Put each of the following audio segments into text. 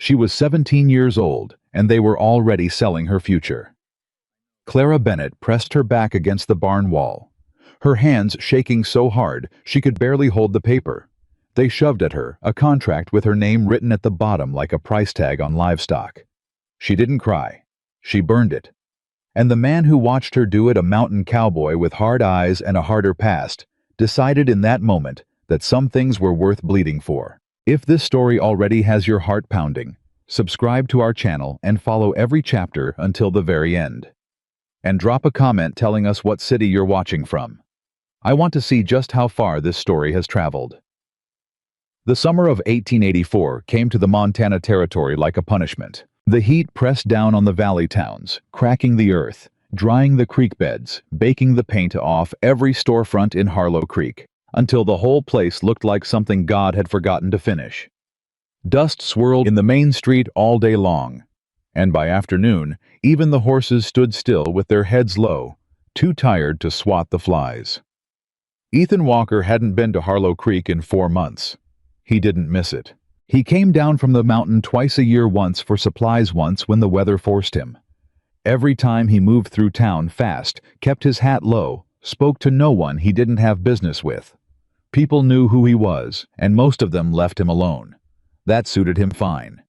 She was 17 years old, and they were already selling her future. Clara Bennett pressed her back against the barn wall, her hands shaking so hard she could barely hold the paper. They shoved at her a contract with her name written at the bottom like a price tag on livestock. She didn't cry. She burned it. And the man who watched her do it, a mountain cowboy with hard eyes and a harder past, decided in that moment that some things were worth bleeding for. If this story already has your heart pounding, subscribe to our channel and follow every chapter until the very end. And drop a comment telling us what city you're watching from. I want to see just how far this story has traveled. The summer of 1884 came to the Montana Territory like a punishment. The heat pressed down on the valley towns, cracking the earth, drying the creek beds, baking the paint off every storefront in Harlow Creek, until the whole place looked like something God had forgotten to finish. Dust swirled in the main street all day long, and by afternoon, even the horses stood still with their heads low, too tired to swat the flies. Ethan Walker hadn't been to Harlow Creek in 4 months. He didn't miss it. He came down from the mountain twice a year, once for supplies, once when the weather forced him. Every time he moved through town fast, kept his hat low, spoke to no one he didn't have business with. People knew who he was, and most of them left him alone. That suited him fine.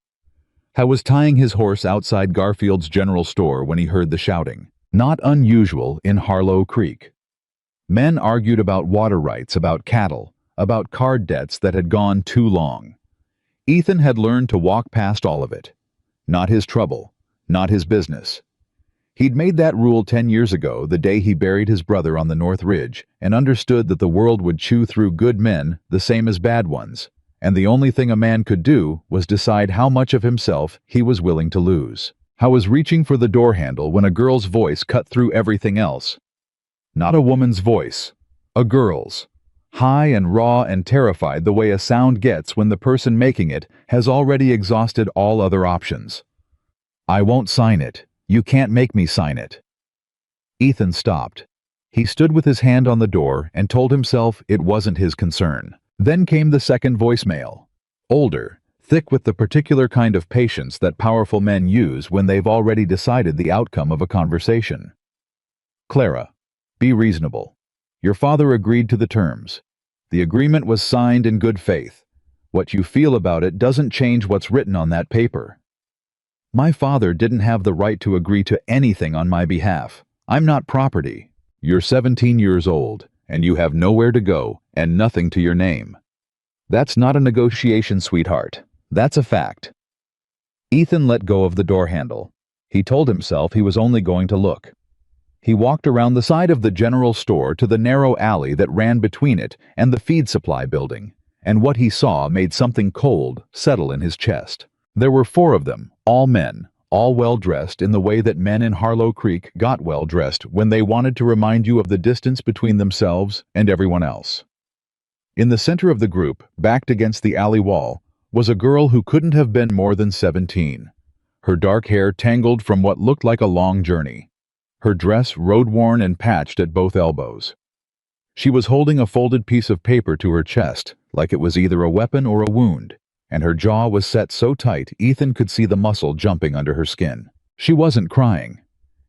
He was tying his horse outside Garfield's general store when he heard the shouting. Not unusual in Harlow Creek. Men argued about water rights, about cattle, about card debts that had gone too long. Ethan had learned to walk past all of it. Not his trouble, not his business. He'd made that rule 10 years ago, the day he buried his brother on the North Ridge, and understood that the world would chew through good men the same as bad ones, and the only thing a man could do was decide how much of himself he was willing to lose. He was reaching for the door handle when a girl's voice cut through everything else. Not a woman's voice, a girl's. High and raw and terrified the way a sound gets when the person making it has already exhausted all other options. "I won't sign it. You can't make me sign it." Ethan stopped. He stood with his hand on the door and told himself it wasn't his concern. Then came the second voicemail. Older, thick with the particular kind of patience that powerful men use when they've already decided the outcome of a conversation. "Clara, be reasonable. Your father agreed to the terms. The agreement was signed in good faith. What you feel about it doesn't change what's written on that paper." "My father didn't have the right to agree to anything on my behalf. I'm not property. You're 17 years old, and you have nowhere to go and nothing to your name. That's not a negotiation, sweetheart. That's a fact." Ethan let go of the door handle. He told himself he was only going to look. He walked around the side of the general store to the narrow alley that ran between it and the feed supply building, and what he saw made something cold settle in his chest. There were 4 of them, all men, all well-dressed in the way that men in Harlow Creek got well-dressed when they wanted to remind you of the distance between themselves and everyone else. In the center of the group, backed against the alley wall, was a girl who couldn't have been more than 17. Her dark hair tangled from what looked like a long journey. Her dress road-worn and patched at both elbows. She was holding a folded piece of paper to her chest, like it was either a weapon or a wound, and her jaw was set so tight Ethan could see the muscle jumping under her skin. She wasn't crying.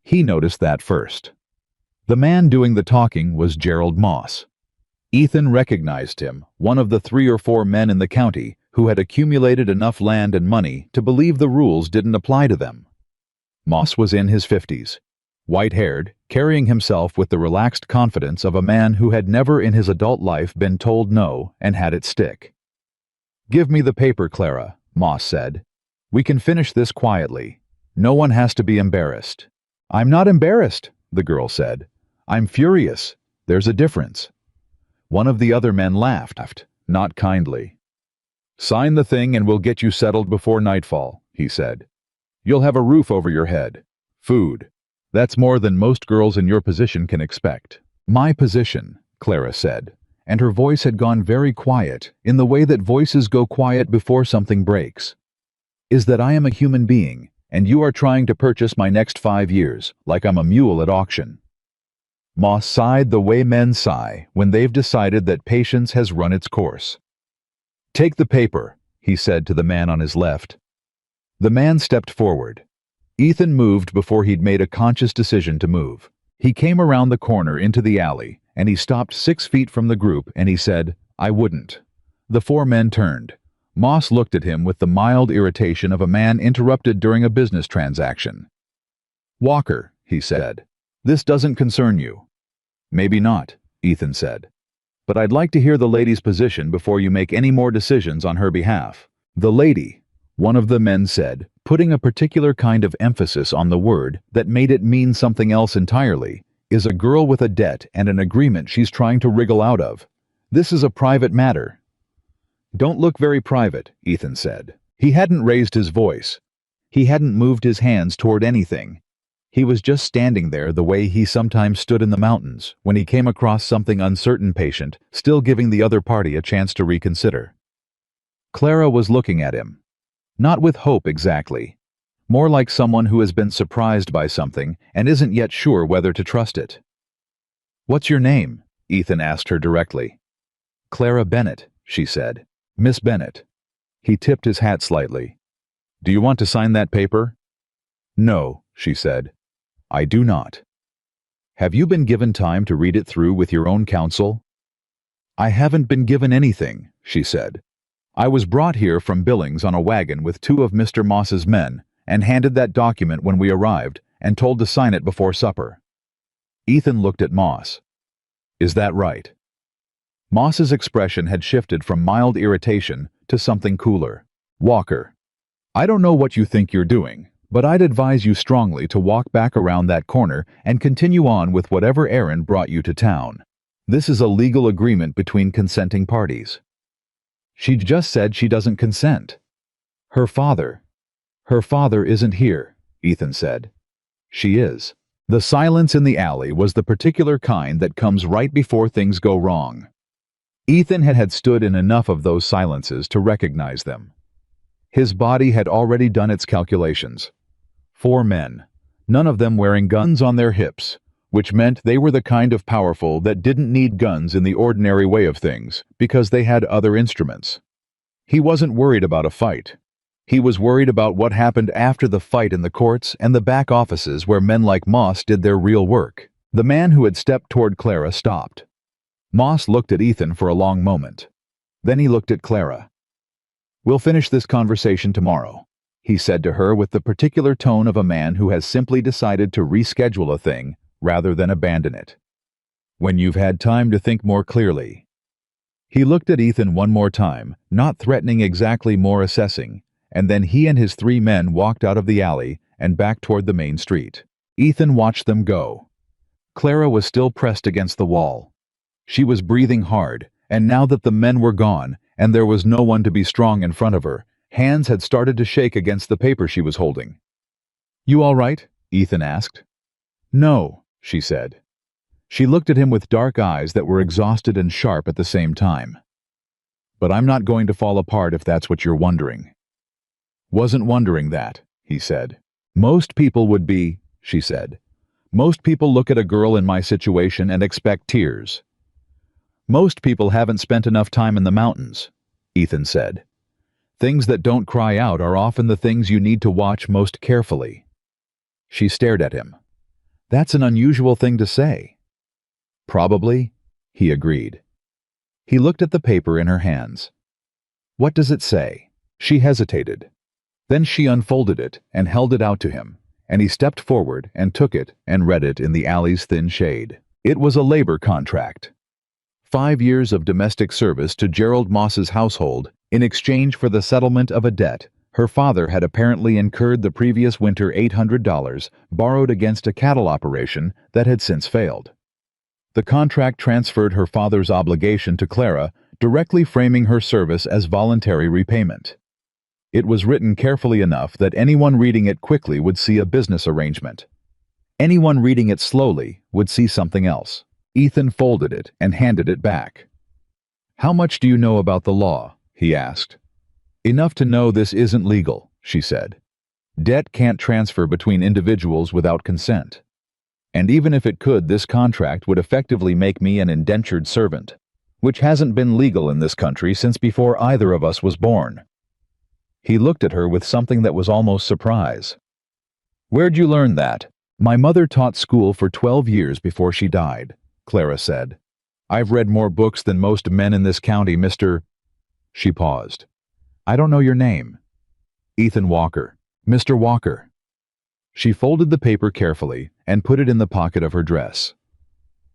He noticed that first. The man doing the talking was Gerald Moss. Ethan recognized him, one of the 3 or 4 men in the county who had accumulated enough land and money to believe the rules didn't apply to them. Moss was in his 50s. White-haired, carrying himself with the relaxed confidence of a man who had never in his adult life been told no and had it stick. "Give me the paper, Clara," Moss said. "We can finish this quietly. No one has to be embarrassed." "I'm not embarrassed," the girl said. "I'm furious. There's a difference." One of the other men laughed, not kindly. "Sign the thing and we'll get you settled before nightfall," he said. "You'll have a roof over your head. Food. That's more than most girls in your position can expect." "My position," Clara said, and her voice had gone very quiet, in the way that voices go quiet before something breaks, "is that I am a human being, and you are trying to purchase my next 5 years, like I'm a mule at auction." Moss sighed the way men sigh when they've decided that patience has run its course. "Take the paper," he said to the man on his left. The man stepped forward. Ethan moved before he'd made a conscious decision to move. He came around the corner into the alley, and he stopped 6 feet from the group, and he said, "I wouldn't." The 4 men turned. Moss looked at him with the mild irritation of a man interrupted during a business transaction. "Walker," he said, "this doesn't concern you." "Maybe not," Ethan said. "But I'd like to hear the lady's position before you make any more decisions on her behalf." "The lady," one of the men said, putting a particular kind of emphasis on the word that made it mean something else entirely, "is a girl with a debt and an agreement she's trying to wriggle out of. This is a private matter." "Don't look very private," Ethan said. He hadn't raised his voice. He hadn't moved his hands toward anything. He was just standing there the way he sometimes stood in the mountains when he came across something uncertain, patient, still giving the other party a chance to reconsider. Clara was looking at him. Not with hope exactly. More like someone who has been surprised by something and isn't yet sure whether to trust it. "What's your name?" Ethan asked her directly. "Clara Bennett," she said. "Miss Bennett." He tipped his hat slightly. "Do you want to sign that paper?" "No," she said. "I do not." "Have you been given time to read it through with your own counsel?" "I haven't been given anything," she said. "I was brought here from Billings on a wagon with 2 of Mr. Moss's men and handed that document when we arrived and told to sign it before supper." Ethan looked at Moss. "Is that right?" Moss's expression had shifted from mild irritation to something cooler. "Walker, I don't know what you think you're doing, but I'd advise you strongly to walk back around that corner and continue on with whatever errand brought you to town. This is a legal agreement between consenting parties." "She just said she doesn't consent." Her father isn't here," Ethan said. "She is." The silence in the alley was the particular kind that comes right before things go wrong. Ethan had stood in enough of those silences to recognize them. His body had already done its calculations. 4 men, none of them wearing guns on their hips, which meant they were the kind of powerful that didn't need guns in the ordinary way of things because they had other instruments. He wasn't worried about a fight. He was worried about what happened after the fight in the courts and the back offices where men like Moss did their real work. The man who had stepped toward Clara stopped. Moss looked at Ethan for a long moment. Then he looked at Clara. "We'll finish this conversation tomorrow," he said to her with the particular tone of a man who has simply decided to reschedule a thing rather than abandon it. "When you've had time to think more clearly." He looked at Ethan one more time, not threatening exactly, more assessing, and then he and his 3 men walked out of the alley and back toward the main street. Ethan watched them go. Clara was still pressed against the wall. She was breathing hard, and now that the men were gone and there was no one to be strong in front of her, hands had started to shake against the paper she was holding. "You all right?" Ethan asked. "No," she said. She looked at him with dark eyes that were exhausted and sharp at the same time. "But I'm not going to fall apart if that's what you're wondering." "Wasn't wondering that," he said. "Most people would be," she said. "Most people look at a girl in my situation and expect tears." "Most people haven't spent enough time in the mountains," Ethan said. "Things that don't cry out are often the things you need to watch most carefully." She stared at him. "That's an unusual thing to say." "Probably," he agreed. He looked at the paper in her hands. "What does it say?" She hesitated. Then she unfolded it and held it out to him, and he stepped forward and took it and read it in the alley's thin shade. It was a labor contract. 5 years of domestic service to Gerald Moss's household in exchange for the settlement of a debt her father had apparently incurred the previous winter, $800 borrowed against a cattle operation that had since failed. The contract transferred her father's obligation to Clara, directly framing her service as voluntary repayment. It was written carefully enough that anyone reading it quickly would see a business arrangement. Anyone reading it slowly would see something else. Ethan folded it and handed it back. "How much do you know about the law?" he asked. "Enough to know this isn't legal," she said. "Debt can't transfer between individuals without consent. And even if it could, this contract would effectively make me an indentured servant, which hasn't been legal in this country since before either of us was born." He looked at her with something that was almost surprise. "Where'd you learn that?" "My mother taught school for 12 years before she died," Clara said. "I've read more books than most men in this county, Mr. She paused. "I don't know your name." "Ethan Walker." "Mr. Walker." She folded the paper carefully and put it in the pocket of her dress.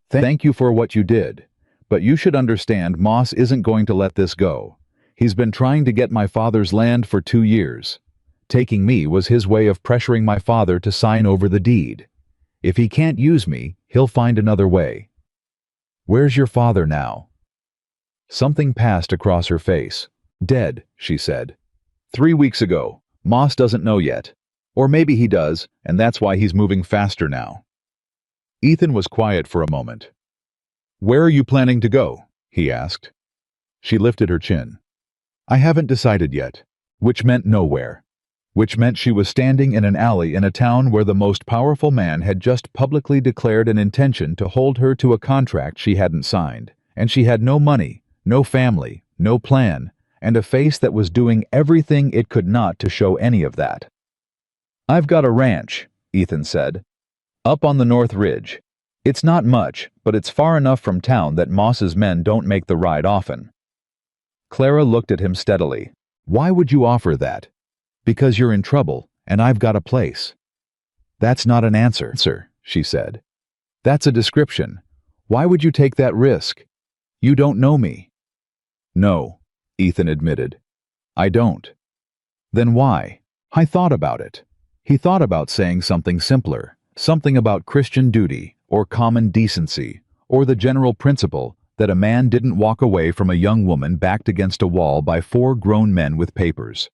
"Thank you for what you did, but you should understand Moss isn't going to let this go. He's been trying to get my father's land for 2 years. Taking me was his way of pressuring my father to sign over the deed. If he can't use me, he'll find another way." "Where's your father now?" Something passed across her face. "Dead," she said. 3 weeks ago. Moss doesn't know yet. Or maybe he does, and that's why he's moving faster now." Ethan was quiet for a moment. "Where are you planning to go?" he asked. She lifted her chin. "I haven't decided yet," which meant nowhere. Which meant she was standing in an alley in a town where the most powerful man had just publicly declared an intention to hold her to a contract she hadn't signed, and she had no money, no family, no plan, and a face that was doing everything it could not to show any of that. "I've got a ranch," Ethan said, "up on the North Ridge. It's not much, but it's far enough from town that Moss's men don't make the ride often." Clara looked at him steadily. "Why would you offer that?" "Because you're in trouble, and I've got a place." "That's not an answer, sir," she said. "That's a description. Why would you take that risk? You don't know me." "No," Ethan admitted. "I don't." "Then why?" I thought about it. He thought about saying something simpler, something about Christian duty, or common decency, or the general principle that a man didn't walk away from a young woman backed against a wall by 4 grown men with papers.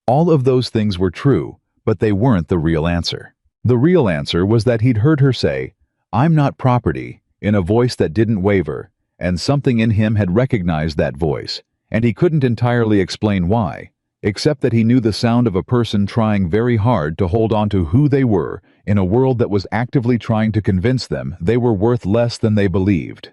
All of those things were true, but they weren't the real answer. The real answer was that he'd heard her say, "I'm not property," in a voice that didn't waver, and something in him had recognized that voice, and he couldn't entirely explain why, except that he knew the sound of a person trying very hard to hold on to who they were in a world that was actively trying to convince them they were worth less than they believed.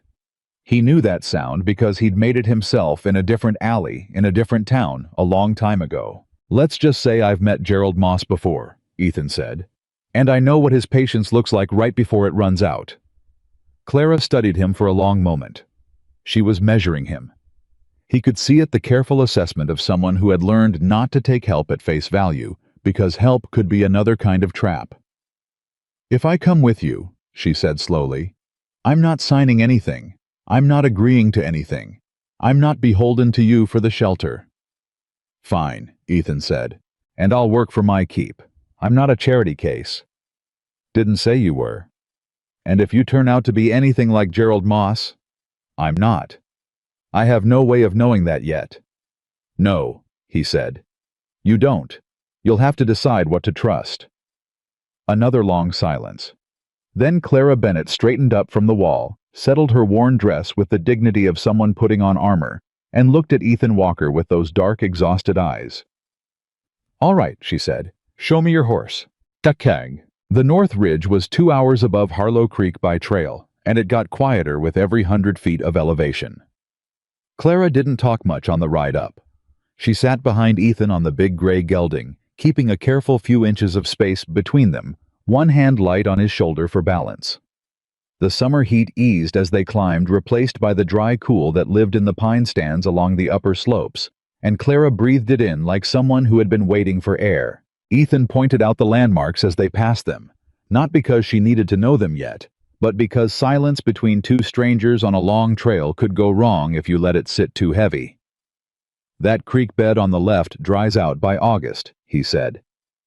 He knew that sound because he'd made it himself in a different alley in a different town a long time ago. "Let's just say I've met Gerald Moss before," Ethan said, "and I know what his patience looks like right before it runs out." Clara studied him for a long moment. She was measuring him. He could see it, the careful assessment of someone who had learned not to take help at face value, because help could be another kind of trap. "If I come with you," she said slowly, "I'm not signing anything. I'm not agreeing to anything. I'm not beholden to you for the shelter." "Fine," Ethan said, "and I'll work for my keep. I'm not a charity case." "Didn't say you were." "And if you turn out to be anything like Gerald Moss?" "I'm not." "I have no way of knowing that yet." "No," he said. "You don't. You'll have to decide what to trust." Another long silence. Then Clara Bennett straightened up from the wall, settled her worn dress with the dignity of someone putting on armor, and looked at Ethan Walker with those dark, exhausted eyes. "All right," she said. "Show me your horse." Takang. The North Ridge was 2 hours above Harlow Creek by trail, and it got quieter with every 100 feet of elevation. Clara didn't talk much on the ride up. She sat behind Ethan on the big gray gelding, keeping a careful few inches of space between them, one hand light on his shoulder for balance. The summer heat eased as they climbed, replaced by the dry cool that lived in the pine stands along the upper slopes, and Clara breathed it in like someone who had been waiting for air. Ethan pointed out the landmarks as they passed them, not because she needed to know them yet, but because silence between 2 strangers on a long trail could go wrong if you let it sit too heavy. "That creek bed on the left dries out by August," he said.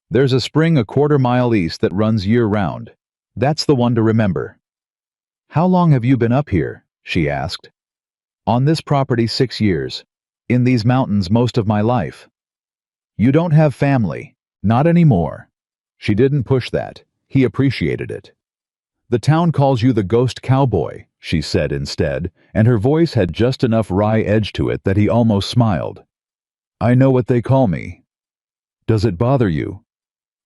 "There's a spring a 1/4 mile east that runs year-round. That's the one to remember." "How long have you been up here?" she asked. "On this property 6 years. In these mountains most of my life." "You don't have family." "Not anymore." She didn't push that. He appreciated it. "The town calls you the ghost cowboy," she said instead, and her voice had just enough wry edge to it that he almost smiled. "I know what they call me." "Does it bother you?"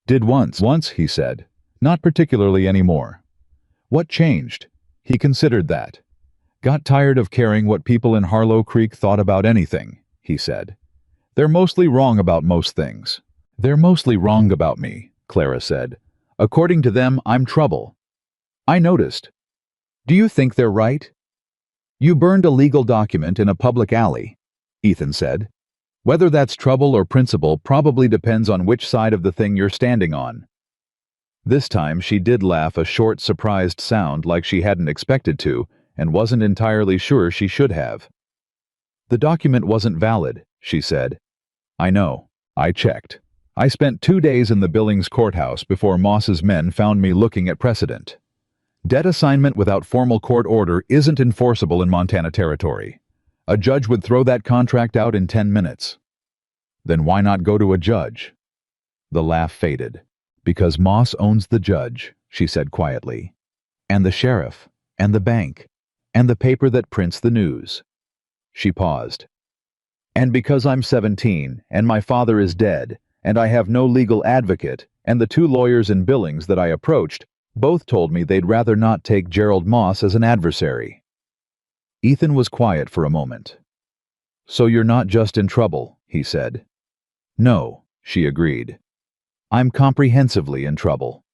"Did once." "Once," he said. "Not particularly anymore." "What changed?" He considered that. "Got tired of caring what people in Harlow Creek thought about anything," he said. They're mostly wrong about most things. They're mostly wrong about me, Clara said. According to them, I'm trouble. I noticed. Do you think they're right? You burned a legal document in a public alley, Ethan said. Whether that's trouble or principle probably depends on which side of the thing you're standing on. This time she did laugh, a short, surprised sound like she hadn't expected to, and wasn't entirely sure she should have. The document wasn't valid, she said. I know. I checked. I spent 2 days in the Billings courthouse before Moss's men found me looking at precedent. Debt assignment without formal court order isn't enforceable in Montana territory. A judge would throw that contract out in 10 minutes. Then why not go to a judge? The laugh faded. Because Moss owns the judge, she said quietly. And the sheriff, and the bank, and the paper that prints the news. She paused. And because I'm 17, and my father is dead, and I have no legal advocate, and the 2 lawyers in Billings that I approached both told me they'd rather not take Gerald Moss as an adversary. Ethan was quiet for a moment. So you're not just in trouble, he said. No, she agreed. I'm comprehensively in trouble.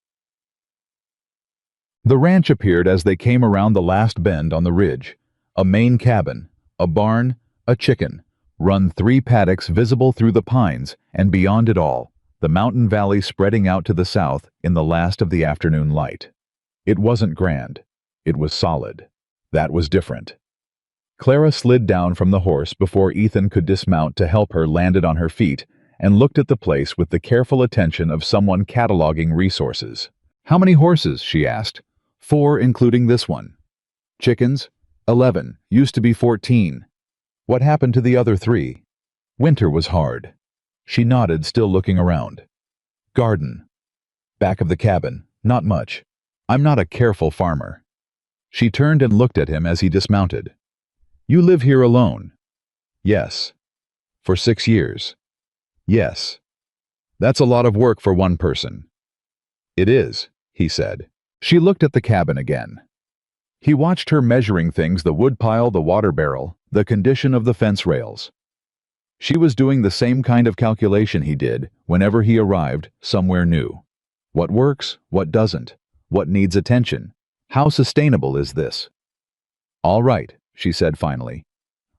The ranch appeared as they came around the last bend on the ridge. A main cabin, a barn, a chicken, run 3 paddocks visible through the pines, and beyond it all, the mountain valley spreading out to the south in the last of the afternoon light. It wasn't grand. It was solid. That was different. Clara slid down from the horse before Ethan could dismount to help her, landed on her feet, and looked at the place with the careful attention of someone cataloging resources. How many horses? She asked. 4, including this one. Chickens? 11. Used to be 14. What happened to the other 3? Winter was hard. She nodded, still looking around. Garden. Back of the cabin. Not much. I'm not a careful farmer. She turned and looked at him as he dismounted. You live here alone? Yes. For 6 years? Yes. That's a lot of work for one person. It is, he said. She looked at the cabin again. He watched her measuring things: the woodpile, the water barrel, the condition of the fence rails. She was doing the same kind of calculation he did whenever he arrived somewhere new. What works? What doesn't? What needs attention? How sustainable is this? All right, she said finally.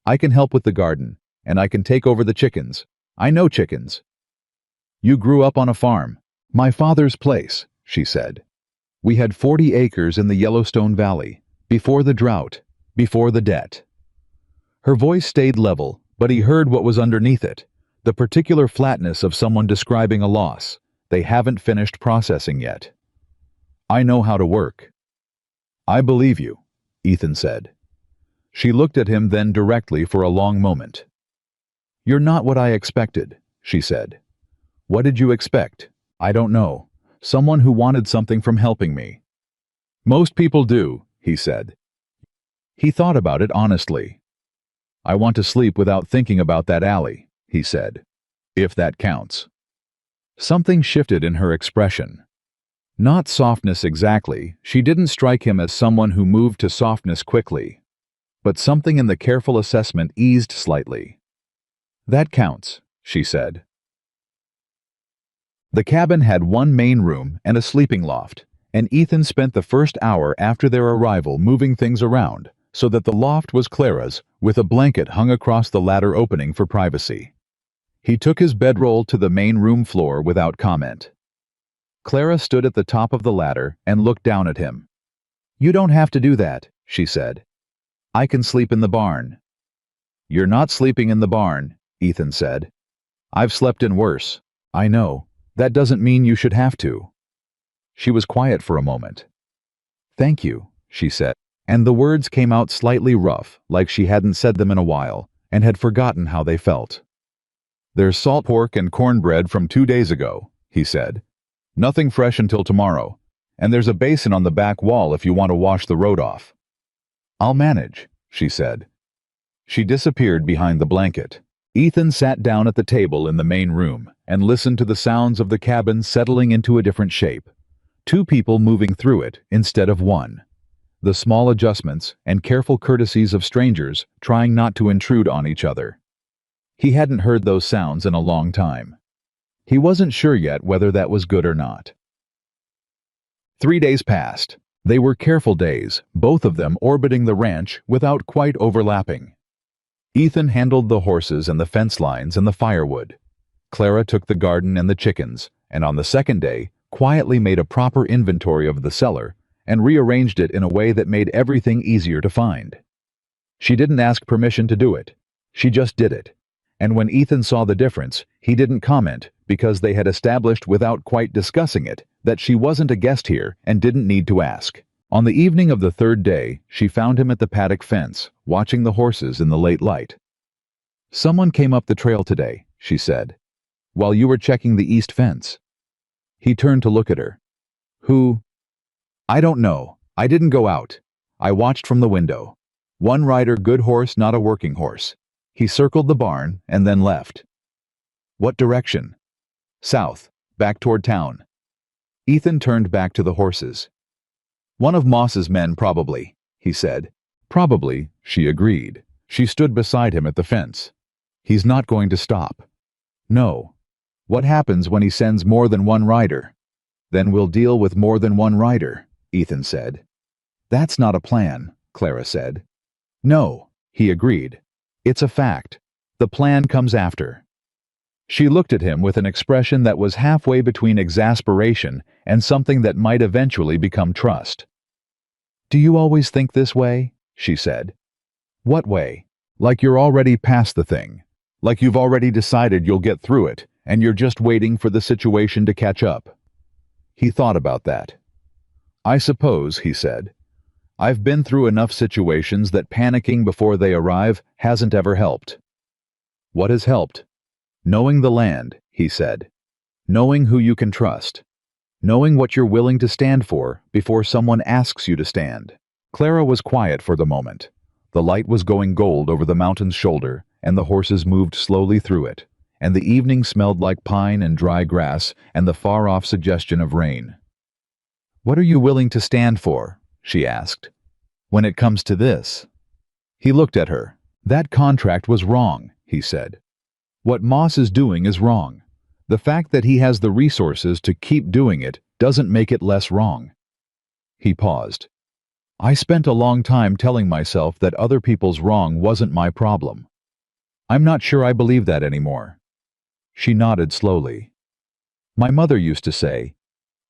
I can help with the garden, and I can take over the chickens. I know chickens. You grew up on a farm. My father's place, she said. We had 40 acres in the Yellowstone Valley, before the drought, before the debt. Her voice stayed level, but he heard what was underneath it, the particular flatness of someone describing a loss they haven't finished processing yet. I know how to work. I believe you, Ethan said. She looked at him then directly for a long moment. You're not what I expected, she said. What did you expect? I don't know. Someone who wanted something from helping me. Most people do, he said. He thought about it honestly. I want to sleep without thinking about that alley, he said. If that counts. Something shifted in her expression. Not softness exactly, she didn't strike him as someone who moved to softness quickly. But something in the careful assessment eased slightly. That counts, she said. The cabin had 1 main room and a sleeping loft, and Ethan spent the first hour after their arrival moving things around, so that the loft was Clara's, with a blanket hung across the ladder opening for privacy. He took his bedroll to the main room floor without comment. Clara stood at the top of the ladder and looked down at him. You don't have to do that, she said. I can sleep in the barn. You're not sleeping in the barn, Ethan said. I've slept in worse. I know. That doesn't mean you should have to. She was quiet for a moment. Thank you, she said, and the words came out slightly rough, like she hadn't said them in a while, and had forgotten how they felt. There's salt pork and cornbread from 2 days ago, he said. Nothing fresh until tomorrow, and there's a basin on the back wall if you want to wash the road off. I'll manage, she said. She disappeared behind the blanket. Ethan sat down at the table in the main room and listened to the sounds of the cabin settling into a different shape. 2 people moving through it instead of 1. The small adjustments and careful courtesies of strangers trying not to intrude on each other. He hadn't heard those sounds in a long time. He wasn't sure yet whether that was good or not. 3 days passed. They were careful days, both of them orbiting the ranch without quite overlapping. Ethan handled the horses and the fence lines and the firewood. Clara took the garden and the chickens, and on the second day, quietly made a proper inventory of the cellar and rearranged it in a way that made everything easier to find. She didn't ask permission to do it. She just did it. And when Ethan saw the difference, he didn't comment because they had established without quite discussing it that she wasn't a guest here and didn't need to ask. On the evening of the third day, she found him at the paddock fence, watching the horses in the late light. "Someone came up the trail today," she said, "while you were checking the east fence." He turned to look at her. "Who?" "I don't know. I didn't go out. I watched from the window. One rider, good horse, not a working horse. He circled the barn and then left." "What direction?" "South, back toward town." Ethan turned back to the horses. "One of Moss's men, probably," he said. "Probably," she agreed. She stood beside him at the fence. "He's not going to stop." "No." "What happens when he sends more than one rider?" "Then we'll deal with more than one rider," Ethan said. "That's not a plan," Clara said. "No," he agreed. "It's a fact. The plan comes after." She looked at him with an expression that was halfway between exasperation and something that might eventually become trust. "Do you always think this way?" she said. "What way?" "Like you're already past the thing. Like you've already decided you'll get through it, and you're just waiting for the situation to catch up." He thought about that. "I suppose," he said. "I've been through enough situations that panicking before they arrive hasn't ever helped." "What has helped?" "Knowing the land," he said. "Knowing who you can trust. Knowing what you're willing to stand for before someone asks you to stand." Clara was quiet for the moment. The light was going gold over the mountain's shoulder, and the horses moved slowly through it, and the evening smelled like pine and dry grass and the far-off suggestion of rain. "What are you willing to stand for?" she asked. "When it comes to this?" He looked at her. "That contract was wrong," he said. "What Moss is doing is wrong. The fact that he has the resources to keep doing it doesn't make it less wrong." He paused. "I spent a long time telling myself that other people's wrong wasn't my problem. I'm not sure I believe that anymore." She nodded slowly. "My mother used to say,"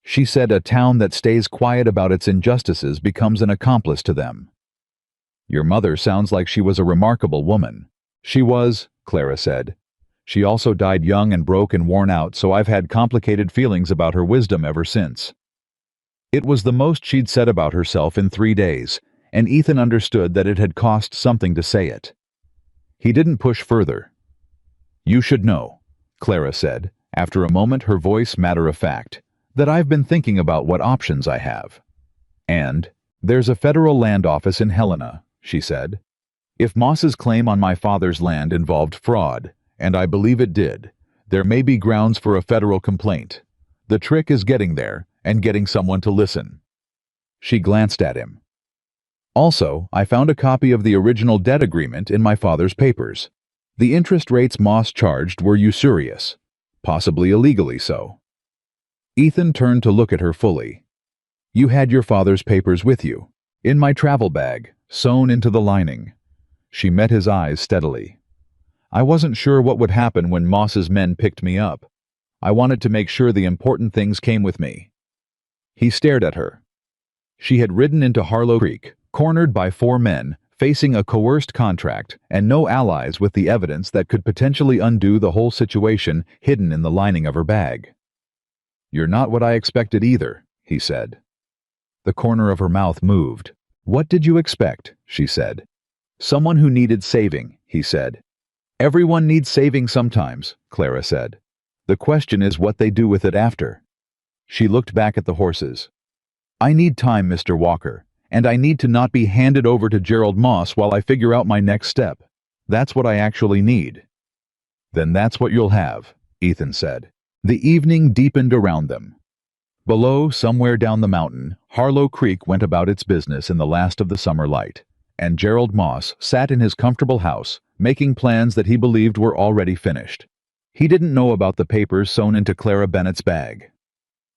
she said, "a town that stays quiet about its injustices becomes an accomplice to them." "Your mother sounds like she was a remarkable woman." "She was," Clara said. "She also died young and broke and worn out, so I've had complicated feelings about her wisdom ever since." It was the most she'd said about herself in 3 days, and Ethan understood that it had cost something to say it. He didn't push further. "You should know," Clara said, after a moment, her voice matter-of-fact, "that I've been thinking about what options I have. And there's a federal land office in Helena," she said. "If Moss's claim on my father's land involved fraud, and I believe it did, there may be grounds for a federal complaint. The trick is getting there and getting someone to listen." She glanced at him. "Also, I found a copy of the original debt agreement in my father's papers. The interest rates Moss charged were usurious, possibly illegally so." Ethan turned to look at her fully. "You had your father's papers with you?" "In my travel bag, sewn into the lining." She met his eyes steadily. "I wasn't sure what would happen when Moss's men picked me up. I wanted to make sure the important things came with me." He stared at her. She had ridden into Harlow Creek, cornered by 4 men, facing a coerced contract and no allies with the evidence that could potentially undo the whole situation hidden in the lining of her bag. "You're not what I expected either," he said. The corner of her mouth moved. "What did you expect?" she said. "Someone who needed saving," he said. "Everyone needs saving sometimes," Clara said. "The question is what they do with it after." She looked back at the horses. "I need time, Mr. Walker, and I need to not be handed over to Gerald Moss while I figure out my next step. That's what I actually need." "Then that's what you'll have," Ethan said. The evening deepened around them. Below, somewhere down the mountain, Harlow Creek went about its business in the last of the summer light, and Gerald Moss sat in his comfortable house, making plans that he believed were already finished. He didn't know about the papers sewn into Clara Bennett's bag.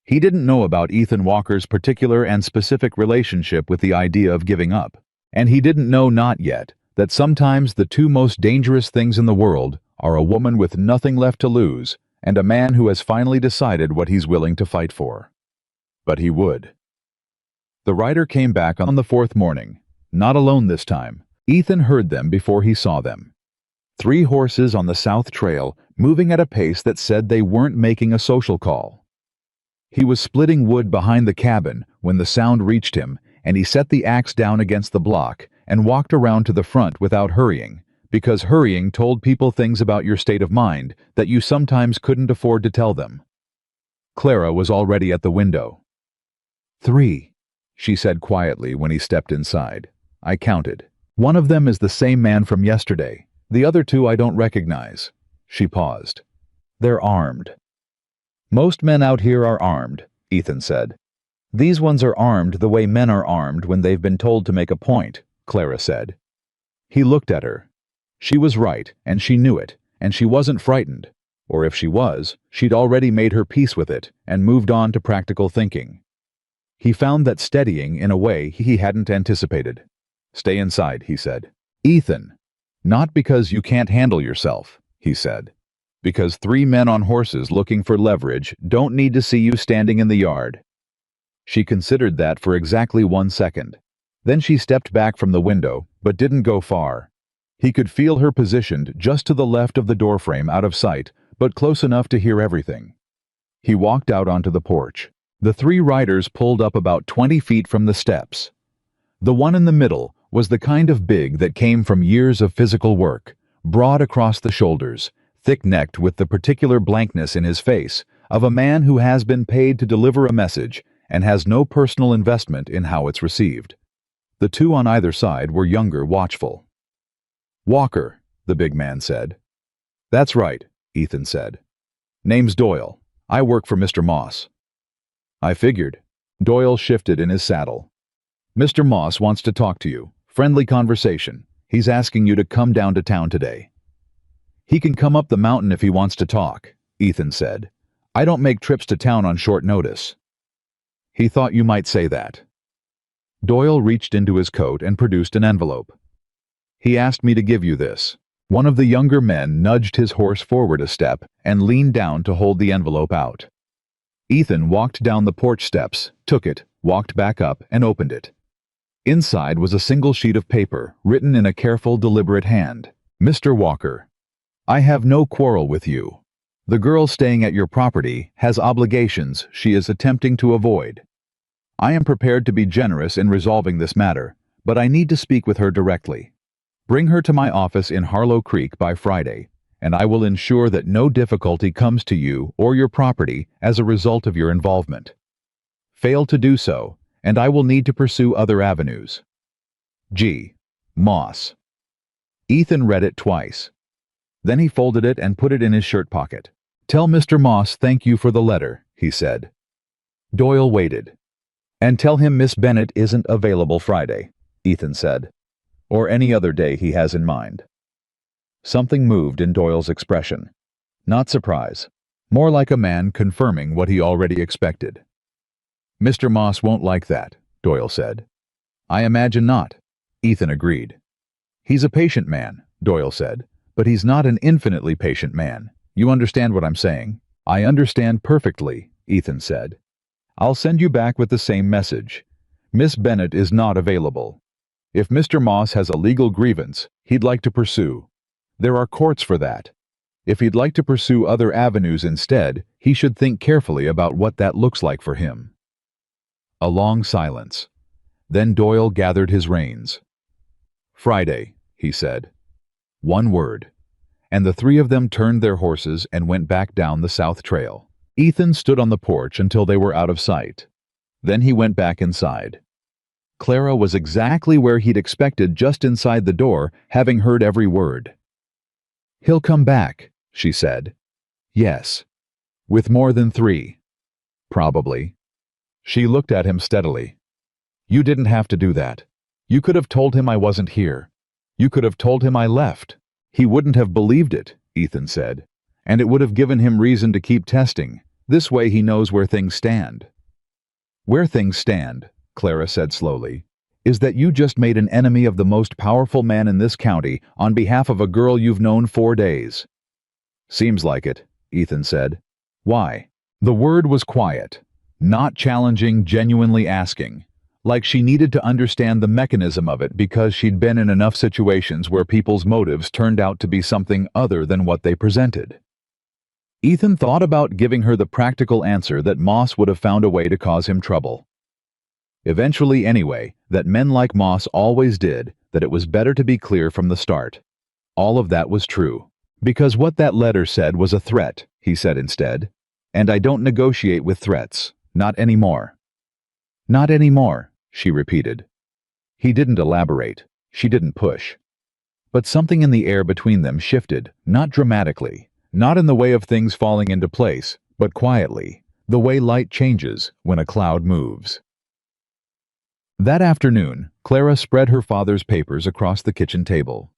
He didn't know about Ethan Walker's particular and specific relationship with the idea of giving up. And he didn't know not yet that sometimes the two most dangerous things in the world are a woman with nothing left to lose and a man who has finally decided what he's willing to fight for. But he would. The rider came back on the fourth morning. Not alone this time. Ethan heard them before he saw them. 3 horses on the South Trail, moving at a pace that said they weren't making a social call. He was splitting wood behind the cabin when the sound reached him, and he set the axe down against the block and walked around to the front without hurrying, because hurrying told people things about your state of mind that you sometimes couldn't afford to tell them. Clara was already at the window. 3, she said quietly when he stepped inside. I counted. One of them is the same man from yesterday. The other 2 I don't recognize. She paused. They're armed. Most men out here are armed, Ethan said. These ones are armed the way men are armed when they've been told to make a point, Clara said. He looked at her. She was right, and she knew it, and she wasn't frightened. Or if she was, she'd already made her peace with it and moved on to practical thinking. He found that steadying in a way he hadn't anticipated. Stay inside, he said. Ethan, not because you can't handle yourself, he said. Because 3 men on horses looking for leverage don't need to see you standing in the yard. She considered that for exactly 1 second. Then she stepped back from the window, but didn't go far. He could feel her positioned just to the left of the doorframe, out of sight, but close enough to hear everything. He walked out onto the porch. The 3 riders pulled up about 20 feet from the steps. The one in the middle was the kind of big that came from years of physical work, broad across the shoulders, thick-necked with the particular blankness in his face of a man who has been paid to deliver a message and has no personal investment in how it's received. The 2 on either side were younger, watchful. Walker, the big man said. That's right, Ethan said. Name's Doyle. I work for Mr. Moss. I figured. Doyle shifted in his saddle. Mr. Moss wants to talk to you. Friendly conversation. He's asking you to come down to town today. He can come up the mountain if he wants to talk, Ethan said. I don't make trips to town on short notice. He thought you might say that. Doyle reached into his coat and produced an envelope. He asked me to give you this. One of the younger men nudged his horse forward a step and leaned down to hold the envelope out. Ethan walked down the porch steps, took it, walked back up, and opened it. Inside was a single sheet of paper, written in a careful, deliberate hand. Mr. Walker, I have no quarrel with you. The girl staying at your property has obligations she is attempting to avoid. I am prepared to be generous in resolving this matter, but I need to speak with her directly. Bring her to my office in Harlow Creek by Friday, and I will ensure that no difficulty comes to you or your property as a result of your involvement. Fail to do so, and I will need to pursue other avenues. G. Moss. Ethan read it twice. Then he folded it and put it in his shirt pocket. Tell Mr. Moss thank you for the letter, he said. Doyle waited. And tell him Miss Bennett isn't available Friday, Ethan said. Or any other day he has in mind. Something moved in Doyle's expression. Not surprise. More like a man confirming what he already expected. Mr. Moss won't like that, Doyle said. I imagine not, Ethan agreed. He's a patient man, Doyle said, but he's not an infinitely patient man. You understand what I'm saying? I understand perfectly, Ethan said. I'll send you back with the same message. Miss Bennett is not available. If Mr. Moss has a legal grievance he'd like to pursue, there are courts for that. If he'd like to pursue other avenues instead, he should think carefully about what that looks like for him. A long silence. Then Doyle gathered his reins. Friday, he said. One word. And the 3 of them turned their horses and went back down the South Trail. Ethan stood on the porch until they were out of sight. Then he went back inside. Clara was exactly where he'd expected, just inside the door, having heard every word. He'll come back, she said. Yes. With more than 3. Probably. She looked at him steadily. You didn't have to do that. You could have told him I wasn't here. You could have told him I left. He wouldn't have believed it, Ethan said. And it would have given him reason to keep testing. This way he knows where things stand. Where things stand, Clara said slowly, is that you just made an enemy of the most powerful man in this county on behalf of a girl you've known 4 days. Seems like it, Ethan said. Why? The word was quiet, not challenging, genuinely asking, like she needed to understand the mechanism of it because she'd been in enough situations where people's motives turned out to be something other than what they presented. Ethan thought about giving her the practical answer that Moss would have found a way to cause him trouble. Eventually, anyway, that men like Moss always did, that it was better to be clear from the start. All of that was true. Because what that letter said was a threat, he said instead. And I don't negotiate with threats. Not anymore. Not anymore, she repeated. He didn't elaborate. She didn't push. But something in the air between them shifted, not dramatically, not in the way of things falling into place, but quietly, the way light changes when a cloud moves. That afternoon, Clara spread her father's papers across the kitchen table.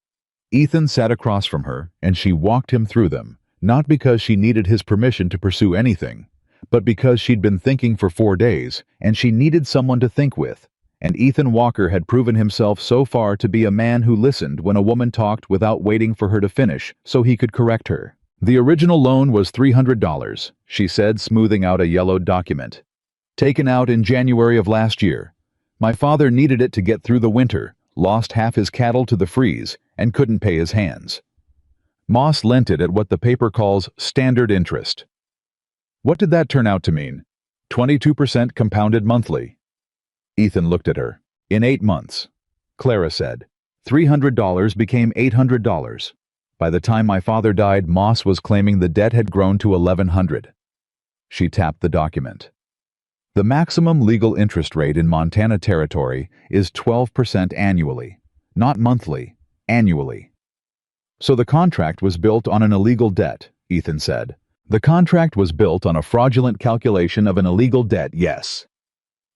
Ethan sat across from her, and she walked him through them, not because she needed his permission to pursue anything, but because she'd been thinking for 4 days, and she needed someone to think with, and Ethan Walker had proven himself so far to be a man who listened when a woman talked without waiting for her to finish so he could correct her. The original loan was $300, she said, smoothing out a yellowed document. Taken out in January of last year. My father needed it to get through the winter, lost half his cattle to the freeze, and couldn't pay his hands. Moss lent it at what the paper calls standard interest. What did that turn out to mean? 22% compounded monthly. Ethan looked at her. In 8 months. Clara said. $300 became $800. By the time my father died, Moss was claiming the debt had grown to $1,100. She tapped the document. The maximum legal interest rate in Montana Territory is 12% annually, not monthly, annually. So the contract was built on an illegal debt, Ethan said. The contract was built on a fraudulent calculation of an illegal debt, yes.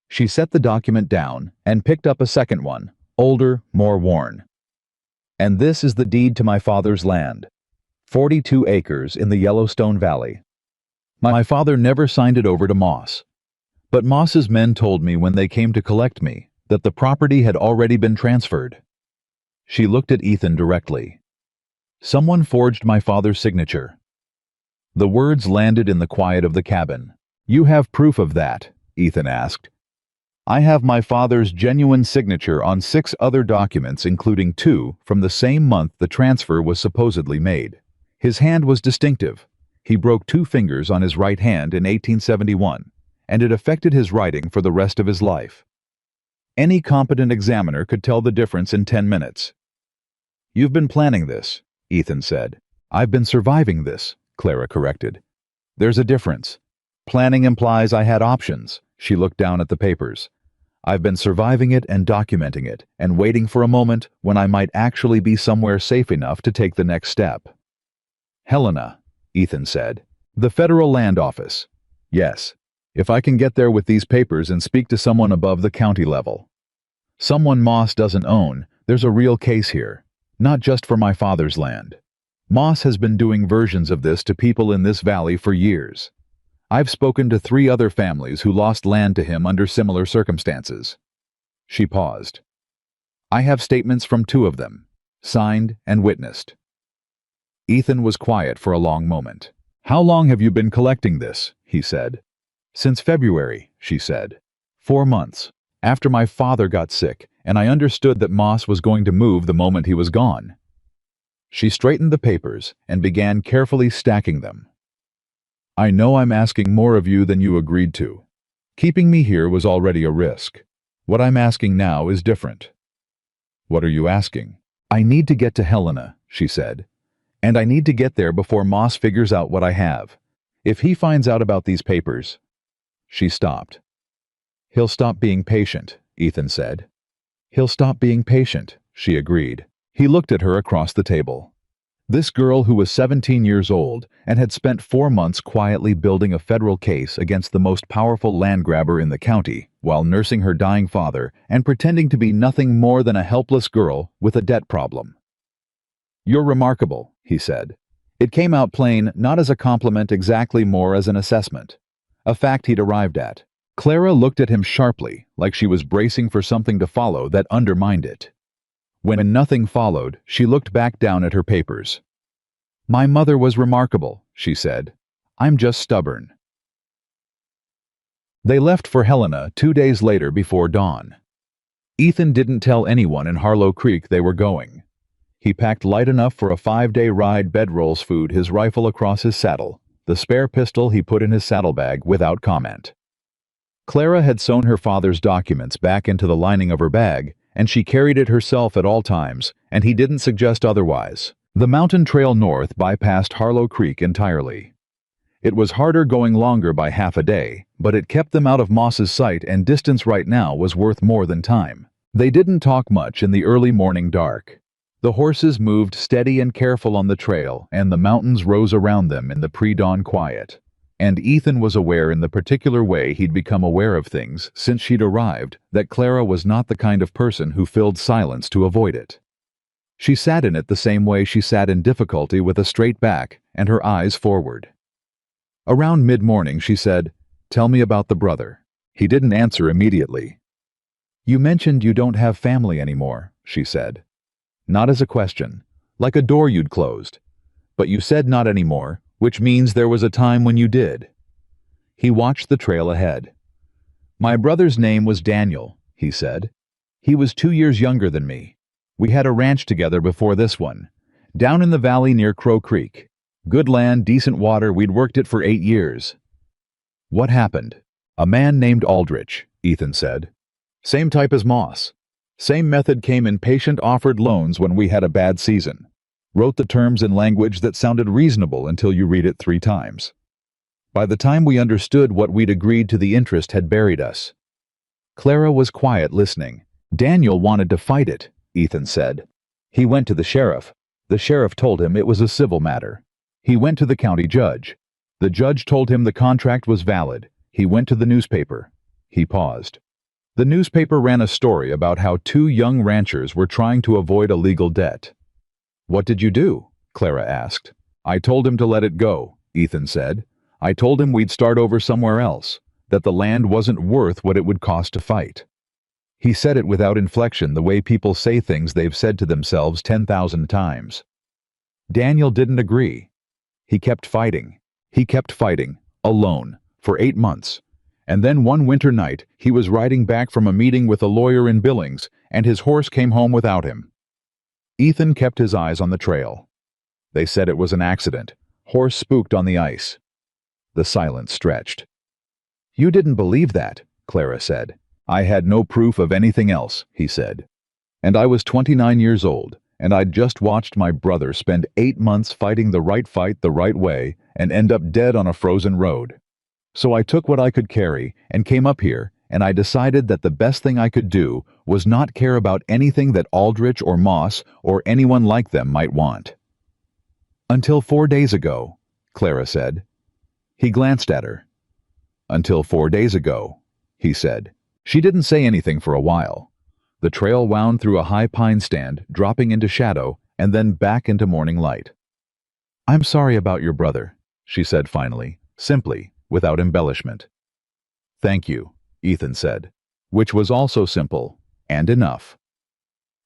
She set the document down and picked up a second one, older, more worn. And this is the deed to my father's land. 42 acres in the Yellowstone Valley. My father never signed it over to Moss. But Moss's men told me when they came to collect me that the property had already been transferred. She looked at Ethan directly. Someone forged my father's signature. The words landed in the quiet of the cabin. You have proof of that? Ethan asked. I have my father's genuine signature on 6 other documents, including 2 from the same month the transfer was supposedly made. His hand was distinctive. He broke 2 fingers on his right hand in 1871. And it affected his writing for the rest of his life. Any competent examiner could tell the difference in 10 minutes. You've been planning this, Ethan said. I've been surviving this, Clara corrected. There's a difference. Planning implies I had options. She looked down at the papers. I've been surviving it and documenting it, and waiting for a moment when I might actually be somewhere safe enough to take the next step. Helena, Ethan said. The Federal Land Office. Yes. If I can get there with these papers and speak to someone above the county level. Someone Moss doesn't own, there's a real case here. Not just for my father's land. Moss has been doing versions of this to people in this valley for years. I've spoken to 3 other families who lost land to him under similar circumstances. She paused. I have statements from 2 of them, signed and witnessed. Ethan was quiet for a long moment. How long have you been collecting this? He said. Since February, she said. 4 months, after my father got sick, and I understood that Moss was going to move the moment he was gone. She straightened the papers and began carefully stacking them. I know I'm asking more of you than you agreed to. Keeping me here was already a risk. What I'm asking now is different. What are you asking? I need to get to Helena, she said. And I need to get there before Moss figures out what I have. If he finds out about these papers... She stopped. He'll stop being patient, Ethan said. He'll stop being patient, she agreed. He looked at her across the table. This girl who was 17 years old and had spent 4 months quietly building a federal case against the most powerful land grabber in the county while nursing her dying father and pretending to be nothing more than a helpless girl with a debt problem. "You're remarkable," he said. It came out plain, not as a compliment exactly, more as an assessment. A fact he'd arrived at. Clara looked at him sharply, like she was bracing for something to follow that undermined it. When nothing followed, she looked back down at her papers. "My mother was remarkable," she said. "I'm just stubborn." They left for Helena 2 days later before dawn. Ethan didn't tell anyone in Harlow Creek they were going. He packed light enough for a 5-day ride, bedrolls, food, his rifle across his saddle, the spare pistol he put in his saddlebag without comment. Clara had sewn her father's documents back into the lining of her bag, and she carried it herself at all times, and he didn't suggest otherwise. The mountain trail north bypassed Harlow Creek entirely. It was harder going longer by half a day, but it kept them out of Moss's sight, and distance right now was worth more than time. They didn't talk much in the early morning dark. The horses moved steady and careful on the trail, and the mountains rose around them in the pre-dawn quiet. And Ethan was aware, in the particular way he'd become aware of things since she'd arrived, that Clara was not the kind of person who filled silence to avoid it. She sat in it the same way she sat in difficulty, with a straight back and her eyes forward. Around mid-morning she said, "Tell me about the brother." He didn't answer immediately. "You mentioned you don't have family anymore," she said. Not as a question, like a door you'd closed. "But you said not anymore, which means there was a time when you did." He watched the trail ahead. "My brother's name was Daniel," he said. "He was 2 years younger than me. We had a ranch together before this one, down in the valley near Crow Creek. Good land, decent water, we'd worked it for 8 years. "What happened?" "A man named Aldrich," Ethan said. "Same type as Moss. Same method, came in patient, offered loans when we had a bad season. Wrote the terms in language that sounded reasonable until you read it 3 times. By the time we understood what we'd agreed to, the interest had buried us." Clara was quiet, listening. "Daniel wanted to fight it," Ethan said. "He went to the sheriff. The sheriff told him it was a civil matter. He went to the county judge. The judge told him the contract was valid. He went to the newspaper." He paused. "The newspaper ran a story about how 2 young ranchers were trying to avoid a legal debt." "What did you do?" Clara asked. "I told him to let it go," Ethan said. "I told him we'd start over somewhere else, that the land wasn't worth what it would cost to fight." He said it without inflection, the way people say things they've said to themselves 10,000 times. Daniel didn't agree. He kept fighting. He kept fighting, alone, for 8 months. And then one winter night, he was riding back from a meeting with a lawyer in Billings, and his horse came home without him. Ethan kept his eyes on the trail. "They said it was an accident. Horse spooked on the ice." The silence stretched. "You didn't believe that," Clara said. "I had no proof of anything else," he said. "And I was 29 years old, and I'd just watched my brother spend 8 months fighting the right fight the right way and end up dead on a frozen road. So I took what I could carry and came up here, and I decided that the best thing I could do was not care about anything that Aldrich or Moss or anyone like them might want." "Until 4 days ago," Clara said. He glanced at her. "Until 4 days ago," he said. She didn't say anything for a while. The trail wound through a high pine stand, dropping into shadow, and then back into morning light. "I'm sorry about your brother," she said finally, simply, without embellishment. "Thank you," Ethan said, which was also simple, and enough.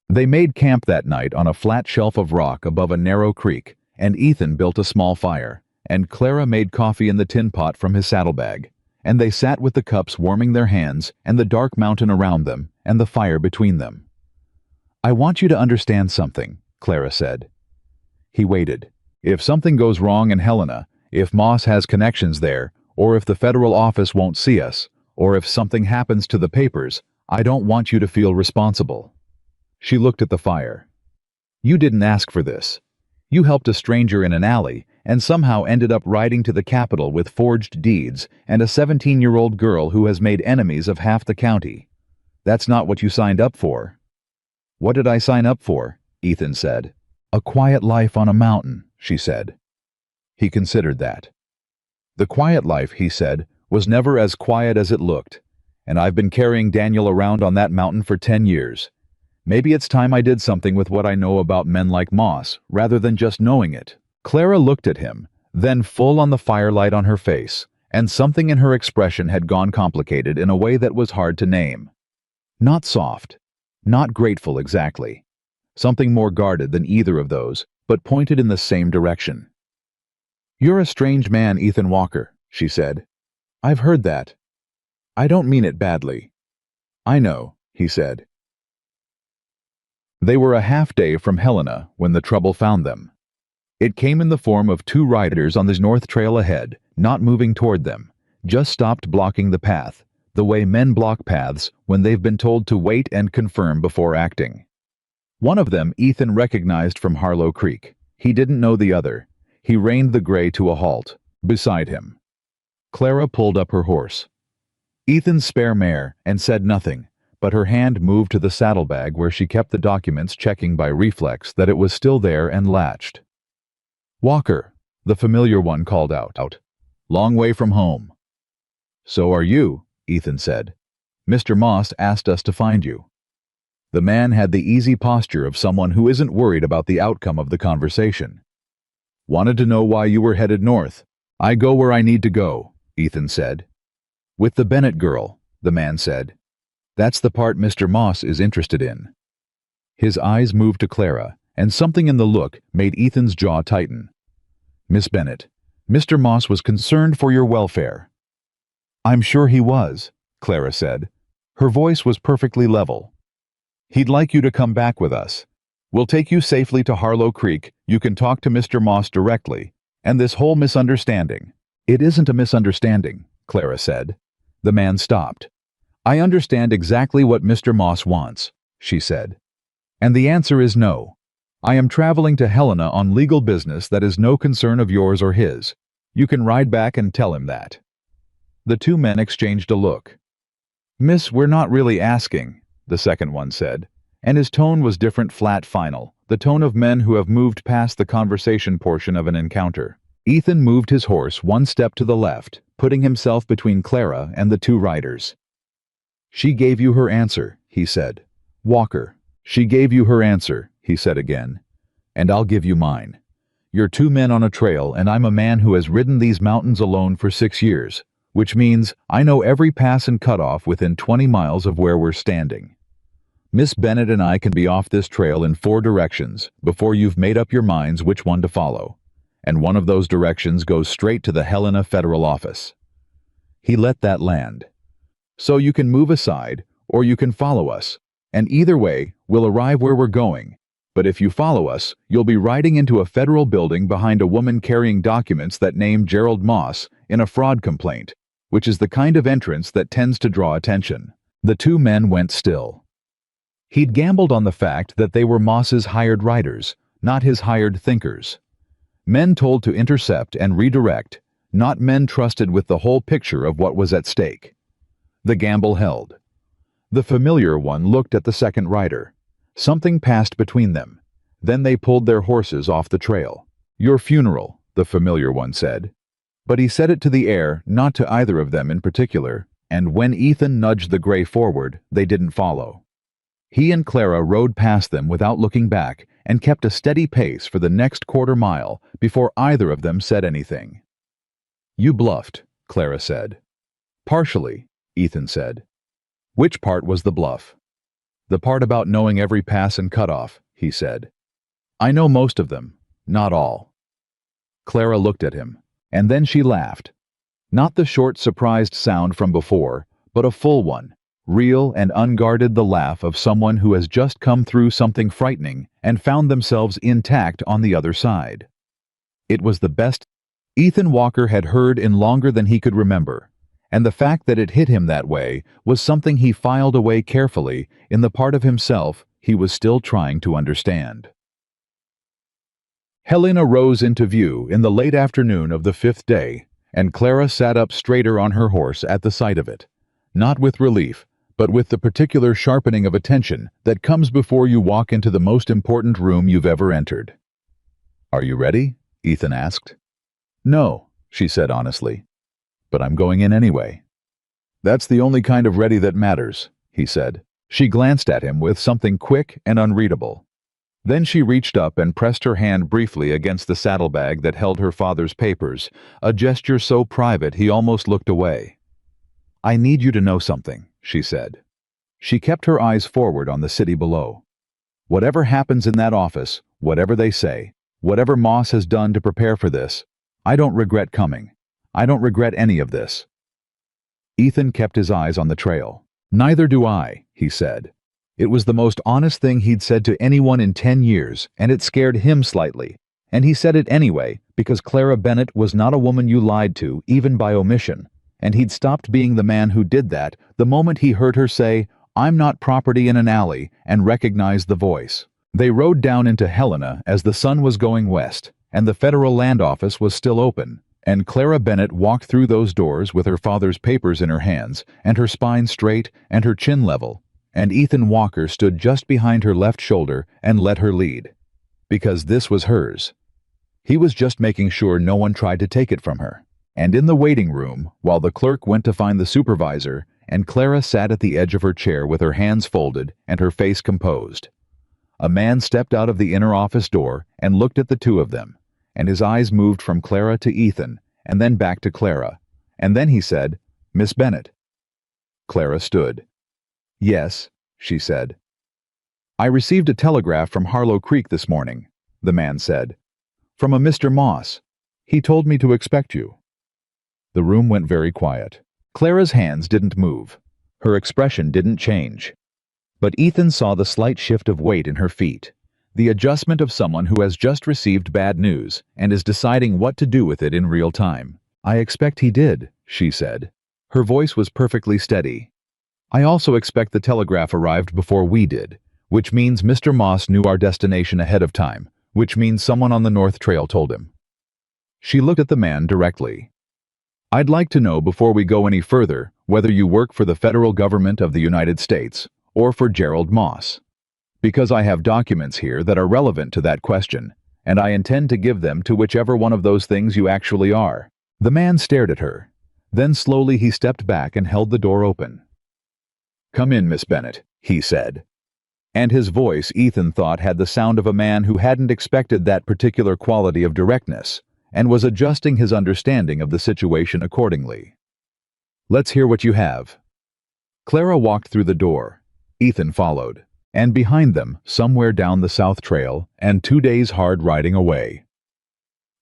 They made camp that night on a flat shelf of rock above a narrow creek, and Ethan built a small fire, and Clara made coffee in the tin pot from his saddlebag, and they sat with the cups warming their hands and the dark mountain around them and the fire between them. "I want you to understand something," Clara said. He waited. "If something goes wrong in Helena, if Moss has connections there, or if the federal office won't see us, or if something happens to the papers, I don't want you to feel responsible." She looked at the fire. "You didn't ask for this. You helped a stranger in an alley and somehow ended up riding to the Capitol with forged deeds and a 17-year-old girl who has made enemies of half the county. That's not what you signed up for." "What did I sign up for?" Ethan said. "A quiet life on a mountain," she said. He considered that. "The quiet life," he said, "was never as quiet as it looked, and I've been carrying Daniel around on that mountain for 10 years. Maybe it's time I did something with what I know about men like Moss, rather than just knowing it. Clara looked at him, then full on the firelight on her face, and something in her expression had gone complicated in a way that was hard to name. Not soft, not grateful exactly. Something more guarded than either of those, but pointed in the same direction. "You're a strange man, Ethan Walker," she said. "I've heard that. I don't mean it badly." "I know," he said. They were a half-day from Helena when the trouble found them. It came in the form of two riders on the north trail ahead, not moving toward them, just stopped blocking the path, the way men block paths when they've been told to wait and confirm before acting. One of them Ethan recognized from Harlow Creek. He didn't know the other. He reined the gray to a halt, beside him. Clara pulled up her horse. Ethan's spare mare, and said nothing, but her hand moved to the saddlebag where she kept the documents, checking by reflex that it was still there and latched. "Walker," the familiar one called out. "Long way from home." "So are you," Ethan said. "Mr. Moss asked us to find you." The man had the easy posture of someone who isn't worried about the outcome of the conversation. "Wanted to know why you were headed north." "I go where I need to go," Ethan said. "With the Bennett girl," the man said. "That's the part Mr. Moss is interested in." His eyes moved to Clara, and something in the look made Ethan's jaw tighten. "Miss Bennett, Mr. Moss was concerned for your welfare." "I'm sure he was," Clara said. Her voice was perfectly level. "He'd like you to come back with us. We'll take you safely to Harlow Creek. You can talk to Mr. Moss directly. And this whole misunderstanding—" "It isn't a misunderstanding," Clara said. The man stopped. "I understand exactly what Mr. Moss wants," she said. "And the answer is no. I am traveling to Helena on legal business that is no concern of yours or his. You can ride back and tell him that." The two men exchanged a look. "Miss, we're not really asking," the second one said, and his tone was different, flat, final, the tone of men who have moved past the conversation portion of an encounter. Ethan moved his horse one step to the left, putting himself between Clara and the two riders. "She gave you her answer," he said. "Walker, she gave you her answer," he said again. "And I'll give you mine. You're two men on a trail, and I'm a man who has ridden these mountains alone for 6 years, which means I know every pass and cutoff within 20 miles of where we're standing. Miss Bennett and I can be off this trail in 4 directions before you've made up your minds which one to follow, and one of those directions goes straight to the Helena Federal Office." He let that land. "So you can move aside, or you can follow us, and either way, we'll arrive where we're going. But if you follow us, you'll be riding into a federal building behind a woman carrying documents that name Gerald Moss in a fraud complaint, which is the kind of entrance that tends to draw attention." The two men went still. He'd gambled on the fact that they were Moss's hired riders, not his hired thinkers. Men told to intercept and redirect, not men trusted with the whole picture of what was at stake. The gamble held. The familiar one looked at the second rider. Something passed between them. Then they pulled their horses off the trail. "Your funeral," the familiar one said. But he said it to the air, not to either of them in particular, and when Ethan nudged the gray forward, they didn't follow. He and Clara rode past them without looking back and kept a steady pace for the next quarter mile before either of them said anything. "You bluffed," Clara said. "Partially," Ethan said. "Which part was the bluff?" "The part about knowing every pass and cutoff," he said. "I know most of them, not all." Clara looked at him, and then she laughed. Not the short, surprised sound from before, but a full one, real and unguarded, the laugh of someone who has just come through something frightening and found themselves intact on the other side. It was the best Ethan Walker had heard in longer than he could remember, and the fact that it hit him that way was something he filed away carefully in the part of himself he was still trying to understand. Helena rose into view in the late afternoon of the 5th day, and Clara sat up straighter on her horse at the sight of it, not with relief, but with the particular sharpening of attention that comes before you walk into the most important room you've ever entered. "Are you ready?" Ethan asked. "No," she said honestly. "But I'm going in anyway." "That's the only kind of ready that matters," he said. She glanced at him with something quick and unreadable. Then she reached up and pressed her hand briefly against the saddlebag that held her father's papers, a gesture so private he almost looked away. "I need you to know something," she said. She kept her eyes forward on the city below. "Whatever happens in that office, whatever they say, whatever Moss has done to prepare for this, I don't regret coming. I don't regret any of this." Ethan kept his eyes on the trail. "Neither do I," he said. It was the most honest thing he'd said to anyone in 10 years, and it scared him slightly. And he said it anyway, because Clara Bennett was not a woman you lied to, even by omission. And he'd stopped being the man who did that the moment he heard her say, "I'm not property in an alley," and recognized the voice. They rode down into Helena as the sun was going west, and the federal land office was still open. And Clara Bennett walked through those doors with her father's papers in her hands, and her spine straight and her chin level. And Ethan Walker stood just behind her left shoulder and let her lead. Because this was hers. He was just making sure no one tried to take it from her. And in the waiting room, while the clerk went to find the supervisor, and Clara sat at the edge of her chair with her hands folded and her face composed, a man stepped out of the inner office door and looked at the two of them, and his eyes moved from Clara to Ethan, and then back to Clara. And then he said, "Miss Bennett." Clara stood. "Yes," she said. "I received a telegraph from Harlow Creek this morning," the man said. "From a Mr. Moss. He told me to expect you." The room went very quiet. Clara's hands didn't move. Her expression didn't change. But Ethan saw the slight shift of weight in her feet, the adjustment of someone who has just received bad news and is deciding what to do with it in real time. "I expect he did," she said. Her voice was perfectly steady. "I also expect the telegraph arrived before we did, which means Mr. Moss knew our destination ahead of time, which means someone on the North Trail told him." She looked at the man directly. "I'd like to know before we go any further whether you work for the federal government of the United States or for Gerald Moss. Because I have documents here that are relevant to that question, and I intend to give them to whichever one of those things you actually are." The man stared at her. Then slowly he stepped back and held the door open. "Come in, Miss Bennett," he said. And his voice, Ethan thought, had the sound of a man who hadn't expected that particular quality of directness, and was adjusting his understanding of the situation accordingly. "Let's hear what you have." Clara walked through the door. Ethan followed. And behind them, somewhere down the South Trail, and 2 days hard riding away,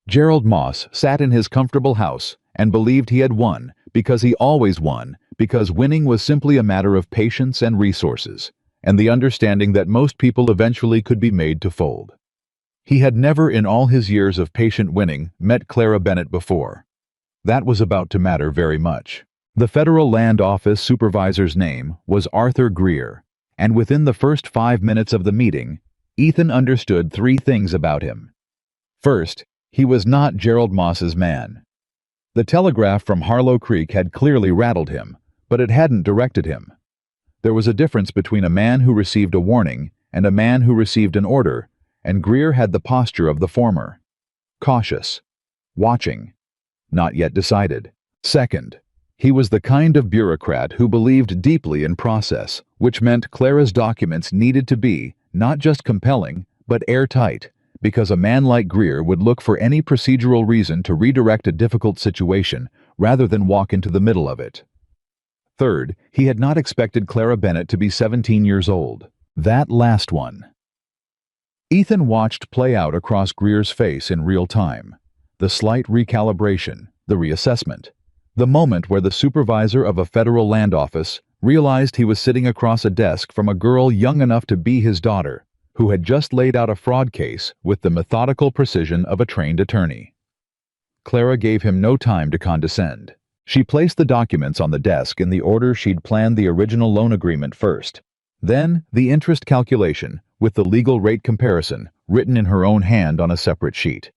Gerald Moss sat in his comfortable house and believed he had won, because he always won, because winning was simply a matter of patience and resources, and the understanding that most people eventually could be made to fold. He had never in all his years of patient winning met Clara Bennett before. That was about to matter very much. The Federal Land Office supervisor's name was Arthur Greer, and within the first 5 minutes of the meeting, Ethan understood 3 things about him. First, he was not Gerald Moss's man. The telegraph from Harlow Creek had clearly rattled him, but it hadn't directed him. There was a difference between a man who received a warning and a man who received an order, and Greer had the posture of the former. Cautious. Watching. Not yet decided. Second, he was the kind of bureaucrat who believed deeply in process, which meant Clara's documents needed to be not just compelling, but airtight, because a man like Greer would look for any procedural reason to redirect a difficult situation rather than walk into the middle of it. Third, he had not expected Clara Bennett to be 17 years old. That last one. Ethan watched play out across Greer's face in real time. The slight recalibration, the reassessment. The moment where the supervisor of a federal land office realized he was sitting across a desk from a girl young enough to be his daughter, who had just laid out a fraud case with the methodical precision of a trained attorney. Clara gave him no time to condescend. She placed the documents on the desk in the order she'd planned the original loan agreement first. Then the interest calculation, with the legal rate comparison, written in her own hand on a separate sheet.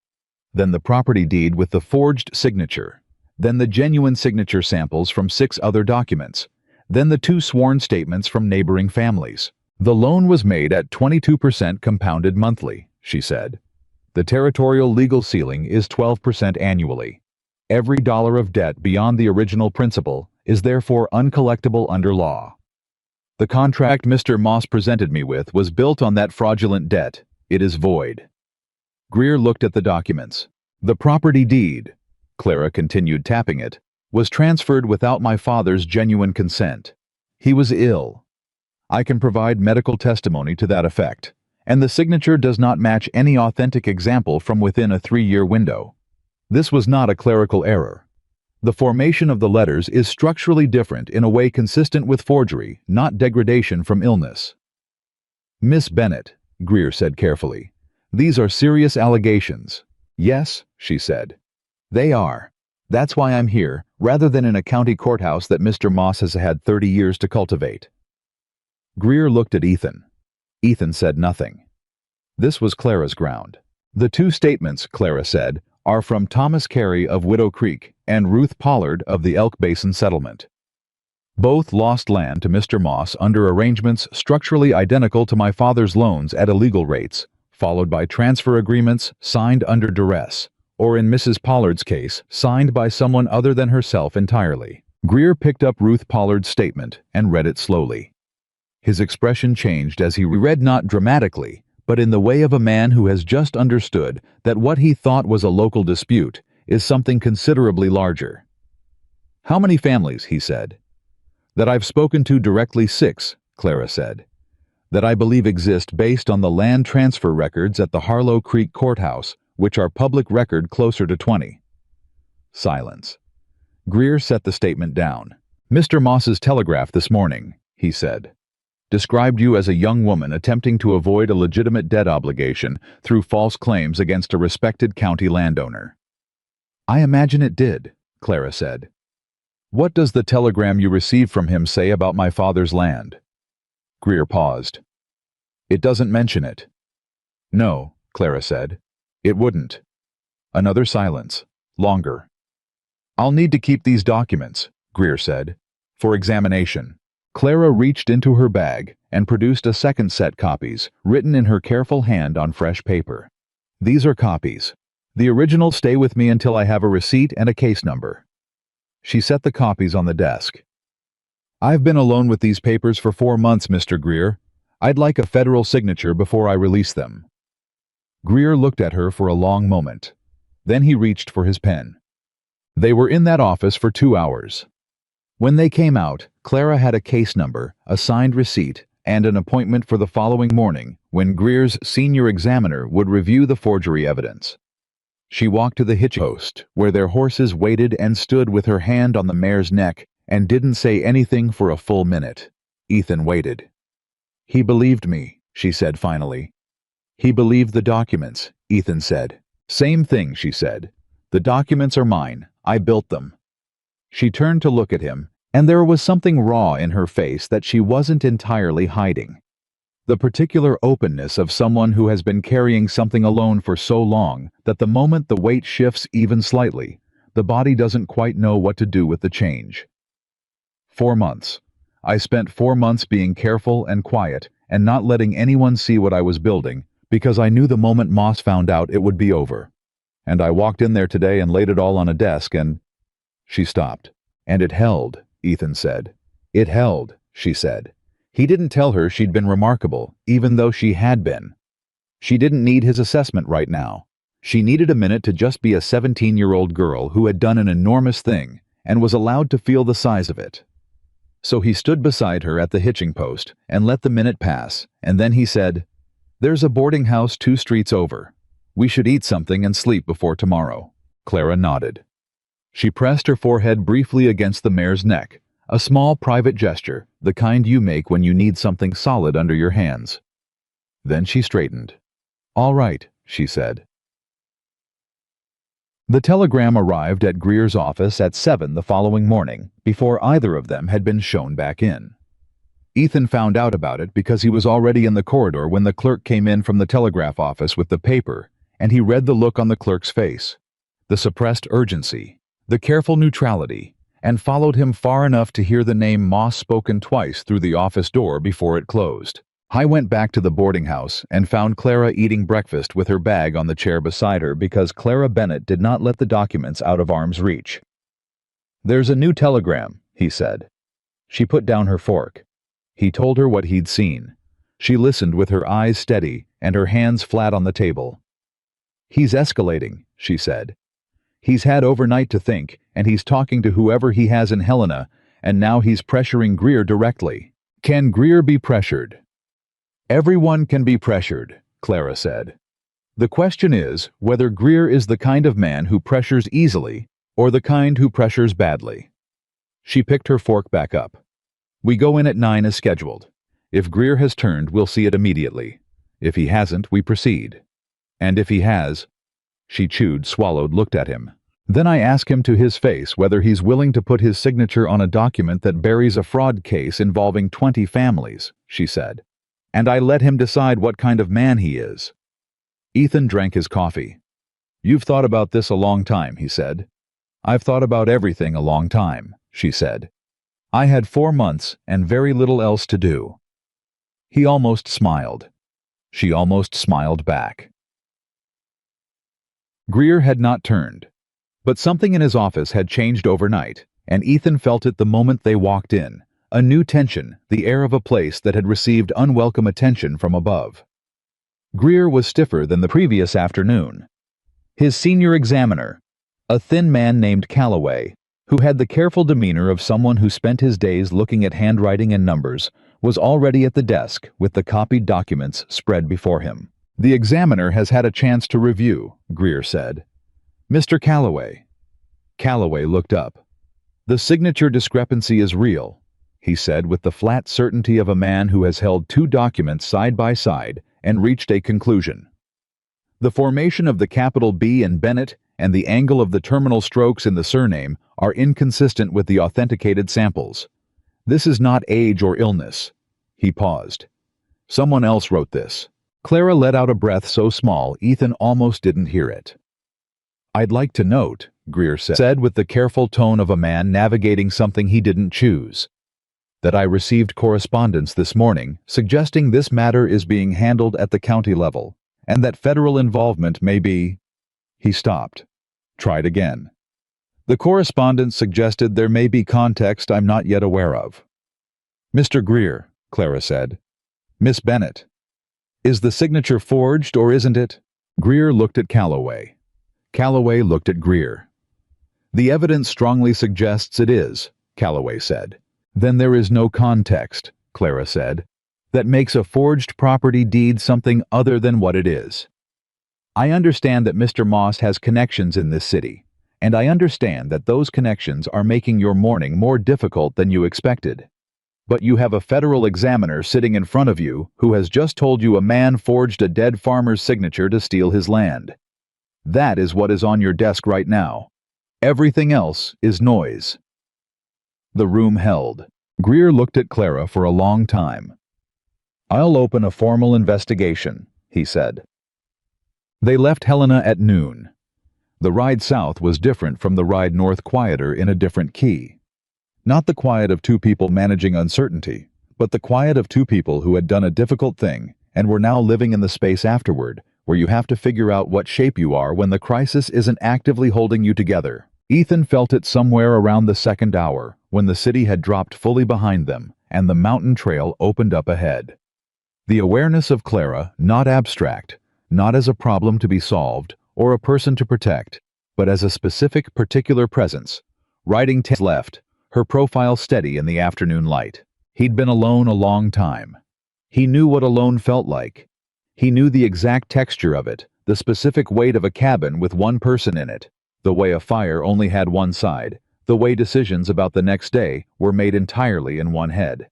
Then the property deed with the forged signature. Then the genuine signature samples from 6 other documents. Then the 2 sworn statements from neighboring families. The loan was made at 22% compounded monthly, she said. The territorial legal ceiling is 12% annually. Every dollar of debt beyond the original principal is therefore uncollectible under law. The contract Mr. Moss presented me with was built on that fraudulent debt. It is void. Greer looked at the documents. The property deed, Clara continued tapping it, was transferred without my father's genuine consent. He was ill. I can provide medical testimony to that effect, and the signature does not match any authentic example from within a 3-year window. This was not a clerical error. The formation of the letters is structurally different in a way consistent with forgery, not degradation from illness. Miss Bennet, Greer said carefully, these are serious allegations. Yes, she said. They are. That's why I'm here, rather than in a county courthouse that Mr. Moss has had 30 years to cultivate. Greer looked at Ethan. Ethan said nothing. This was Clara's ground. The two statements, Clara said, are from Thomas Carey of Widow Creek and Ruth Pollard of the Elk Basin Settlement. Both lost land to Mr. Moss under arrangements structurally identical to my father's loans at illegal rates, followed by transfer agreements signed under duress, or in Mrs. Pollard's case, signed by someone other than herself entirely. Greer picked up Ruth Pollard's statement and read it slowly. His expression changed as he read, not dramatically, but in the way of a man who has just understood that what he thought was a local dispute is something considerably larger. How many families, he said. That I've spoken to directly 6, Clara said. That I believe exist based on the land transfer records at the Harlow Creek Courthouse, which are public record closer to 20. Silence. Greer set the statement down. Mr. Moss's telegraph this morning, he said, described you as a young woman attempting to avoid a legitimate debt obligation through false claims against a respected county landowner. I imagine it did, Clara said. What does the telegram you received from him say about my father's land? Greer paused. It doesn't mention it. No, Clara said. It wouldn't. Another silence. Longer. I'll need to keep these documents, Greer said, for examination. Clara reached into her bag and produced a second set copies, written in her careful hand on fresh paper. These are copies. The originals stay with me until I have a receipt and a case number. She set the copies on the desk. I've been alone with these papers for 4 months, Mr. Greer. I'd like a federal signature before I release them. Greer looked at her for a long moment. Then he reached for his pen. They were in that office for 2 hours. When they came out, Clara had a case number, a signed receipt, and an appointment for the following morning when Greer's senior examiner would review the forgery evidence. She walked to the hitching post, where their horses waited, and stood with her hand on the mare's neck and didn't say anything for a full minute. Ethan waited. He believed me, she said finally. He believed the documents, Ethan said. Same thing, she said. The documents are mine. I built them. She turned to look at him, and there was something raw in her face that she wasn't entirely hiding. The particular openness of someone who has been carrying something alone for so long that the moment the weight shifts even slightly, the body doesn't quite know what to do with the change. 4 months. I spent 4 months being careful and quiet and not letting anyone see what I was building, because I knew the moment Moss found out it would be over. And I walked in there today and laid it all on a desk and... She stopped. And it held, Ethan said. It held, she said. He didn't tell her she'd been remarkable, even though she had been. She didn't need his assessment right now. She needed a minute to just be a 17-year-old girl who had done an enormous thing and was allowed to feel the size of it. So he stood beside her at the hitching post and let the minute pass, and then he said, There's a boarding house 2 streets over. We should eat something and sleep before tomorrow. Clara nodded. She pressed her forehead briefly against the mare's neck, a small private gesture, the kind you make when you need something solid under your hands. Then she straightened. All right, she said. The telegram arrived at Greer's office at 7 the following morning, before either of them had been shown back in. Ethan found out about it because he was already in the corridor when the clerk came in from the telegraph office with the paper, and he read the look on the clerk's face, the suppressed urgency, the careful neutrality, and followed him far enough to hear the name Moss spoken twice through the office door before it closed. I went back to the boarding house and found Clara eating breakfast with her bag on the chair beside her because Clara Bennet did not let the documents out of arm's reach. There's a new telegram, he said. She put down her fork. He told her what he'd seen. She listened with her eyes steady and her hands flat on the table. "He's escalating," she said. "He's had overnight to think, and he's talking to whoever he has in Helena, and now he's pressuring Greer directly." "Can Greer be pressured?" "Everyone can be pressured," Clara said. "The question is whether Greer is the kind of man who pressures easily or the kind who pressures badly." She picked her fork back up. "We go in at 9 as scheduled. If Greer has turned, we'll see it immediately. If he hasn't, we proceed. And if he has—" She chewed, swallowed, looked at him. "Then I ask him to his face whether he's willing to put his signature on a document that buries a fraud case involving 20 families," she said. "And I let him decide what kind of man he is." Ethan drank his coffee. "You've thought about this a long time," he said. "I've thought about everything a long time," she said. "I had 4 months and very little else to do." He almost smiled. She almost smiled back. Greer had not turned. But something in his office had changed overnight, and Ethan felt it the moment they walked in. A new tension, the air of a place that had received unwelcome attention from above. Greer was stiffer than the previous afternoon. His senior examiner, a thin man named Calloway, who had the careful demeanor of someone who spent his days looking at handwriting and numbers, was already at the desk with the copied documents spread before him. "The examiner has had a chance to review," Greer said. "Mr. Calloway." Calloway looked up. "The signature discrepancy is real," he said with the flat certainty of a man who has held 2 documents side by side and reached a conclusion. "The formation of the capital B in Bennett and the angle of the terminal strokes in the surname are inconsistent with the authenticated samples. This is not age or illness." He paused. "Someone else wrote this." Clara let out a breath so small Ethan almost didn't hear it. "I'd like to note," Greer said with the careful tone of a man navigating something he didn't choose, "that I received correspondence this morning suggesting this matter is being handled at the county level, and that federal involvement may be—" He stopped. Tried again. "The correspondence suggested there may be context I'm not yet aware of." "Mr. Greer," Clara said. "Miss Bennett. Is the signature forged or isn't it?" Greer looked at Calloway. Calloway looked at Greer. "The evidence strongly suggests it is," Calloway said. "Then there is no context," Clara said, "that makes a forged property deed something other than what it is. I understand that Mr. Moss has connections in this city, and I understand that those connections are making your morning more difficult than you expected. But you have a federal examiner sitting in front of you who has just told you a man forged a dead farmer's signature to steal his land. That is what is on your desk right now. Everything else is noise." The room held. Greer looked at Clara for a long time. "I'll open a formal investigation," he said. They left Helena at noon. The ride south was different from the ride north, quieter in a different key. Not the quiet of 2 people managing uncertainty, but the quiet of 2 people who had done a difficult thing and were now living in the space afterward, where you have to figure out what shape you are when the crisis isn't actively holding you together. Ethan felt it somewhere around the 2nd hour, when the city had dropped fully behind them and the mountain trail opened up ahead. The awareness of Clara, not abstract, not as a problem to be solved or a person to protect, but as a specific, particular presence, riding to his left, her profile steady in the afternoon light. He'd been alone a long time. He knew what alone felt like. He knew the exact texture of it, the specific weight of a cabin with 1 person in it, the way a fire only had 1 side, the way decisions about the next day were made entirely in one head.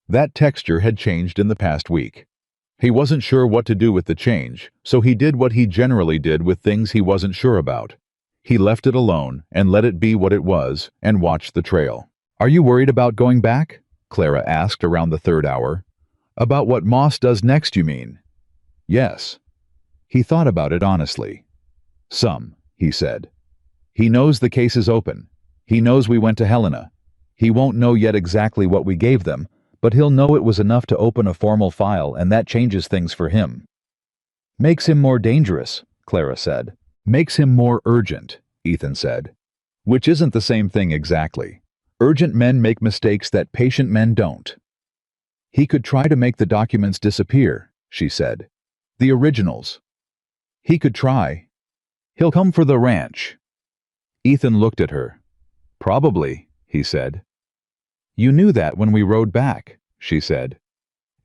That texture had changed in the past week. He wasn't sure what to do with the change, so he did what he generally did with things he wasn't sure about. He left it alone and let it be what it was and watched the trail. "Are you worried about going back?" Clara asked around the 3rd hour. "About what Moss does next, you mean?" "Yes." He thought about it honestly. "Some," he said. "He knows the case is open. He knows we went to Helena. He won't know yet exactly what we gave them, but he'll know it was enough to open a formal file, and that changes things for him." "Makes him more dangerous," Clara said. "Makes him more urgent," Ethan said. "Which isn't the same thing exactly. Urgent men make mistakes that patient men don't." He could try to make the documents disappear, she said. The originals. He could try. He'll come for the ranch. Ethan looked at her. Probably, he said. You knew that when we rode back, she said.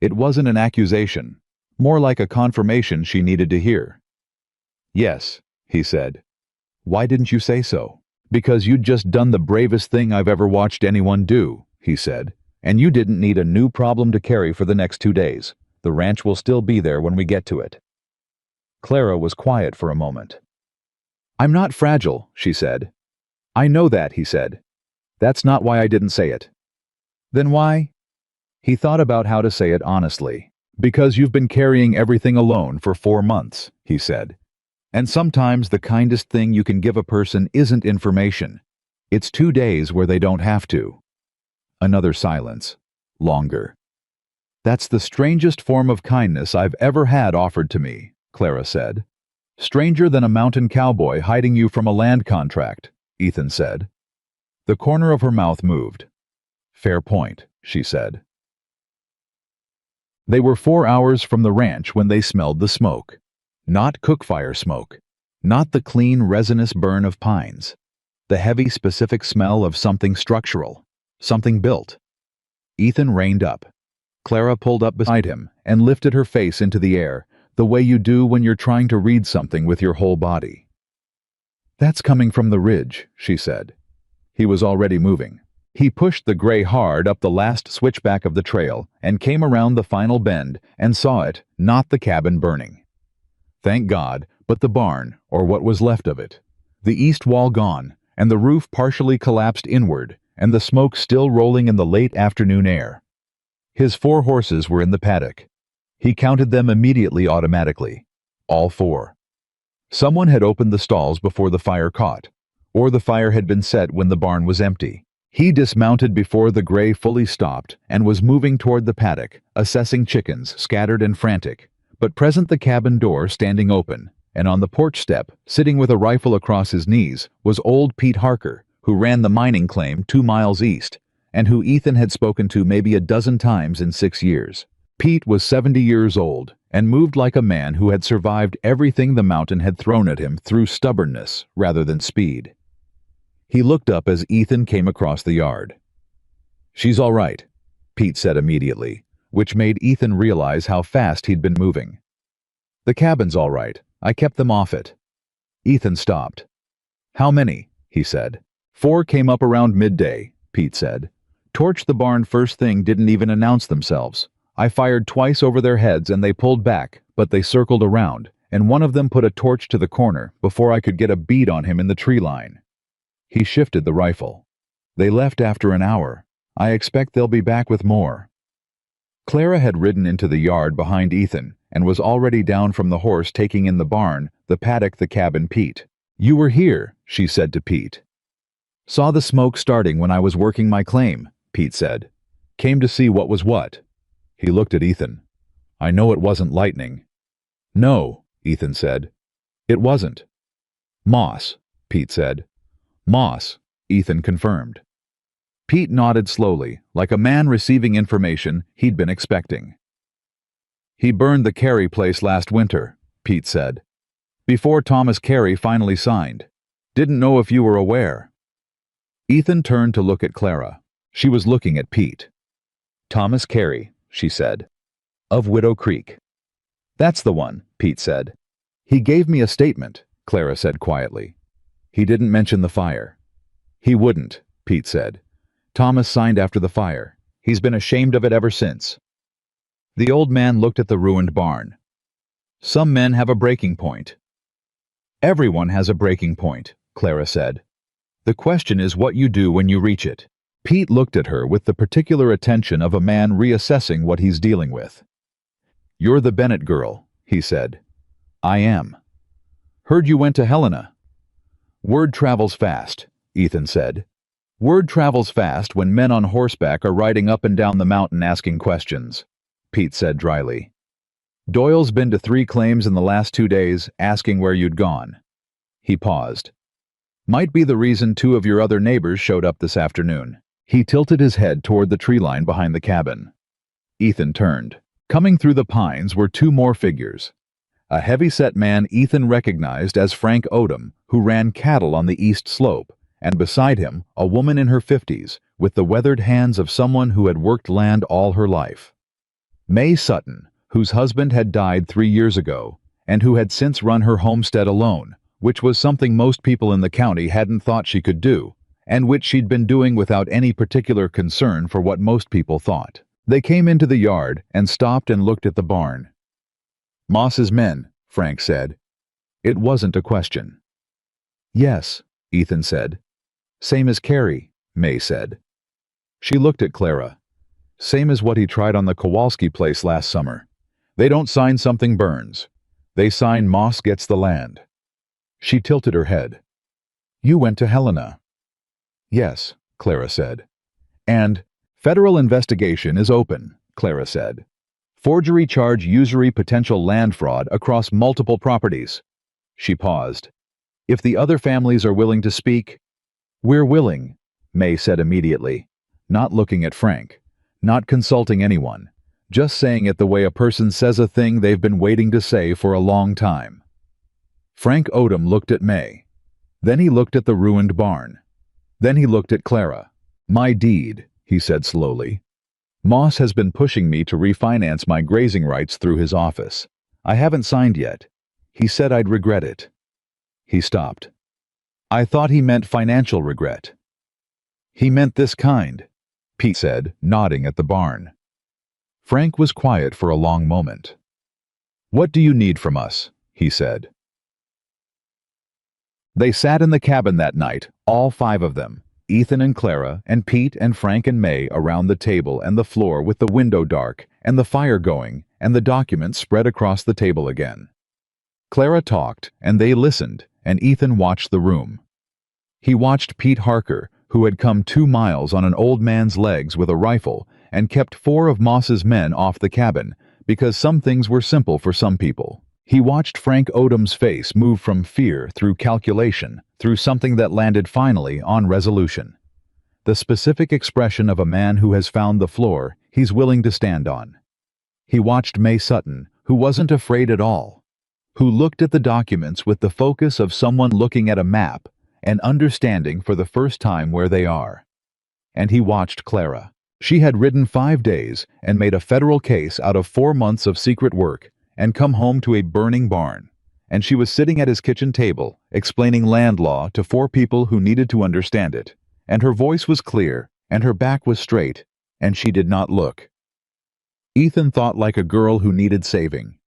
It wasn't an accusation, more like a confirmation she needed to hear. Yes, he said. Why didn't you say so? Because you'd just done the bravest thing I've ever watched anyone do, he said, and you didn't need a new problem to carry for the next 2 days. The ranch will still be there when we get to it. Clara was quiet for a moment. I'm not fragile, she said. I know that, he said. That's not why I didn't say it. Then why? He thought about how to say it honestly. Because you've been carrying everything alone for 4 months, he said. And sometimes the kindest thing you can give a person isn't information. It's 2 days where they don't have to. Another silence. Longer. That's the strangest form of kindness I've ever had offered to me, Clara said. Stranger than a mountain cowboy hiding you from a land contract, Ethan said. The corner of her mouth moved. Fair point, she said. They were 4 hours from the ranch when they smelled the smoke. Not cookfire smoke. Not the clean, resinous burn of pines. The heavy, specific smell of something structural. Something built. Ethan reined up. Clara pulled up beside him and lifted her face into the air, the way you do when you're trying to read something with your whole body. That's coming from the ridge, she said. He was already moving. He pushed the gray hard up the last switchback of the trail and came around the final bend and saw it, not the cabin burning. Thank God, but the barn, or what was left of it. The east wall gone, and the roof partially collapsed inward, and the smoke still rolling in the late afternoon air. His 4 horses were in the paddock. He counted them immediately automatically. All 4. Someone had opened the stalls before the fire caught, or the fire had been set when the barn was empty. He dismounted before the gray fully stopped and was moving toward the paddock, assessing chickens scattered and frantic, but present the cabin door standing open, and on the porch step, sitting with a rifle across his knees, was old Pete Harker, who ran the mining claim 2 miles east, and who Ethan had spoken to maybe a dozen times in 6 years. Pete was 70 years old and moved like a man who had survived everything the mountain had thrown at him through stubbornness rather than speed. He looked up as Ethan came across the yard. She's all right, Pete said immediately, which made Ethan realize how fast he'd been moving. The cabin's all right. I kept them off it. Ethan stopped. How many? He said. 4 came up around midday, Pete said. Torched the barn first thing, didn't even announce themselves. I fired twice over their heads and they pulled back, but they circled around, and one of them put a torch to the corner before I could get a bead on him in the tree line. He shifted the rifle. They left after an hour. I expect they'll be back with more. Clara had ridden into the yard behind Ethan and was already down from the horse, taking in the barn, the paddock, the cabin. Pete. You were here, she said to Pete. Saw the smoke starting when I was working my claim, Pete said. Came to see what was what. He looked at Ethan. I know it wasn't lightning. No, Ethan said. It wasn't. Moss, Pete said. Moss, Ethan confirmed. Pete nodded slowly, like a man receiving information he'd been expecting. He burned the Carey place last winter, Pete said. Before Thomas Carey finally signed. Didn't know if you were aware. Ethan turned to look at Clara. She was looking at Pete. Thomas Carey, she said. Of Widow Creek. That's the one, Pete said. He gave me a statement, Clara said quietly. He didn't mention the fire. He wouldn't, Pete said. Thomas signed after the fire. He's been ashamed of it ever since. The old man looked at the ruined barn. Some men have a breaking point. Everyone has a breaking point, Clara said. The question is what you do when you reach it. Pete looked at her with the particular attention of a man reassessing what he's dealing with. You're the Bennett girl, he said. I am. Heard you went to Helena. Word travels fast, Ethan said. Word travels fast when men on horseback are riding up and down the mountain asking questions, Pete said dryly. Doyle's been to 3 claims in the last 2 days, asking where you'd gone. He paused. Might be the reason 2 of your other neighbors showed up this afternoon. He tilted his head toward the tree line behind the cabin. Ethan turned. Coming through the pines were two more figures. A heavy-set man Ethan recognized as Frank Odom, who ran cattle on the east slope, and beside him, a woman in her 50s, with the weathered hands of someone who had worked land all her life. May Sutton, whose husband had died 3 years ago, and who had since run her homestead alone, which was something most people in the county hadn't thought she could do, and which she'd been doing without any particular concern for what most people thought. They came into the yard and stopped and looked at the barn. "Moss's men," Frank said. It wasn't a question. "Yes," Ethan said. "Same as Carrie," May said. She looked at Clara. "Same as what he tried on the Kowalski place last summer. They don't sign something burns. They sign Moss gets the land." She tilted her head. "You went to Helena." "Yes," Clara said. "And federal investigation is open," Clara said. "Forgery charge, usury, potential land fraud across multiple properties." She paused. "If the other families are willing to speak—" "We're willing," May said immediately, not looking at Frank, not consulting anyone, just saying it the way a person says a thing they've been waiting to say for a long time. Frank Odom looked at May. Then he looked at the ruined barn. Then he looked at Clara. "My deed," he said slowly. "Moss has been pushing me to refinance my grazing rights through his office. I haven't signed yet. He said I'd regret it." He stopped. "I thought he meant financial regret." "He meant this kind," Pete said, nodding at the barn. Frank was quiet for a long moment. "What do you need from us?" he said. They sat in the cabin that night, all 5 of them, Ethan and Clara and Pete and Frank and May around the table and the floor with the window dark and the fire going and the documents spread across the table again. Clara talked and they listened, and Ethan watched the room. He watched Pete Harker, who had come 2 miles on an old man's legs with a rifle and kept 4 of Moss's men off the cabin because some things were simple for some people. He watched Frank Odom's face move from fear through calculation, through something that landed finally on resolution. The specific expression of a man who has found the floor he's willing to stand on. He watched May Sutton, who wasn't afraid at all, who looked at the documents with the focus of someone looking at a map and understanding for the first time where they are. And he watched Clara. She had ridden 5 days and made a federal case out of 4 months of secret work and come home to a burning barn, and she was sitting at his kitchen table, explaining land law to 4 people who needed to understand it, and her voice was clear, and her back was straight, and she did not look. Ethan thought like a girl who needed saving.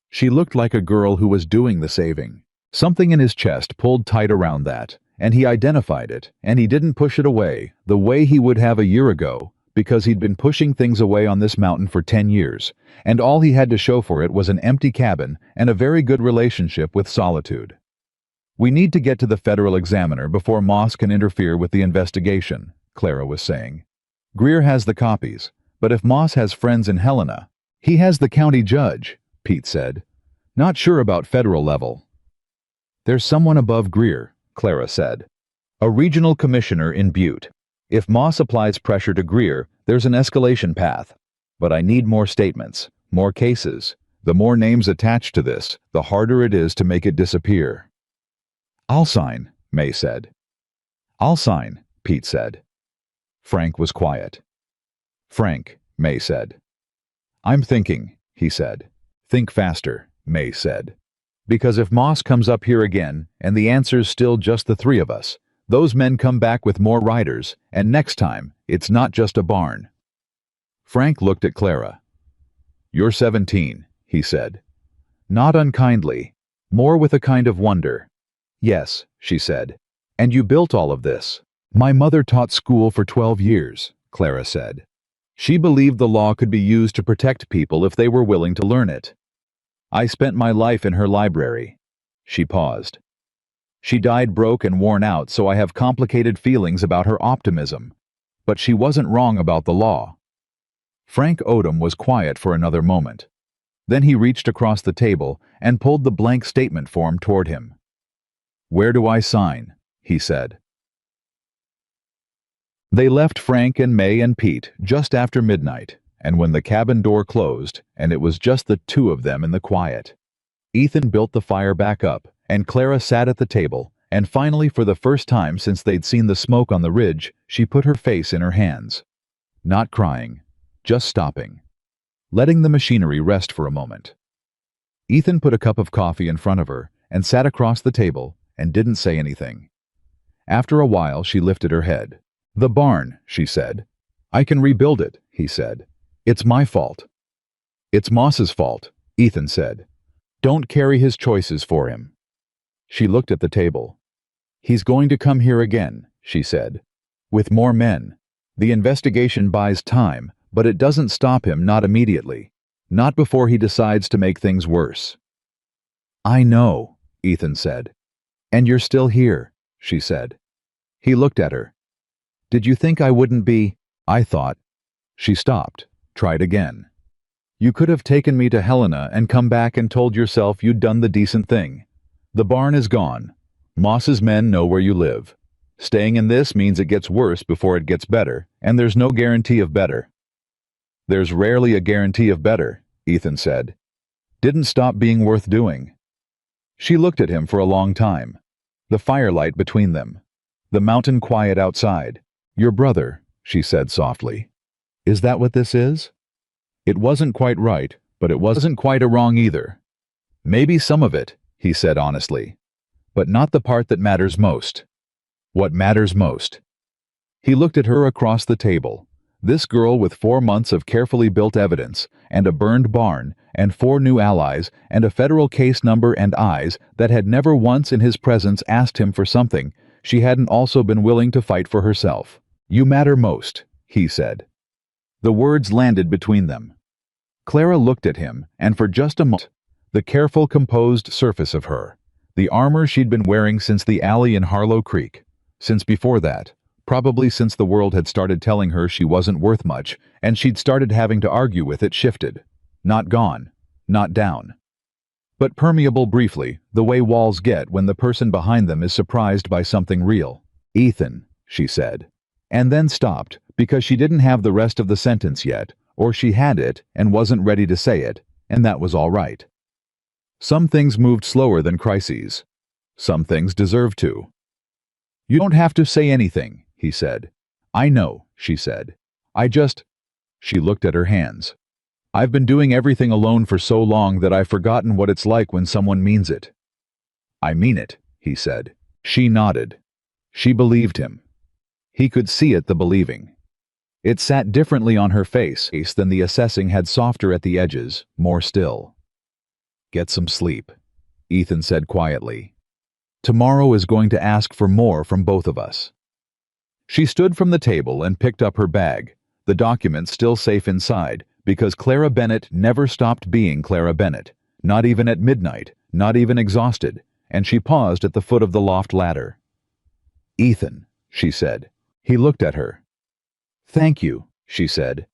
She looked like a girl who was doing the saving. Something in his chest pulled tight around that, and he identified it, and he didn't push it away the way he would have a year ago, because he'd been pushing things away on this mountain for 10 years, and all he had to show for it was an empty cabin and a very good relationship with solitude. "We need to get to the federal examiner before Moss can interfere with the investigation," Clara was saying. "Greer has the copies, but if Moss has friends in Helena—" "He has the county judge," Pete said. "Not sure about federal level." "There's someone above Greer," Clara said. "A regional commissioner in Butte. If Moss applies pressure to Greer, there's an escalation path. But I need more statements, more cases. The more names attached to this, the harder it is to make it disappear." "I'll sign," May said. "I'll sign," Pete said. Frank was quiet. "Frank," May said. "I'm thinking," he said. "Think faster," May said. "Because if Moss comes up here again, and the answer's still just the 3 of us, those men come back with more riders, and next time, it's not just a barn." Frank looked at Clara. "You're 17, he said. Not unkindly, more with a kind of wonder. "Yes," she said. "And you built all of this." "My mother taught school for 12 years, Clara said. "She believed the law could be used to protect people if they were willing to learn it. I spent my life in her library." She paused. "She died broke and worn out, so I have complicated feelings about her optimism. But she wasn't wrong about the law." Frank Odom was quiet for another moment. Then he reached across the table and pulled the blank statement form toward him. "Where do I sign?" he said. They left Frank and May and Pete just after midnight, and when the cabin door closed, and it was just the two of them in the quiet. Ethan built the fire back up, and Clara sat at the table, and finally, for the first time since they'd seen the smoke on the ridge, she put her face in her hands. Not crying, just stopping. Letting the machinery rest for a moment. Ethan put a cup of coffee in front of her, and sat across the table, and didn't say anything. After a while, she lifted her head. "The barn," she said. "I can rebuild it," he said. "It's my fault." "It's Moss's fault," Ethan said. "Don't carry his choices for him." She looked at the table. "He's going to come here again," she said. "With more men. The investigation buys time, but it doesn't stop him, not immediately. Not before he decides to make things worse." "I know," Ethan said. "And you're still here," she said. He looked at her. "Did you think I wouldn't be?" "I thought." She stopped, tried again. "You could have taken me to Helena and come back and told yourself you'd done the decent thing. The barn is gone. Moss's men know where you live. Staying in this means it gets worse before it gets better, and there's no guarantee of better." "There's rarely a guarantee of better," Ethan said. "Didn't stop being worth doing." She looked at him for a long time. The firelight between them. The mountain quiet outside. "Your brother," she said softly. "Is that what this is?" It wasn't quite right, but it wasn't quite a wrong either. "Maybe some of it," he said honestly. "But not the part that matters most." "What matters most?" He looked at her across the table. This girl with 4 months of carefully built evidence, and a burned barn, and 4 new allies, and a federal case number and eyes that had never once in his presence asked him for something she hadn't also been willing to fight for herself. "You matter most," he said. The words landed between them. Clara looked at him, and for just a moment, the careful, composed surface of her, the armor she'd been wearing since the alley in Harlow Creek, since before that, probably since the world had started telling her she wasn't worth much, and she'd started having to argue with it, shifted. Not gone, not down. But permeable briefly, the way walls get when the person behind them is surprised by something real. "Ethan," she said. And then stopped, because she didn't have the rest of the sentence yet, or she had it and wasn't ready to say it, and that was all right. Some things moved slower than crises. Some things deserved to. "You don't have to say anything," he said. "I know," she said. "I just—" She looked at her hands. "I've been doing everything alone for so long that I've forgotten what it's like when someone means it." "I mean it," he said. She nodded. She believed him. He could see it, the believing. It sat differently on her face than the assessing had, softer at the edges, more still. "Get some sleep," Ethan said quietly. "Tomorrow is going to ask for more from both of us." She stood from the table and picked up her bag, the documents still safe inside, because Clara Bennett never stopped being Clara Bennett, not even at midnight, not even exhausted, and she paused at the foot of the loft ladder. "Ethan," she said. He looked at her. "Thank you," she said.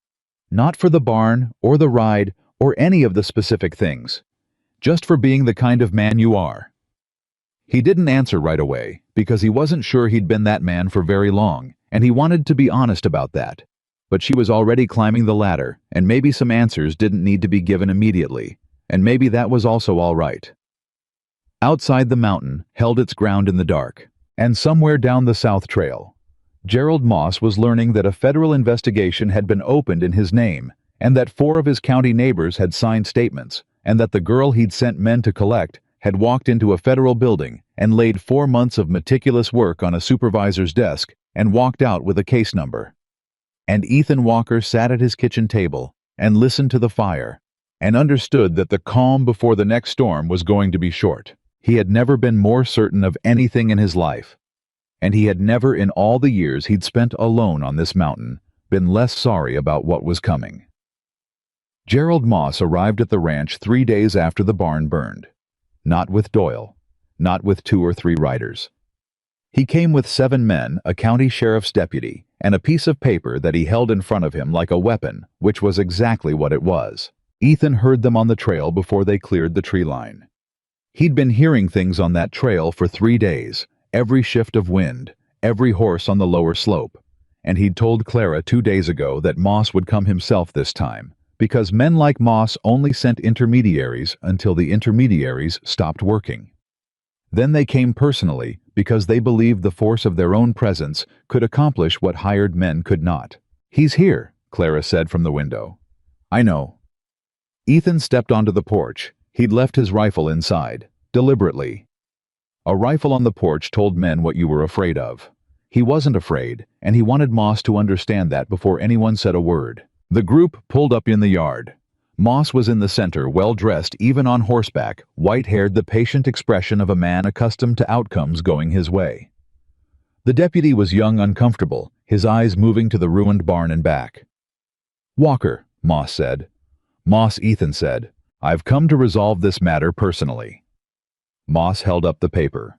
"Not for the barn, or the ride, or any of the specific things. Just for being the kind of man you are." He didn't answer right away, because he wasn't sure he'd been that man for very long, and he wanted to be honest about that. But she was already climbing the ladder, and maybe some answers didn't need to be given immediately, and maybe that was also all right. Outside, the mountain held its ground in the dark, and somewhere down the South Trail, Gerald Moss was learning that a federal investigation had been opened in his name, and that 4 of his county neighbors had signed statements, and that the girl he'd sent men to collect had walked into a federal building and laid 4 months of meticulous work on a supervisor's desk and walked out with a case number. And Ethan Walker sat at his kitchen table and listened to the fire and understood that the calm before the next storm was going to be short. He had never been more certain of anything in his life, and he had never in all the years he'd spent alone on this mountain been less sorry about what was coming. Gerald Moss arrived at the ranch 3 days after the barn burned. Not with Doyle, not with 2 or 3 riders. He came with 7 men, a county sheriff's deputy, and a piece of paper that he held in front of him like a weapon, which was exactly what it was. Ethan heard them on the trail before they cleared the tree line. He'd been hearing things on that trail for 3 days, every shift of wind, every horse on the lower slope. and he'd told Clara 2 days ago that Moss would come himself this time, because men like Moss only sent intermediaries until the intermediaries stopped working. Then they came personally because they believed the force of their own presence could accomplish what hired men could not. "He's here," Clara said from the window. "I know." Ethan stepped onto the porch. He'd left his rifle inside, deliberately. A rifle on the porch told men what you were afraid of. He wasn't afraid, and he wanted Moss to understand that before anyone said a word. The group pulled up in the yard. Moss was in the center, well-dressed, even on horseback, white-haired, the patient expression of a man accustomed to outcomes going his way. The deputy was young, uncomfortable, his eyes moving to the ruined barn and back. "Walker," Moss said. "Moss," Ethan said. "I've come to resolve this matter personally." Moss held up the paper.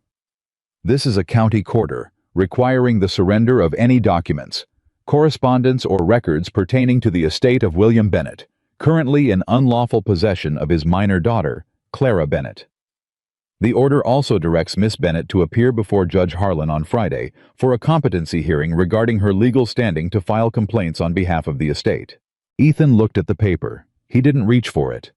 "This is a county quarter, requiring the surrender of any documents, correspondence or records pertaining to the estate of William Bennett, currently in unlawful possession of his minor daughter, Clara Bennett. The order also directs Miss Bennett to appear before Judge Harlan on Friday for a competency hearing regarding her legal standing to file complaints on behalf of the estate." Ethan looked at the paper. He didn't reach for it.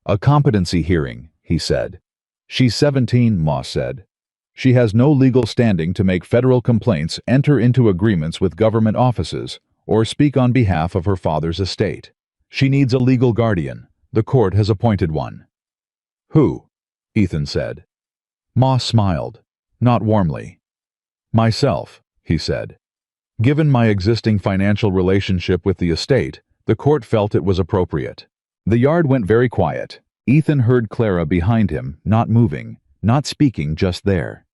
"A competency hearing," he said. "She's 17, Moss said. She has no legal standing to make federal complaints, enter into agreements with government offices, or speak on behalf of her father's estate. She needs a legal guardian. The court has appointed one." "Who?" Ethan said. Moss smiled, not warmly. "Myself," he said. "Given my existing financial relationship with the estate, the court felt it was appropriate." The yard went very quiet. Ethan heard Clara behind him, not moving, not speaking, just there.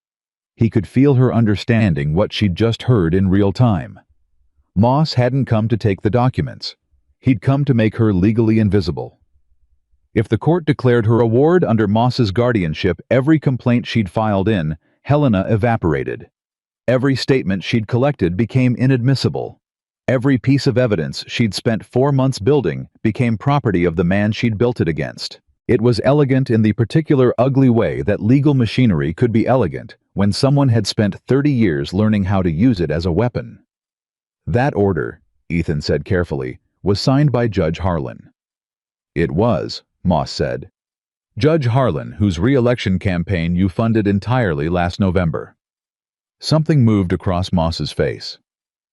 He could feel her understanding what she'd just heard in real time. Moss hadn't come to take the documents. He'd come to make her legally invisible. If the court declared her a ward under Moss's guardianship, every complaint she'd filed in, Helena evaporated. Every statement she'd collected became inadmissible. Every piece of evidence she'd spent 4 months building became property of the man she'd built it against. It was elegant in the particular ugly way that legal machinery could be elegant when someone had spent 30 years learning how to use it as a weapon. "That order," Ethan said carefully, "was signed by Judge Harlan." "It was," Moss said. "Judge Harlan, whose re-election campaign you funded entirely last November." Something moved across Moss's face.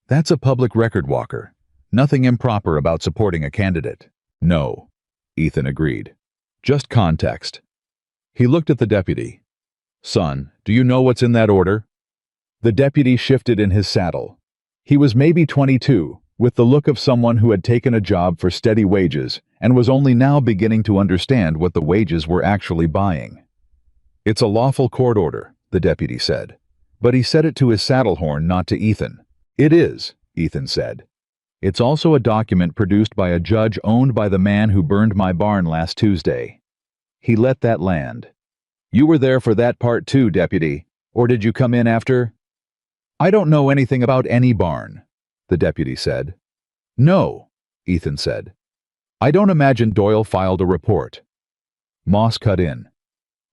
"That's a public record, Walker. Nothing improper about supporting a candidate." "No," Ethan agreed. "Just context." He looked at the deputy. "Son, do you know what's in that order?" The deputy shifted in his saddle. He was maybe 22, with the look of someone who had taken a job for steady wages and was only now beginning to understand what the wages were actually buying. "It's a lawful court order," the deputy said. But he said it to his saddle horn, not to Ethan. "It is," Ethan said. "It's also a document produced by a judge owned by the man who burned my barn last Tuesday." He let that land. "You were there for that part too, deputy, or did you come in after?" "I don't know anything about any barn," the deputy said. "No," Ethan said. "I don't imagine Doyle filed a report." Moss cut in.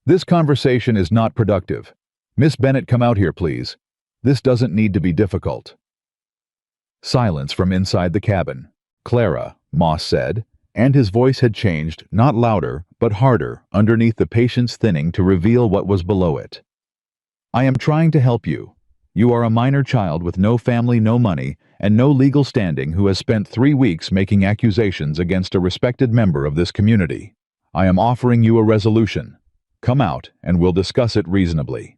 "This conversation is not productive. Miss Bennett, come out here, please. This doesn't need to be difficult." Silence from inside the cabin. "Clara," Moss said, and his voice had changed, not louder, but harder, underneath the patient's thinning to reveal what was below it. "I am trying to help you. You are a minor child with no family, no money, and no legal standing who has spent 3 weeks making accusations against a respected member of this community. I am offering you a resolution. Come out, and we'll discuss it reasonably."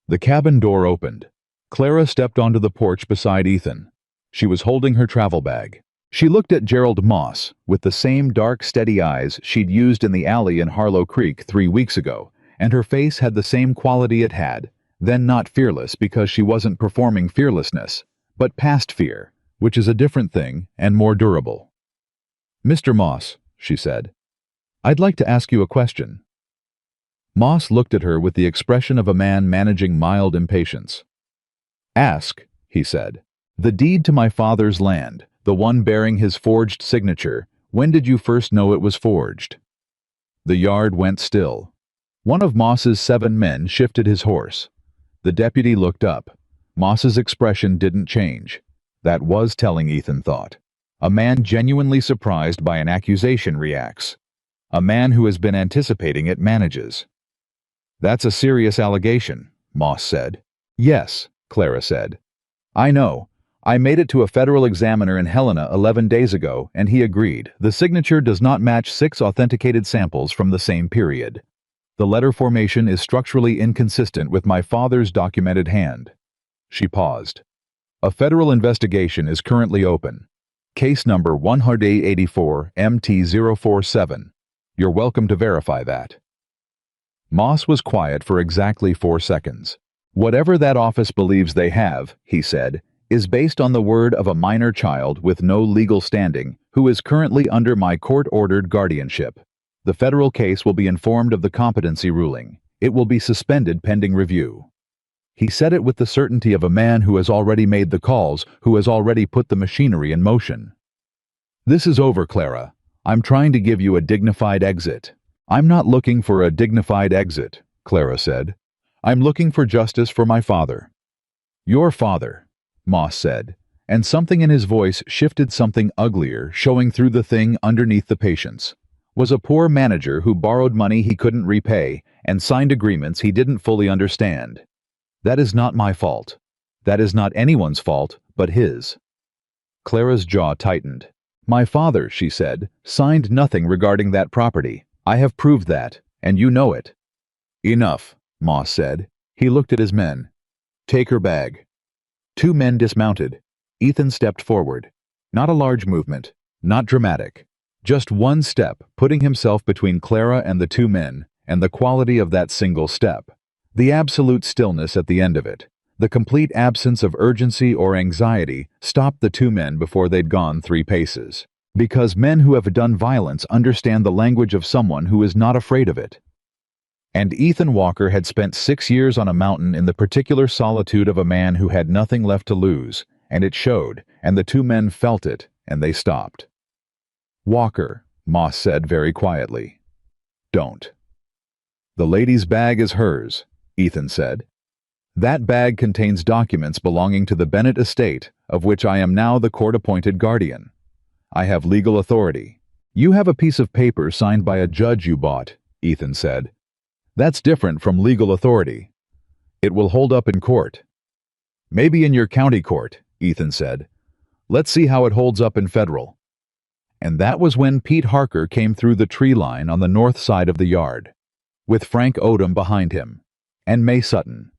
The cabin door opened. Clara stepped onto the porch beside Ethan. She was holding her travel bag. She looked at Gerald Moss with the same dark, steady eyes she'd used in the alley in Harlow Creek 3 weeks ago, and her face had the same quality it had, then not fearless because she wasn't performing fearlessness, but past fear, which is a different thing and more durable. "Mr. Moss," she said, "I'd like to ask you a question." Moss looked at her with the expression of a man managing mild impatience. "Ask," he said. "The deed to my father's land, the one bearing his forged signature, when did you first know it was forged?" The yard went still. One of Moss's 7 men shifted his horse. The deputy looked up. Moss's expression didn't change. That was telling, Ethan thought. A man genuinely surprised by an accusation reacts. A man who has been anticipating it manages. That's a serious allegation, Moss said. Yes, Clara said. I know. I made it to a federal examiner in Helena 11 days ago, and he agreed. The signature does not match 6 authenticated samples from the same period. The letter formation is structurally inconsistent with my father's documented hand. She paused. A federal investigation is currently open. Case number 184 MT047. You're welcome to verify that. Moss was quiet for exactly 4 seconds. Whatever that office believes they have, he said, is based on the word of a minor child with no legal standing who is currently under my court-ordered guardianship. The federal case will be informed of the competency ruling. It will be suspended pending review. He said it with the certainty of a man who has already made the calls, who has already put the machinery in motion. This is over, Clara. I'm trying to give you a dignified exit. I'm not looking for a dignified exit, Clara said. I'm looking for justice for my father. Your father, Moss said, and something in his voice shifted, something uglier showing through the thing underneath the patience. Was a poor manager who borrowed money he couldn't repay and signed agreements he didn't fully understand. That is not my fault. That is not anyone's fault but his. Clara's jaw tightened. My father, she said, signed nothing regarding that property. I have proved that, and you know it. Enough, Moss said. He looked at his men. Take her bag. 2 men dismounted. Ethan stepped forward. Not a large movement, not dramatic. Just one step, putting himself between Clara and the 2 men, and the quality of that single step. The absolute stillness at the end of it. The complete absence of urgency or anxiety stopped the 2 men before they'd gone 3 paces. Because men who have done violence understand the language of someone who is not afraid of it. And Ethan Walker had spent 6 years on a mountain in the particular solitude of a man who had nothing left to lose, and it showed, and the 2 men felt it, and they stopped. Walker, Moss said very quietly. Don't. The lady's bag is hers, Ethan said. That bag contains documents belonging to the Bennett estate, of which I am now the court-appointed guardian. I have legal authority. You have a piece of paper signed by a judge you bought, Ethan said. That's different from legal authority. It will hold up in court. Maybe in your county court, Ethan said. Let's see how it holds up in federal. And that was when Pete Harker came through the tree line on the north side of the yard, with Frank Odom behind him, and May Sutton,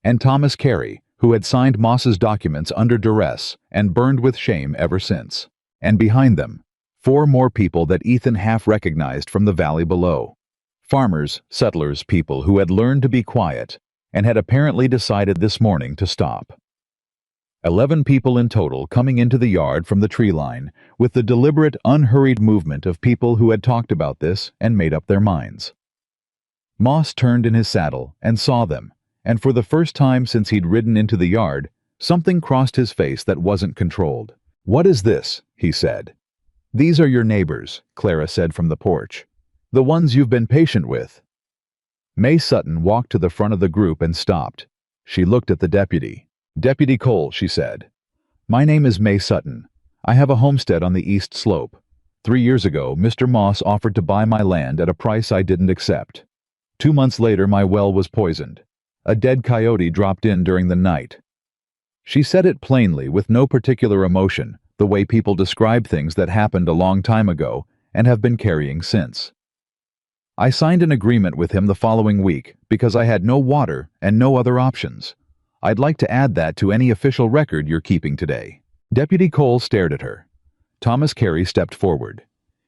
and Thomas Carey, who had signed Moss's documents under duress and burned with shame ever since. And behind them, 4 more people that Ethan half recognized from the valley below. Farmers, settlers, people who had learned to be quiet and had apparently decided this morning to stop. 11 people in total coming into the yard from the tree line with the deliberate, unhurried movement of people who had talked about this and made up their minds. Moss turned in his saddle and saw them, and for the first time since he'd ridden into the yard, something crossed his face that wasn't controlled. What is this? He said. These are your neighbors, Clara said from the porch. The ones you've been patient with. May Sutton walked to the front of the group and stopped. She looked at the deputy. Deputy Cole, she said. My name is May Sutton. I have a homestead on the east slope. 3 years ago, Mr. Moss offered to buy my land at a price I didn't accept. 2 months later, my well was poisoned. A dead coyote dropped in during the night. She said it plainly, with no particular emotion, the way people describe things that happened a long time ago and have been carrying since. I signed an agreement with him the following week because I had no water and no other options. I'd like to add that to any official record you're keeping today. Deputy Cole stared at her. Thomas Carey stepped forward.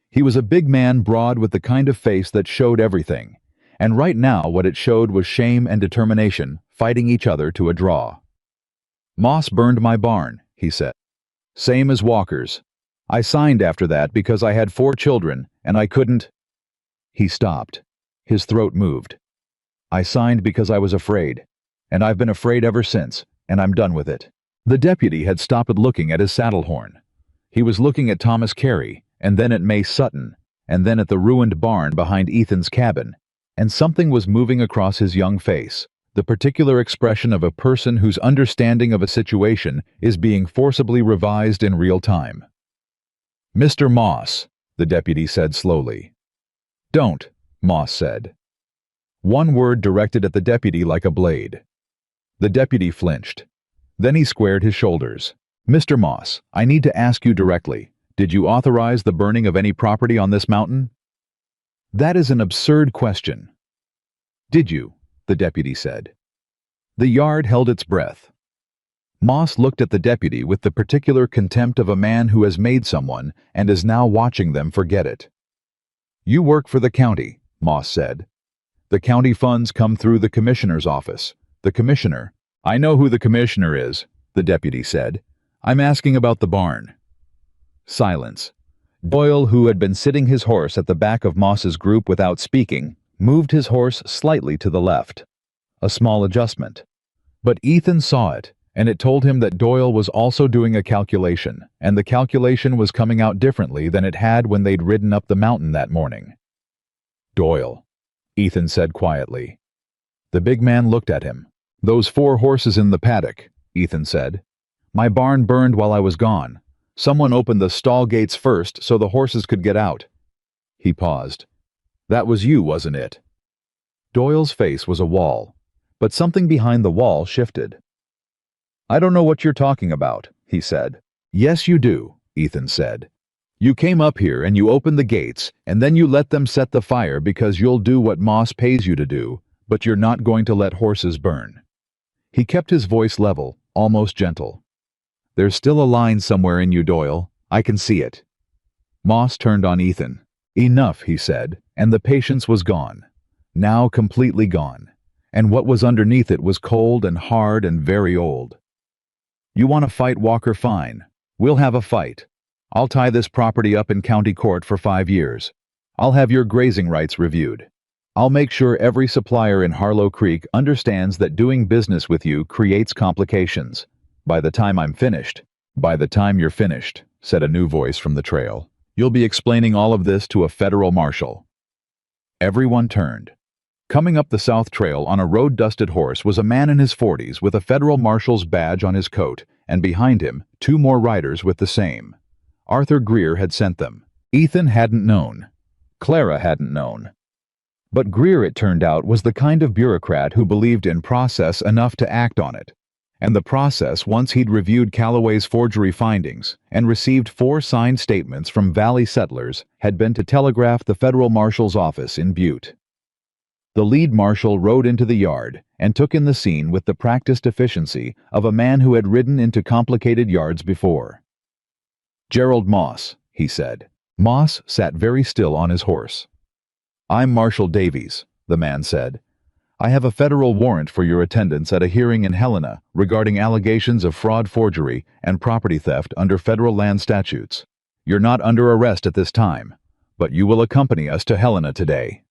He was a big man, broad, with the kind of face that showed everything. And right now what it showed was shame and determination, fighting each other to a draw. Moss burned my barn, he said. Same as Walker's. I signed after that because I had 4 children, and I couldn't. He stopped. His throat moved. I signed because I was afraid, and I've been afraid ever since, and I'm done with it. The deputy had stopped looking at his saddle horn. He was looking at Thomas Carey, and then at May Sutton, and then at the ruined barn behind Ethan's cabin, and something was moving across his young face, the particular expression of a person whose understanding of a situation is being forcibly revised in real time. "Mr. Moss," the deputy said slowly. "Don't," Moss said. One word directed at the deputy like a blade. The deputy flinched. Then he squared his shoulders. "Mr. Moss, I need to ask you directly. Did you authorize the burning of any property on this mountain?" "That is an absurd question." "Did you?" the deputy said. The yard held its breath. Moss looked at the deputy with the particular contempt of a man who has made someone and is now watching them forget it. "You work for the county," Moss said. "The county funds come through the commissioner's office. The commissioner—" "I know who the commissioner is," the deputy said. "I'm asking about the barn." Silence. Doyle, who had been sitting his horse at the back of Moss's group without speaking, moved his horse slightly to the left. A small adjustment. But Ethan saw it, and it told him that Doyle was also doing a calculation, and the calculation was coming out differently than it had when they'd ridden up the mountain that morning. "Doyle," Ethan said quietly. The big man looked at him. "Those 4 horses in the paddock," Ethan said. "My barn burned while I was gone. Someone opened the stall gates first so the horses could get out." He paused. "That was you, wasn't it?" Doyle's face was a wall, but something behind the wall shifted. "I don't know what you're talking about," he said. "Yes, you do," Ethan said. "You came up here and you opened the gates, and then you let them set the fire because you'll do what Moss pays you to do, but you're not going to let horses burn." He kept his voice level, almost gentle. "There's still a line somewhere in you, Doyle. I can see it." Moss turned on Ethan. "Enough," he said, and the patience was gone. Now completely gone. And what was underneath it was cold and hard and very old. "You want to fight Walker? Fine. We'll have a fight. I'll tie this property up in county court for 5 years. I'll have your grazing rights reviewed. I'll make sure every supplier in Harlow Creek understands that doing business with you creates complications. By the time I'm finished—" "By the time you're finished," said a new voice from the trail, "you'll be explaining all of this to a federal marshal." Everyone turned. Coming up the South Trail on a road-dusted horse was a man in his 40s with a federal marshal's badge on his coat, and behind him 2 more riders with the same. Arthur Greer had sent them. Ethan hadn't known. Clara hadn't known. But Greer, it turned out, was the kind of bureaucrat who believed in process enough to act on it. And the process, once he'd reviewed Calloway's forgery findings and received 4 signed statements from Valley settlers, had been to telegraph the federal marshal's office in Butte. The lead marshal rode into the yard and took in the scene with the practiced efficiency of a man who had ridden into complicated yards before. "Gerald Moss," he said. Moss sat very still on his horse. "I'm Marshal Davies," the man said. "I have a federal warrant for your attendance at a hearing in Helena regarding allegations of fraud, forgery, and property theft under federal land statutes. You're not under arrest at this time, but you will accompany us to Helena today."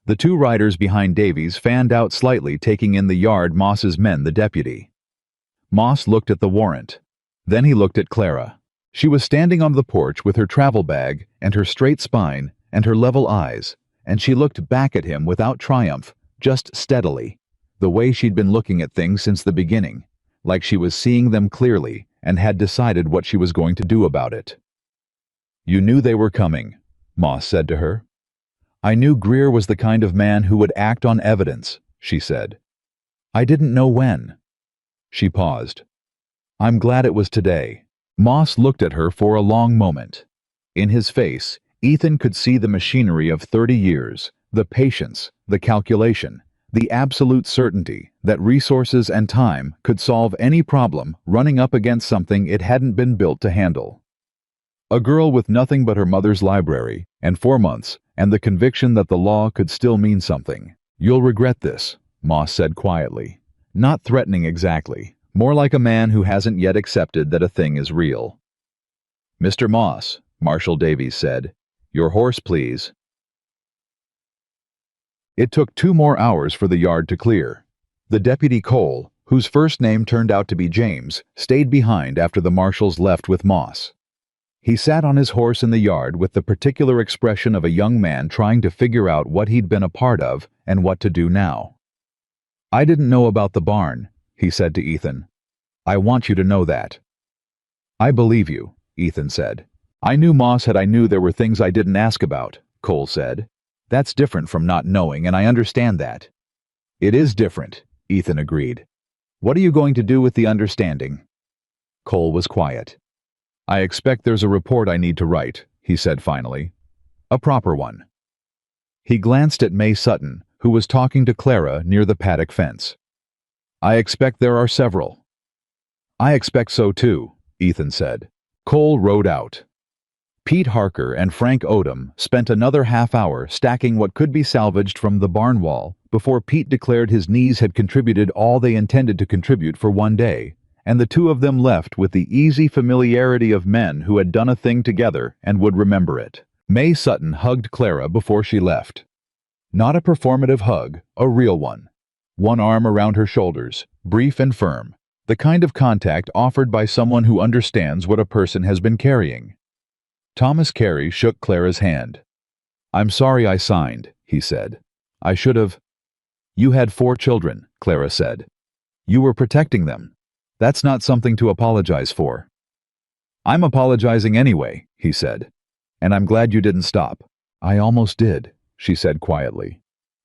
The 2 riders behind Davies fanned out slightly, taking in the yard Moss's men, the deputy. Moss looked at the warrant. Then he looked at Clara. She was standing on the porch with her travel bag and her straight spine and her level eyes, and she looked back at him without triumph, just steadily, the way she'd been looking at things since the beginning, like she was seeing them clearly and had decided what she was going to do about it. "You knew they were coming," Moss said to her. "I knew Greer was the kind of man who would act on evidence," she said. "I didn't know when." She paused. "I'm glad it was today." Moss looked at her for a long moment. In his face, Ethan could see the machinery of 30 years, the patience, the calculation, the absolute certainty that resources and time could solve any problem running up against something it hadn't been built to handle. A girl with nothing but her mother's library, and 4 months, and the conviction that the law could still mean something. "You'll regret this," Moss said quietly. Not threatening exactly, more like a man who hasn't yet accepted that a thing is real. "Mr. Moss," Marshal Davies said, "your horse, please." It took 2 more hours for the yard to clear. The deputy Cole, whose first name turned out to be James, stayed behind after the marshals left with Moss. He sat on his horse in the yard with the particular expression of a young man trying to figure out what he'd been a part of and what to do now. I didn't know about the barn, he said to Ethan. I want you to know that. I believe you, Ethan said. I knew I knew there were things I didn't ask about, Cole said. That's different from not knowing, and I understand that. It is different, Ethan agreed. What are you going to do with the understanding? Cole was quiet. I expect there's a report I need to write, he said finally. A proper one. He glanced at May Sutton, who was talking to Clara near the paddock fence. I expect there are several. I expect so too, Ethan said. Cole rode out. Pete Harker and Frank Odom spent another half-hour stacking what could be salvaged from the barn wall before Pete declared his knees had contributed all they intended to contribute for one day, and the two of them left with the easy familiarity of men who had done a thing together and would remember it. May Sutton hugged Clara before she left. Not a performative hug, a real one. One arm around her shoulders, brief and firm, the kind of contact offered by someone who understands what a person has been carrying. Thomas Carey shook Clara's hand. I'm sorry I signed, he said. I should have. You had 4 children, Clara said. You were protecting them. That's not something to apologize for. I'm apologizing anyway, he said. And I'm glad you didn't stop. I almost did, she said quietly.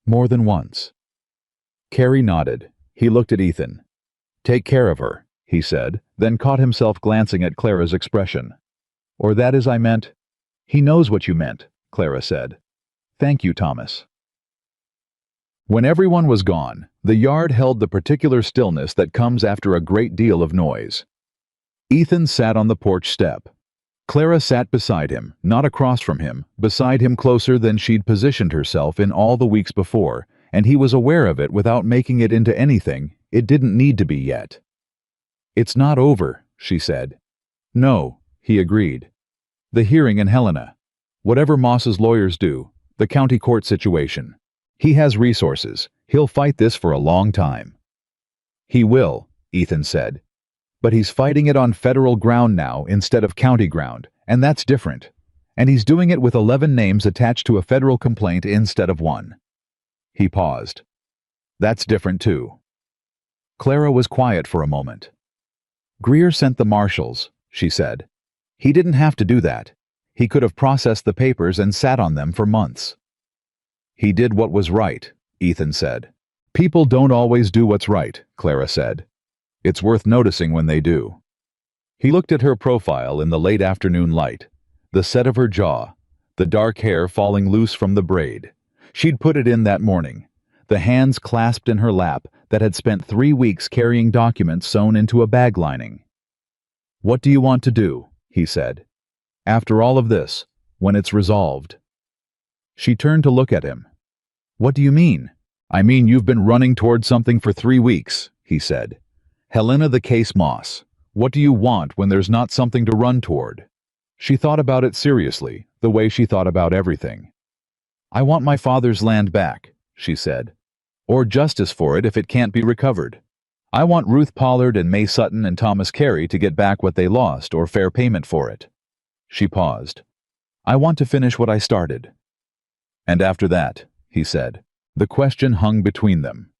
More than once. Carey nodded. He looked at Ethan. Take care of her, he said, then caught himself glancing at Clara's expression. Or that is I meant. He knows what you meant, Clara said. Thank you, Thomas. When everyone was gone, the yard held the particular stillness that comes after a great deal of noise. Ethan sat on the porch step. Clara sat beside him, not across from him, beside him closer than she'd positioned herself in all the weeks before, and he was aware of it without making it into anything. It didn't need to be yet. It's not over, she said. No, he agreed. The hearing in Helena. Whatever Moss's lawyers do, the county court situation. He has resources. He'll fight this for a long time. He will, Ethan said. But he's fighting it on federal ground now instead of county ground, and that's different. And he's doing it with 11 names attached to a federal complaint instead of 1. He paused. That's different too. Clara was quiet for a moment. Greer sent the marshals, she said. He didn't have to do that. He could have processed the papers and sat on them for months. He did what was right, Ethan said. People don't always do what's right, Clara said. It's worth noticing when they do. He looked at her profile in the late afternoon light, the set of her jaw, the dark hair falling loose from the braid. She'd put it in that morning, the hands clasped in her lap that had spent 3 weeks carrying documents sewn into a bag lining. What do you want to do? He said. After all of this, when it's resolved. She turned to look at him. What do you mean? I mean you've been running toward something for 3 weeks, he said. Helena the case Moss. What do you want when there's not something to run toward? She thought about it seriously, the way she thought about everything. I want my father's land back, she said. Or justice for it if it can't be recovered. I want Ruth Pollard and May Sutton and Thomas Carey to get back what they lost or fair payment for it. She paused. I want to finish what I started. And after that, he said, the question hung between them.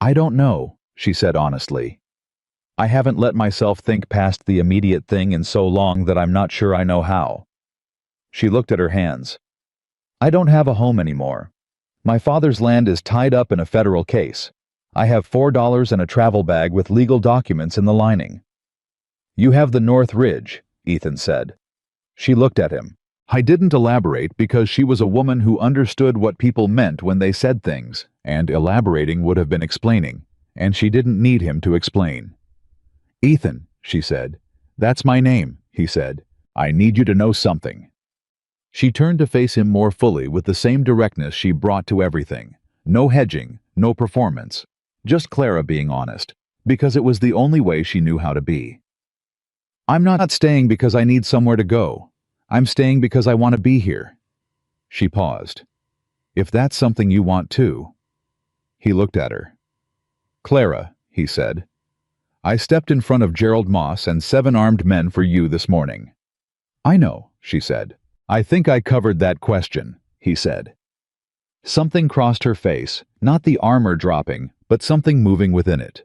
I don't know, she said honestly. I haven't let myself think past the immediate thing in so long that I'm not sure I know how. She looked at her hands. I don't have a home anymore. My father's land is tied up in a federal case. I have $4 and a travel bag with legal documents in the lining. You have the North Ridge, Ethan said. She looked at him. I didn't elaborate because she was a woman who understood what people meant when they said things, and elaborating would have been explaining, and she didn't need him to explain. Ethan, she said. That's my name, he said. I need you to know something. She turned to face him more fully with the same directness she brought to everything. No hedging, no performance. Just Clara being honest, because it was the only way she knew how to be. I'm not staying because I need somewhere to go. I'm staying because I want to be here. She paused. If that's something you want too. He looked at her. Clara, he said. I stepped in front of Gerald Moss and 7 armed men for you this morning. I know, she said. I think I covered that question, he said. Something crossed her face, not the armor dropping, but something moving within it.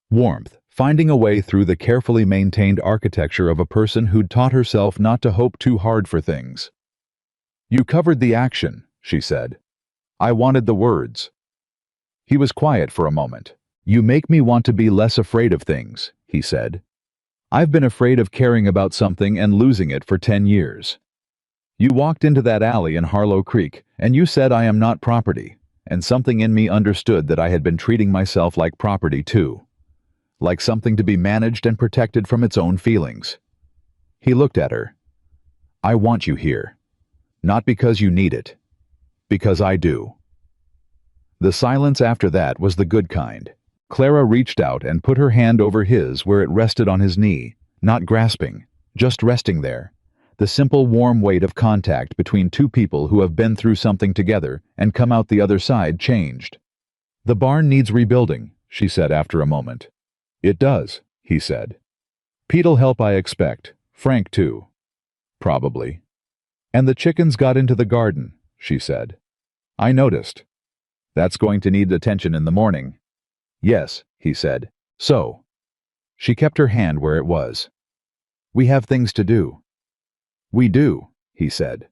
Warmth, finding a way through the carefully maintained architecture of a person who'd taught herself not to hope too hard for things. "You covered the action," she said. "I wanted the words." He was quiet for a moment. "You make me want to be less afraid of things," he said. "I've been afraid of caring about something and losing it for 10 years. You walked into that alley in Harlow Creek, and you said I am not property, and something in me understood that I had been treating myself like property too. Like something to be managed and protected from its own feelings." He looked at her. "I want you here. Not because you need it. Because I do." The silence after that was the good kind. Clara reached out and put her hand over his where it rested on his knee, not grasping, just resting there. The simple warm weight of contact between two people who have been through something together and come out the other side changed. "The barn needs rebuilding," she said after a moment. "It does," he said. "Pete'll help, I expect. Frank too. Probably. And the chickens got into the garden," she said. "I noticed. That's going to need attention in the morning." "Yes," he said. "So." She kept her hand where it was. "We have things to do." "We do," he said.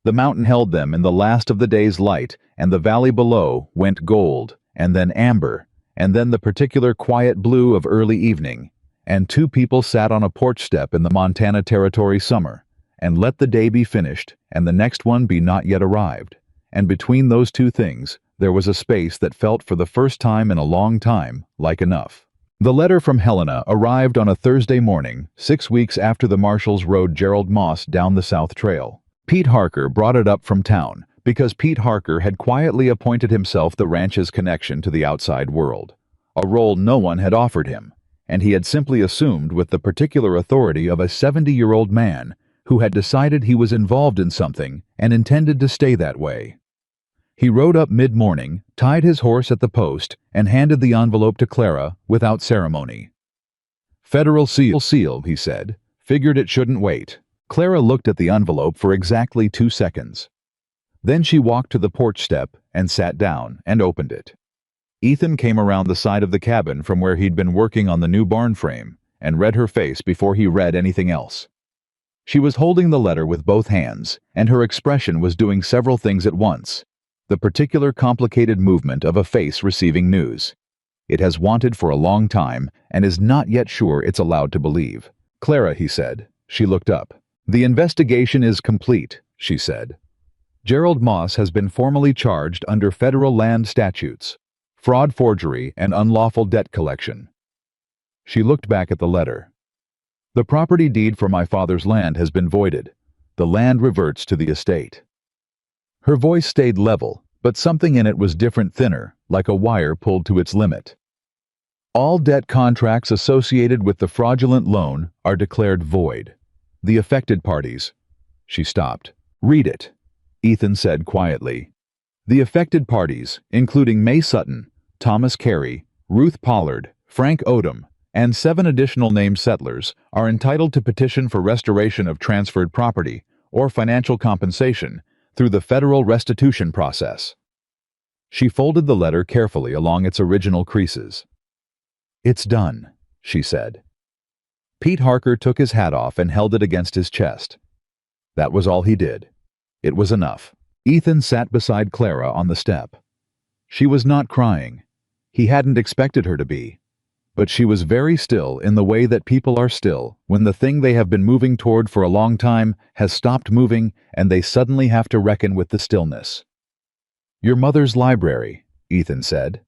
The mountain held them in the last of the day's light, and the valley below went gold, and then amber, and then the particular quiet blue of early evening, and two people sat on a porch step in the Montana Territory summer, and let the day be finished, and the next one be not yet arrived, and between those two things there was a space that felt for the first time in a long time like enough. The letter from Helena arrived on a Thursday morning, 6 weeks after the marshals rode Gerald Moss down the South Trail. Pete Harker brought it up from town, because Pete Harker had quietly appointed himself the ranch's connection to the outside world, a role no one had offered him, and he had simply assumed with the particular authority of a 70-year-old man who had decided he was involved in something and intended to stay that way. He rode up mid-morning, tied his horse at the post, and handed the envelope to Clara without ceremony. "Federal seal," he said. "Figured it shouldn't wait." Clara looked at the envelope for exactly 2 seconds. Then she walked to the porch step and sat down and opened it. Ethan came around the side of the cabin from where he'd been working on the new barn frame and read her face before he read anything else. She was holding the letter with both hands, and her expression was doing several things at once. The particular complicated movement of a face receiving news. It has wanted for a long time and is not yet sure it's allowed to believe. "Clara," he said. She looked up. "The investigation is complete," she said. "Gerald Moss has been formally charged under federal land statutes, fraud, forgery, and unlawful debt collection." She looked back at the letter. "The property deed for my father's land has been voided. The land reverts to the estate." Her voice stayed level, but something in it was different, thinner, like a wire pulled to its limit. "All debt contracts associated with the fraudulent loan are declared void. The affected parties—" She stopped. "Read it," Ethan said quietly. "The affected parties, including May Sutton, Thomas Carey, Ruth Pollard, Frank Odom, and 7 additional named settlers, are entitled to petition for restoration of transferred property or financial compensation through the federal restitution process." She folded the letter carefully along its original creases. "It's done," she said. Pete Harker took his hat off and held it against his chest. That was all he did. It was enough. Ethan sat beside Clara on the step. She was not crying. He hadn't expected her to be. But she was very still in the way that people are still when the thing they have been moving toward for a long time has stopped moving and they suddenly have to reckon with the stillness. "Your mother's library," Ethan said.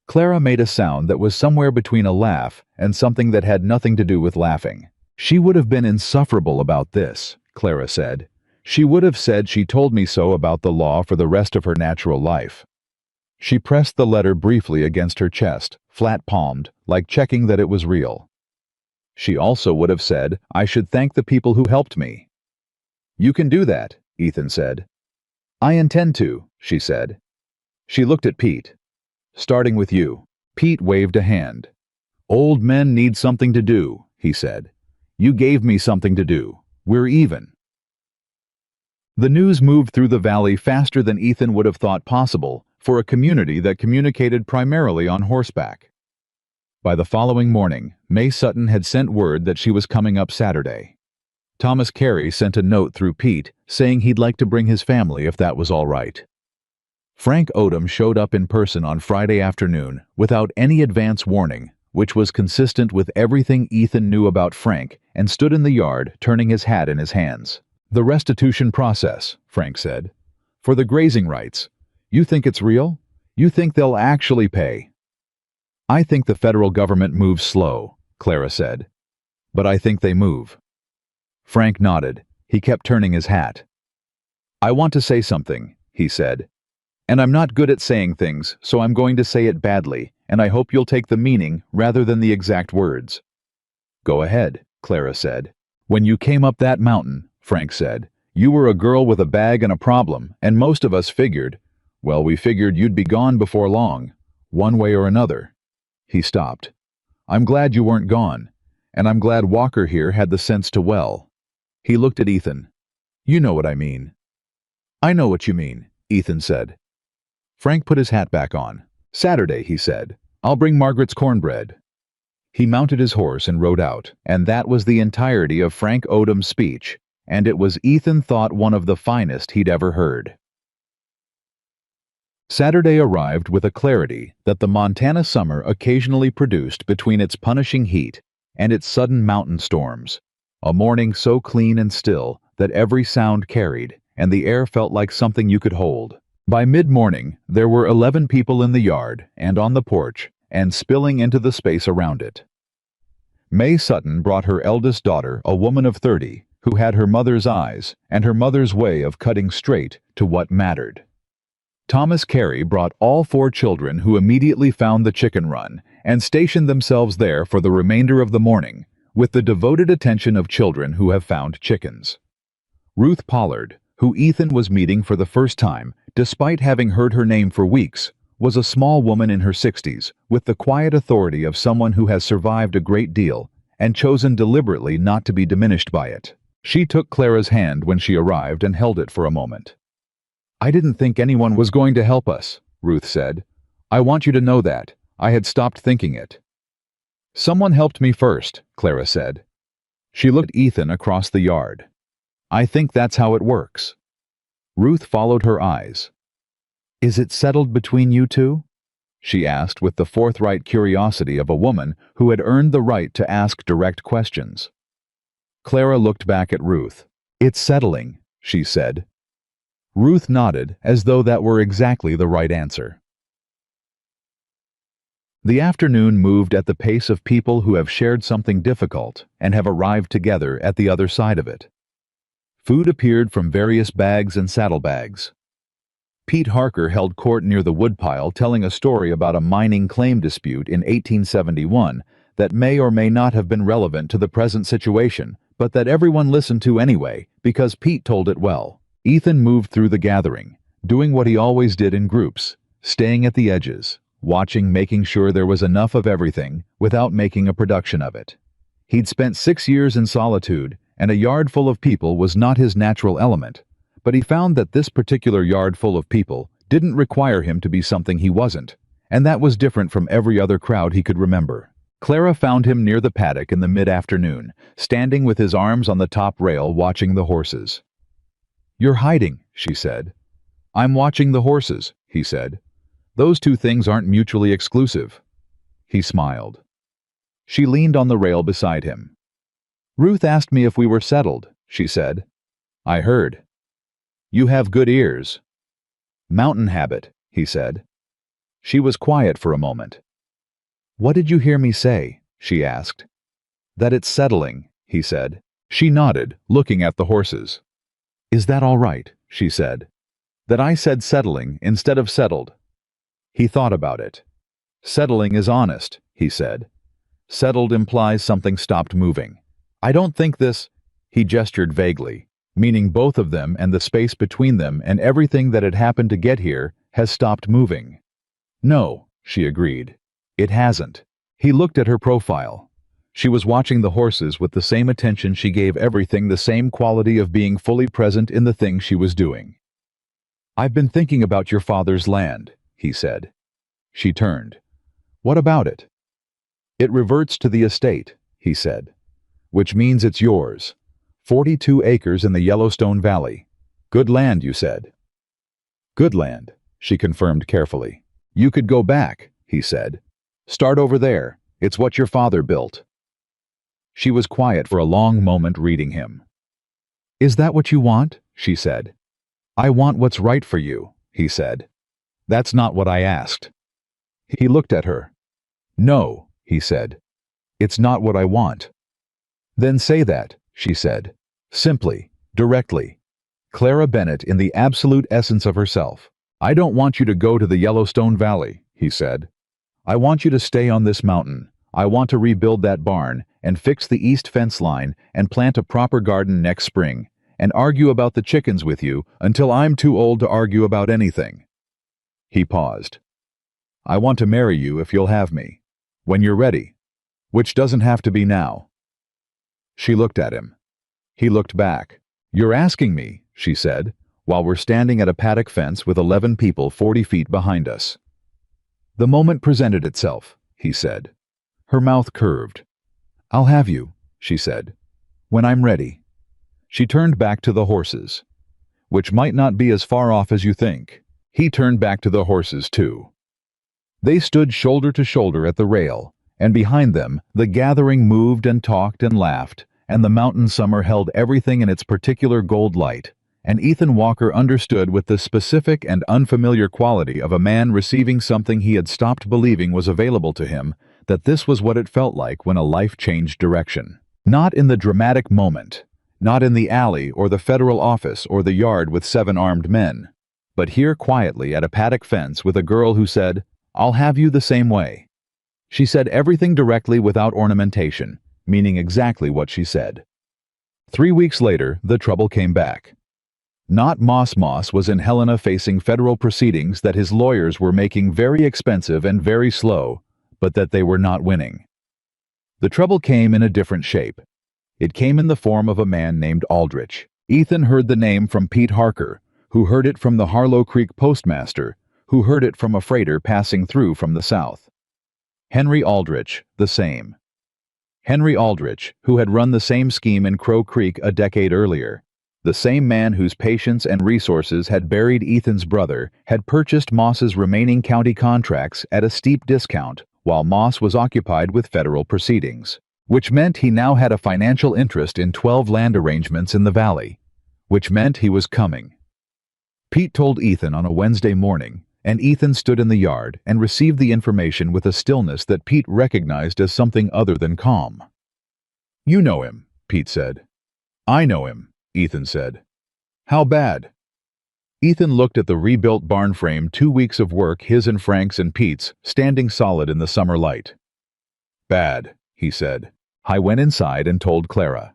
Clara made a sound that was somewhere between a laugh and something that had nothing to do with laughing. "She would have been insufferable about this," Clara said. "She would have said she told me so about the law for the rest of her natural life." She pressed the letter briefly against her chest, flat-palmed, like checking that it was real. "She also would have said I should thank the people who helped me." "You can do that," Ethan said. "I intend to," she said. She looked at Pete. "Starting with you." Pete waved a hand. "Old men need something to do," he said. "You gave me something to do. We're even." The news moved through the valley faster than Ethan would have thought possible for a community that communicated primarily on horseback. By the following morning, May Sutton had sent word that she was coming up Saturday. Thomas Carey sent a note through Pete saying he'd like to bring his family if that was all right. Frank Odom showed up in person on Friday afternoon without any advance warning, which was consistent with everything Ethan knew about Frank, and stood in the yard turning his hat in his hands. "The restitution process," Frank said. "For the grazing rights. You think it's real? You think they'll actually pay?" "I think the federal government moves slow," Clara said. "But I think they move." Frank nodded. He kept turning his hat. "I want to say something," he said. "And I'm not good at saying things, so I'm going to say it badly, and I hope you'll take the meaning rather than the exact words." "Go ahead," Clara said. "When you came up that mountain," Frank said, "you were a girl with a bag and a problem, and most of us figured, well, we figured you'd be gone before long, one way or another." He stopped. "I'm glad you weren't gone, and I'm glad Walker here had the sense to well." He looked at Ethan. "You know what I mean." "I know what you mean," Ethan said. Frank put his hat back on. "Saturday," he said. "I'll bring Margaret's cornbread." He mounted his horse and rode out, and that was the entirety of Frank Odom's speech, and it was, Ethan thought, one of the finest he'd ever heard. Saturday arrived with a clarity that the Montana summer occasionally produced between its punishing heat and its sudden mountain storms, a morning so clean and still that every sound carried, and the air felt like something you could hold. By mid-morning, there were 11 people in the yard and on the porch, and spilling into the space around it. May Sutton brought her eldest daughter, a woman of 30, who had her mother's eyes and her mother's way of cutting straight to what mattered. Thomas Carey brought all 4 children, who immediately found the chicken run and stationed themselves there for the remainder of the morning, with the devoted attention of children who have found chickens. Ruth Pollard, who Ethan was meeting for the first time, despite having heard her name for weeks, was a small woman in her 60s, with the quiet authority of someone who has survived a great deal and chosen deliberately not to be diminished by it. She took Clara's hand when she arrived and held it for a moment. "I didn't think anyone was going to help us," Ruth said. "I want you to know that. I had stopped thinking it." "Someone helped me first," Clara said. She looked Ethan across the yard. "I think that's how it works." Ruth followed her eyes. "Is it settled between you two?" she asked with the forthright curiosity of a woman who had earned the right to ask direct questions. Clara looked back at Ruth. "It's settling," she said. Ruth nodded as though that were exactly the right answer. The afternoon moved at the pace of people who have shared something difficult and have arrived together at the other side of it. Food appeared from various bags and saddlebags. Pete Harker held court near the woodpile, telling a story about a mining claim dispute in 1871 that may or may not have been relevant to the present situation, but that everyone listened to anyway because Pete told it well. Ethan moved through the gathering, doing what he always did in groups, staying at the edges, watching, making sure there was enough of everything without making a production of it. He'd spent 6 years in solitude, and a yard full of people was not his natural element, but he found that this particular yard full of people didn't require him to be something he wasn't, and that was different from every other crowd he could remember. Clara found him near the paddock in the mid-afternoon, standing with his arms on the top rail watching the horses. "You're hiding," she said. "I'm watching the horses," he said. "Those two things aren't mutually exclusive." He smiled. She leaned on the rail beside him. "Ruth asked me if we were settled," she said. "I heard." "You have good ears." "Mountain habit," he said. She was quiet for a moment. "What did you hear me say?" she asked. "That it's settling," he said. She nodded, looking at the horses. "Is that all right?" she said. "That I said settling instead of settled?" He thought about it. "Settling is honest," he said. "Settled implies something stopped moving. I don't think this—" He gestured vaguely, meaning both of them and the space between them and everything that had happened to get here has stopped moving. "No," she agreed. "It hasn't." He looked at her profile. She was watching the horses with the same attention she gave everything, the same quality of being fully present in the thing she was doing. "I've been thinking about your father's land," he said. She turned. What about it? It reverts to the estate, he said. Which means it's yours. 42 acres in the Yellowstone Valley. Good land, you said. Good land, she confirmed carefully. You could go back, he said. Start over there. It's what your father built. She was quiet for a long moment, reading him. Is that what you want? She said. I want what's right for you, he said. That's not what I asked. He looked at her. No, he said. It's not what I want. Then say that, she said. Simply, directly. Clara Bennett in the absolute essence of herself. I don't want you to go to the Yellowstone Valley, he said. I want you to stay on this mountain. I want to rebuild that barn and fix the east fence line and plant a proper garden next spring and argue about the chickens with you until I'm too old to argue about anything. He paused. I want to marry you if you'll have me. When you're ready. Which doesn't have to be now. She looked at him. He looked back. You're asking me, she said, while we're standing at a paddock fence with 11 people 40 feet behind us. The moment presented itself, he said. Her mouth curved. I'll have you, she said. When I'm ready. She turned back to the horses. Which might not be as far off as you think. He turned back to the horses too. They stood shoulder to shoulder at the rail, and behind them the gathering moved and talked and laughed, and the mountain summer held everything in its particular gold light, and Ethan Walker understood with the specific and unfamiliar quality of a man receiving something he had stopped believing was available to him, that this was what it felt like when a life changed direction. Not in the dramatic moment, not in the alley or the federal office or the yard with 7 armed men, but here quietly at a paddock fence with a girl who said, I'll have you the same way. She said everything directly without ornamentation, meaning exactly what she said. 3 weeks later, the trouble came back. Not Moss was in Helena facing federal proceedings that his lawyers were making very expensive and very slow, but that they were not winning. The trouble came in a different shape. It came in the form of a man named Aldrich. Ethan heard the name from Pete Harker, who heard it from the Harlow Creek postmaster, who heard it from a freighter passing through from the south. Henry Aldrich, the same. Henry Aldrich, who had run the same scheme in Crow Creek a decade earlier. The same man whose patience and resources had buried Ethan's brother had purchased Moss's remaining county contracts at a steep discount while Moss was occupied with federal proceedings, which meant he now had a financial interest in 12 land arrangements in the valley, which meant he was coming. Pete told Ethan on a Wednesday morning, and Ethan stood in the yard and received the information with a stillness that Pete recognized as something other than calm. You know him, Pete said. I know him, Ethan said. How bad? Ethan looked at the rebuilt barn frame, 2 weeks of work, his and Frank's and Pete's, standing solid in the summer light. Bad, he said. I went inside and told Clara.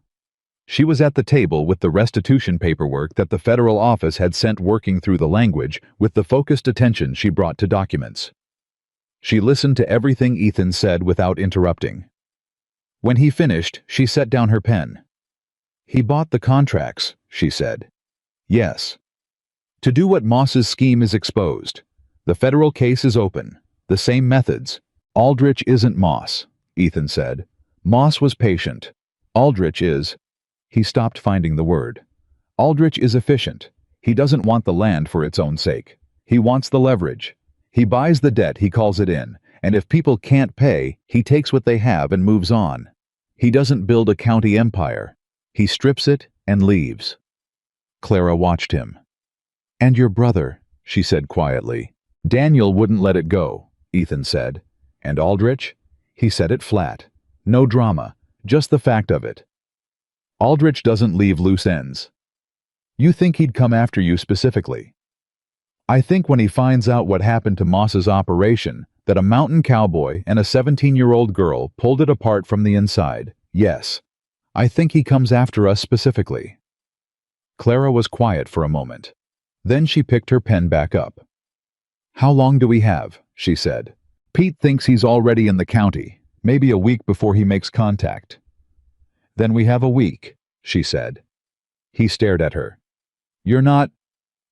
She was at the table with the restitution paperwork that the federal office had sent, working through the language with the focused attention she brought to documents. She listened to everything Ethan said without interrupting. When he finished, she set down her pen. He bought the contracts, she said. Yes. To do what Moss's scheme is exposed. The federal case is open. The same methods. Aldrich isn't Moss, Ethan said. Moss was patient. Aldrich is... He stopped finding the word. Aldrich is efficient. He doesn't want the land for its own sake. He wants the leverage. He buys the debt, he calls it in, and if people can't pay, he takes what they have and moves on. He doesn't build a county empire. He strips it and leaves. Clara watched him. And your brother, she said quietly. Daniel wouldn't let it go, Ethan said. And Aldrich? He said it flat. No drama, just the fact of it. Aldrich doesn't leave loose ends. You think he'd come after you specifically? I think when he finds out what happened to Moss's operation, that a mountain cowboy and a 17-year-old girl pulled it apart from the inside, yes. I think he comes after us specifically. Clara was quiet for a moment. Then she picked her pen back up. How long do we have? She said. Pete thinks he's already in the county, maybe a week before he makes contact. Then we have a week, she said. He stared at her. You're not...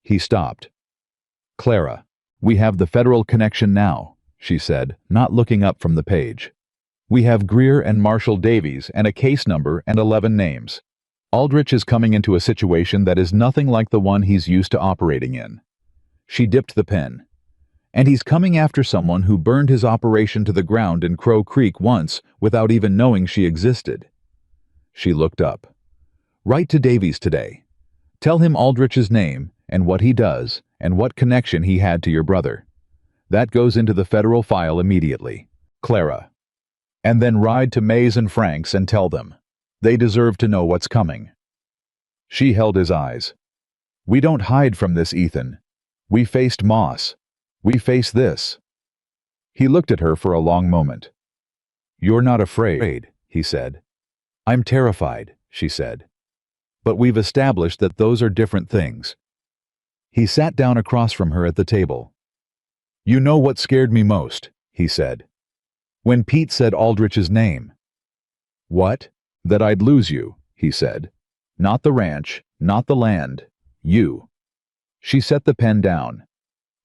He stopped. Clara, We have the federal connection now, she said, not looking up from the page. We have Greer and Marshall Davies and a case number and 11 names. Aldrich is coming into a situation that is nothing like the one he's used to operating in. She dipped the pen. And he's coming after someone who burned his operation to the ground in Crow Creek once without even knowing she existed. She looked up. Write to Davies today. Tell him Aldrich's name and what he does and what connection he had to your brother. That goes into the federal file immediately. Clara. And then ride to Mays and Frank's and tell them. They deserve to know what's coming. She held his eyes. We don't hide from this, Ethan. We faced Moss. We face this. He looked at her for a long moment. You're not afraid, he said. I'm terrified, she said. But we've established that those are different things. He sat down across from her at the table. You know what scared me most, he said. When Pete said Aldrich's name. What? That I'd lose you, he said. Not the ranch, not the land, you. She set the pen down.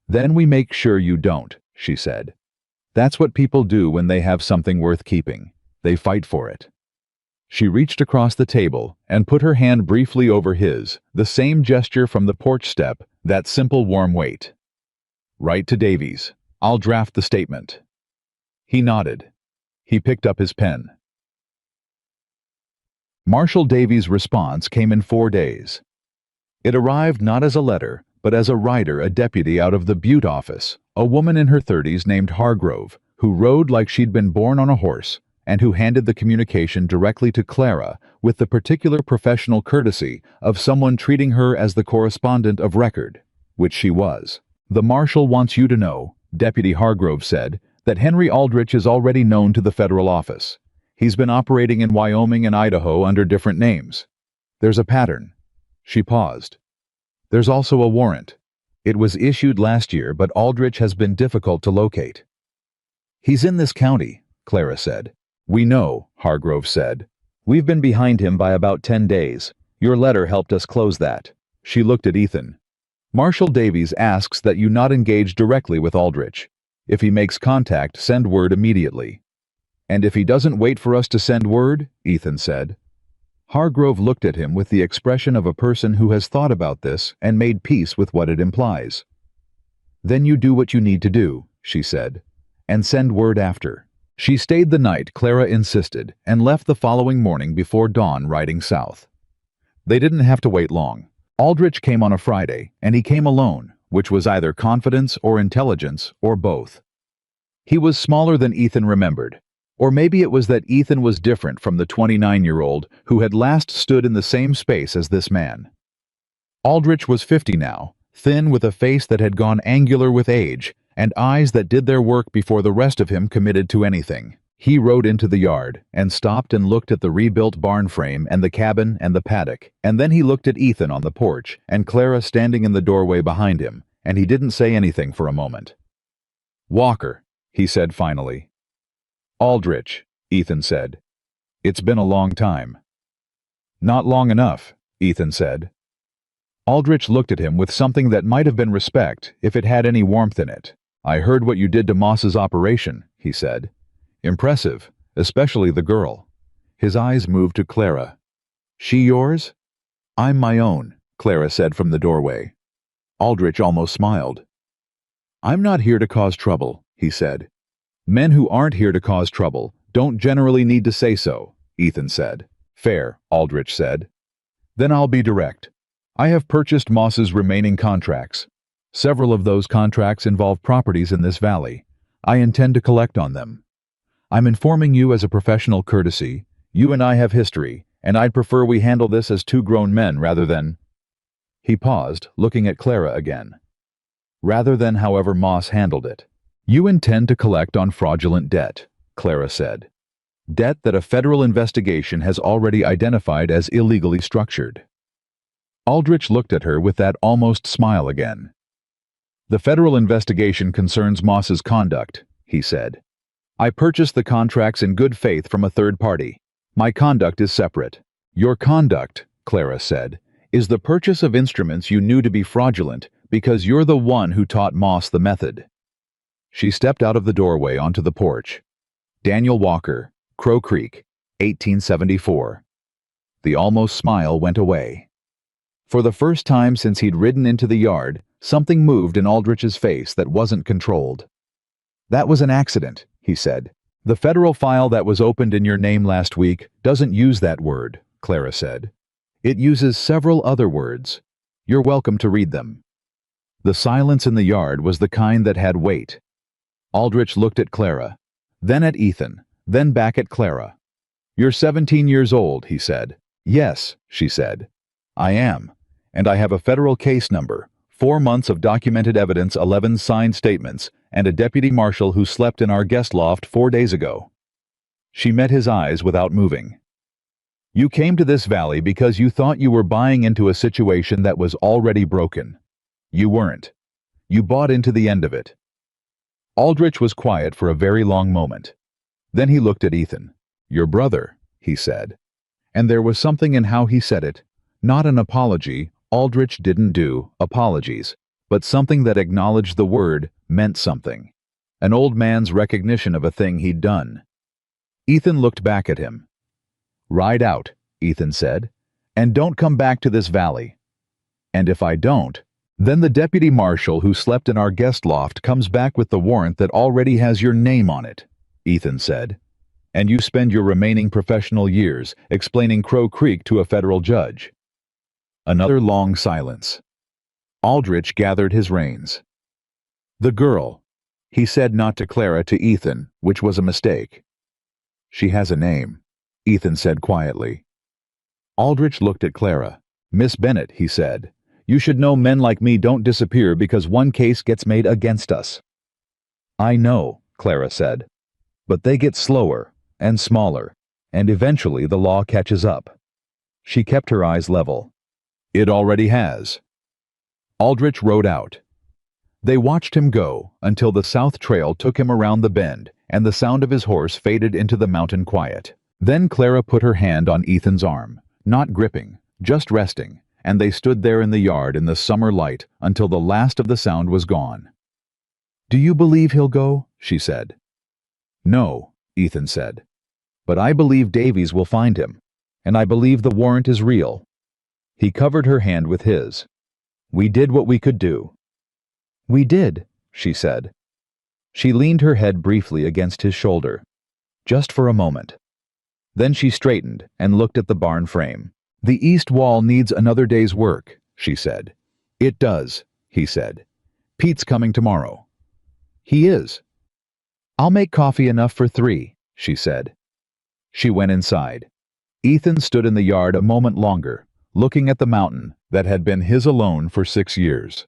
Then we make sure you don't, she said. That's what people do when they have something worth keeping. They fight for it. She reached across the table and put her hand briefly over his, the same gesture from the porch step, that simple warm weight. Write to Davies. I'll draft the statement. He nodded. He picked up his pen. Marshall Davies' response came in 4 days. It arrived not as a letter, but as a rider, a deputy out of the Butte office, a woman in her 30s named Hargrove, who rode like she'd been born on a horse, and who handed the communication directly to Clara with the particular professional courtesy of someone treating her as the correspondent of record, which she was. The marshal wants you to know, Deputy Hargrove said, that Henry Aldrich is already known to the federal office. He's been operating in Wyoming and Idaho under different names. There's a pattern. She paused. There's also a warrant. It was issued last year, but Aldrich has been difficult to locate. He's in this county, Clara said. We know, Hargrove said. We've been behind him by about 10 days. Your letter helped us close that. She looked at Ethan. Marshall Davies asks that you not engage directly with Aldrich. If he makes contact, send word immediately. And if he doesn't wait for us to send word, Ethan said. Hargrove looked at him with the expression of a person who has thought about this and made peace with what it implies. Then you do what you need to do, she said, and send word after. She stayed the night, Clara insisted, and left the following morning before dawn riding south. They didn't have to wait long. Aldrich came on a Friday, and he came alone, which was either confidence or intelligence or both. He was smaller than Ethan remembered. Or maybe it was that Ethan was different from the 29-year-old who had last stood in the same space as this man. Aldrich was 50 now, thin with a face that had gone angular with age, and eyes that did their work before the rest of him committed to anything. He rode into the yard, and stopped and looked at the rebuilt barn frame and the cabin and the paddock, and then he looked at Ethan on the porch, and Clara standing in the doorway behind him, and he didn't say anything for a moment. Walker, he said finally. Aldrich, Ethan said. It's been a long time. Not long enough, Ethan said. Aldrich looked at him with something that might have been respect if it had any warmth in it. I heard what you did to Moss's operation, he said. Impressive, especially the girl. His eyes moved to Clara. She yours? I'm my own, Clara said from the doorway. Aldrich almost smiled. I'm not here to cause trouble, he said. Men who aren't here to cause trouble don't generally need to say so, Ethan said. Fair, Aldrich said. Then I'll be direct. I have purchased Moss's remaining contracts. Several of those contracts involve properties in this valley. I intend to collect on them. I'm informing you as a professional courtesy. You and I have history, and I'd prefer we handle this as two grown men rather than... He paused, looking at Clara again. Rather than however Moss handled it. You intend to collect on fraudulent debt, Clara said. Debt that a federal investigation has already identified as illegally structured. Aldrich looked at her with that almost smile again. The federal investigation concerns Moss's conduct, he said. I purchased the contracts in good faith from a third party. My conduct is separate. Your conduct, Clara said, is the purchase of instruments you knew to be fraudulent, Because you're the one who taught Moss the method." She stepped out of the doorway onto the porch. Daniel Walker, Crow Creek, 1874. The almost smile went away. For the first time since he'd ridden into the yard, something moved in Aldrich's face that wasn't controlled. "That was an accident," he said. "The federal file that was opened in your name last week doesn't use that word," Clara said. "It uses several other words. You're welcome to read them." The silence in the yard was the kind that had weight. Aldrich looked at Clara, then at Ethan, then back at Clara. "You're 17 years old," he said. "Yes," she said. "I am. And I have a federal case number, 4 months of documented evidence, 11 signed statements, and a deputy marshal who slept in our guest loft 4 days ago." She met his eyes without moving. "You came to this valley because you thought you were buying into a situation that was already broken. You weren't. You bought into the end of it." Aldrich was quiet for a very long moment. Then he looked at Ethan. "Your brother," he said. And there was something in how he said it, not an apology. Aldrich didn't do apologies, but something that acknowledged the word meant something. An old man's recognition of a thing he'd done. Ethan looked back at him. "Ride out," Ethan said, "and don't come back to this valley. And if I don't, then the deputy marshal who slept in our guest loft comes back with the warrant that already has your name on it," Ethan said. "And you spend your remaining professional years explaining Crow Creek to a federal judge." Another long silence. Aldrich gathered his reins. "The girl," he said, not to Clara, to Ethan, which was a mistake. "She has a name," Ethan said quietly. Aldrich looked at Clara. "Miss Bennett," he said, "you should know men like me don't disappear because one case gets made against us." "I know," Clara said. "But they get slower and smaller, and eventually the law catches up." She kept her eyes level. "It already has." Aldrich rode out. They watched him go until the south trail took him around the bend and the sound of his horse faded into the mountain quiet. Then Clara put her hand on Ethan's arm, not gripping, just resting, and they stood there in the yard in the summer light until the last of the sound was gone. "Do you believe he'll go?" she said. "No," Ethan said. "But I believe Davies will find him, and I believe the warrant is real." He covered her hand with his. "We did what we could do." "We did," she said. She leaned her head briefly against his shoulder, just for a moment. Then she straightened and looked at the barn frame. "The east wall needs another day's work," she said. "It does," he said. "Pete's coming tomorrow." "He is." "I'll make coffee enough for 3, she said. She went inside. Ethan stood in the yard a moment longer, looking at the mountain that had been his alone for 6 years.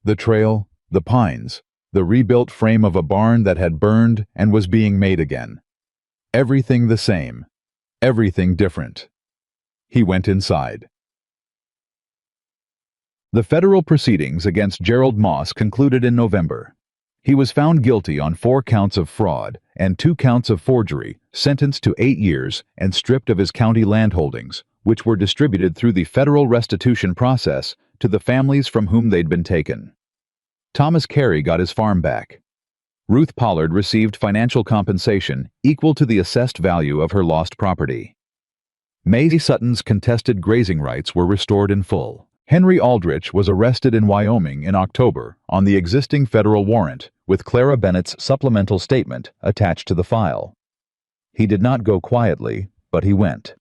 The trail, the pines, the rebuilt frame of a barn that had burned and was being made again. Everything the same, everything different. He went inside. The federal proceedings against Gerald Moss concluded in November. He was found guilty on 4 counts of fraud and 2 counts of forgery, sentenced to 8 years, and stripped of his county landholdings, which were distributed through the federal restitution process to the families from whom they'd been taken. Thomas Carey got his farm back. Ruth Pollard received financial compensation equal to the assessed value of her lost property. Maisie Sutton's contested grazing rights were restored in full. Henry Aldrich was arrested in Wyoming in October on the existing federal warrant, with Clara Bennett's supplemental statement attached to the file. He did not go quietly, but he went.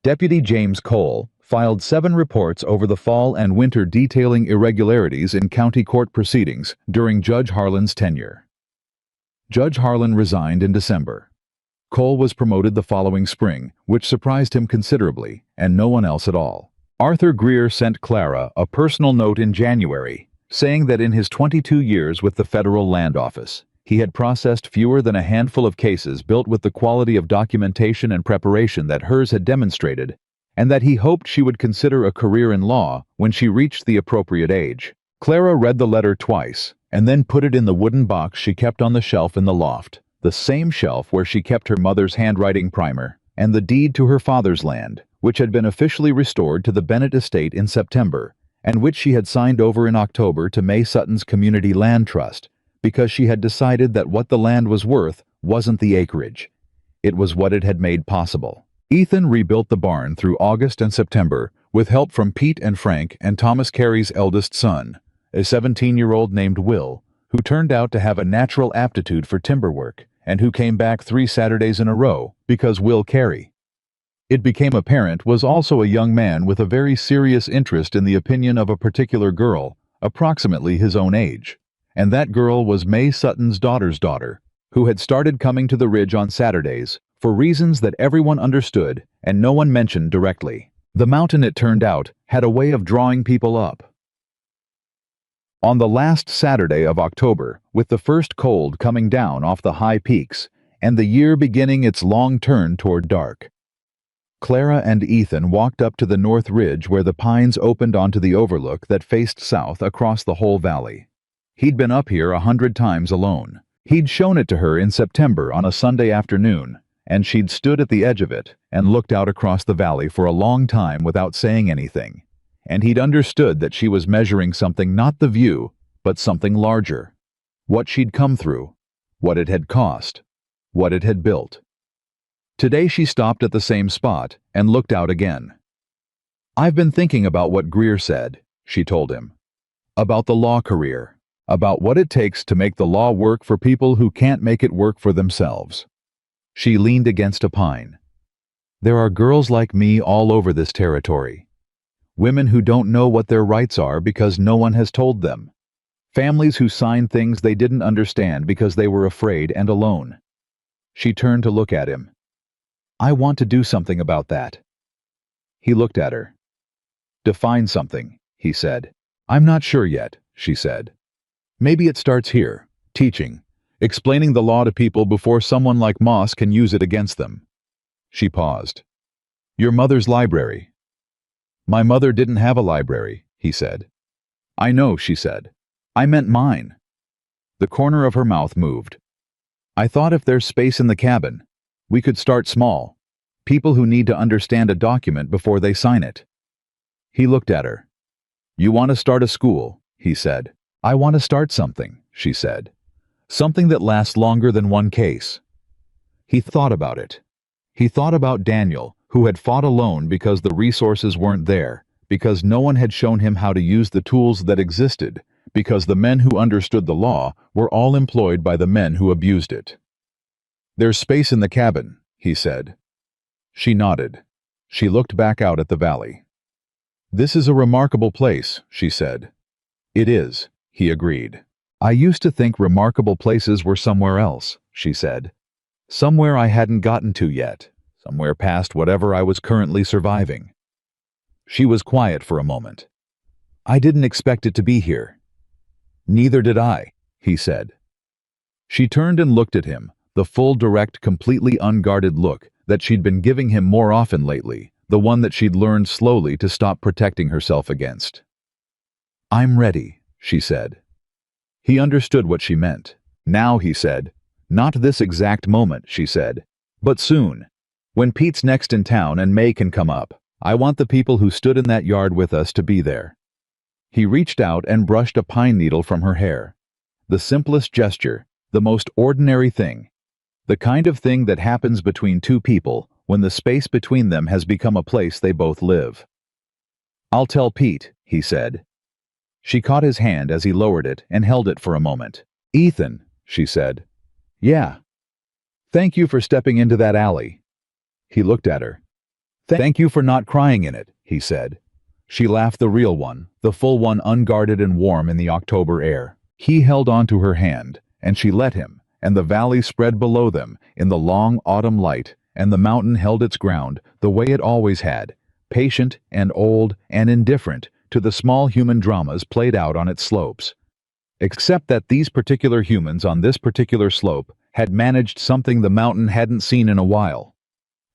Deputy James Cole filed 7 reports over the fall and winter detailing irregularities in county court proceedings during Judge Harlan's tenure. Judge Harlan resigned in December. Cole was promoted the following spring, which surprised him considerably, and no one else at all. Arthur Greer sent Clara a personal note in January, saying that in his 22 years with the Federal Land Office, he had processed fewer than a handful of cases built with the quality of documentation and preparation that hers had demonstrated, and that he hoped she would consider a career in law when she reached the appropriate age. Clara read the letter twice, and then put it in the wooden box she kept on the shelf in the loft, the same shelf where she kept her mother's handwriting primer, and the deed to her father's land, which had been officially restored to the Bennett estate in September, and which she had signed over in October to May Sutton's Community Land Trust, because she had decided that what the land was worth wasn't the acreage. It was what it had made possible. Ethan rebuilt the barn through August and September with help from Pete and Frank and Thomas Carey's eldest son, a 17-year-old named Will, who turned out to have a natural aptitude for timber work and who came back 3 Saturdays in a row because Will Carey, it became apparent, was also a young man with a very serious interest in the opinion of a particular girl, approximately his own age. And that girl was May Sutton's daughter's daughter, who had started coming to the ridge on Saturdays for reasons that everyone understood and no one mentioned directly. The mountain, it turned out, had a way of drawing people up. On the last Saturday of October, with the first cold coming down off the high peaks, and the year beginning its long turn toward dark, Clara and Ethan walked up to the north ridge where the pines opened onto the overlook that faced south across the whole valley. He'd been up here 100 times alone. He'd shown it to her in September on a Sunday afternoon, and she'd stood at the edge of it and looked out across the valley for a long time without saying anything. And he'd understood that she was measuring something, not the view, but something larger. What she'd come through, what it had cost, what it had built. Today she stopped at the same spot and looked out again. "I've been thinking about what Greer said," she told him. "About the law career. About what it takes to make the law work for people who can't make it work for themselves." She leaned against a pine. "There are girls like me all over this territory. Women who don't know what their rights are because no one has told them. Families who sign things they didn't understand because they were afraid and alone." She turned to look at him. "I want to do something about that." He looked at her. "Define something," he said. "I'm not sure yet," she said. "Maybe it starts here, teaching, explaining the law to people before someone like Moss can use it against them." She paused. "Your mother's library." "My mother didn't have a library," he said. "I know," she said. "I meant mine." The corner of her mouth moved. "I thought if there's space in the cabin, we could start small. People who need to understand a document before they sign it." He looked at her. "You want to start a school," he said. "I want to start something," she said. "Something that lasts longer than one case." He thought about it. He thought about Daniel, who had fought alone because the resources weren't there, because no one had shown him how to use the tools that existed, because the men who understood the law were all employed by the men who abused it. "There's space in the cabin," he said. She nodded. She looked back out at the valley. "This is a remarkable place," she said. "It is," he agreed. "I used to think remarkable places were somewhere else," she said. "Somewhere I hadn't gotten to yet, somewhere past whatever I was currently surviving." She was quiet for a moment. "I didn't expect it to be here." "Neither did I," he said. She turned and looked at him, the full, direct, completely unguarded look that she'd been giving him more often lately, the one that she'd learned slowly to stop protecting herself against. "I'm ready," she said. He understood what she meant. "Now," he said. "Not this exact moment," she said, "but soon. When Pete's next in town and May can come up, I want the people who stood in that yard with us to be there." He reached out and brushed a pine needle from her hair. The simplest gesture, the most ordinary thing. The kind of thing that happens between two people when the space between them has become a place they both live. "I'll tell Pete," he said. She caught his hand as he lowered it and held it for a moment. "Ethan," she said. "Yeah. Thank you for stepping into that alley." He looked at her. "Thank you for not crying in it," he said. She laughed, the real one, the full one, unguarded and warm in the October air. He held on to her hand, and she let him, and the valley spread below them in the long autumn light, and the mountain held its ground the way it always had, patient and old and indifferent to the small human dramas played out on its slopes. Except that these particular humans on this particular slope had managed something the mountain hadn't seen in a while.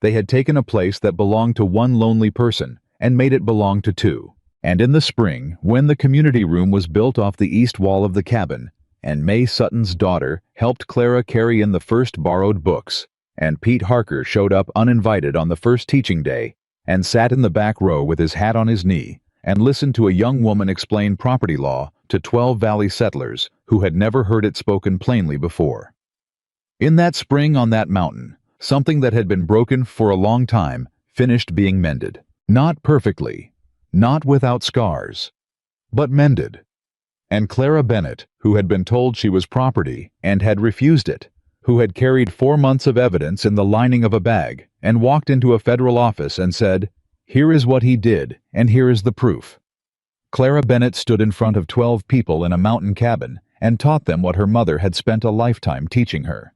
They had taken a place that belonged to one lonely person and made it belong to two. And in the spring, when the community room was built off the east wall of the cabin, and May Sutton's daughter helped Clara carry in the first borrowed books, and Pete Harker showed up uninvited on the first teaching day and sat in the back row with his hat on his knee, and listened to a young woman explain property law to 12 Valley settlers who had never heard it spoken plainly before. In that spring on that mountain, something that had been broken for a long time finished being mended. Not perfectly, not without scars, but mended. And Clara Bennett, who had been told she was property and had refused it, who had carried 4 months of evidence in the lining of a bag and walked into a federal office and said, "Here is what he did, and here is the proof." Clara Bennett stood in front of 12 people in a mountain cabin and taught them what her mother had spent a lifetime teaching her.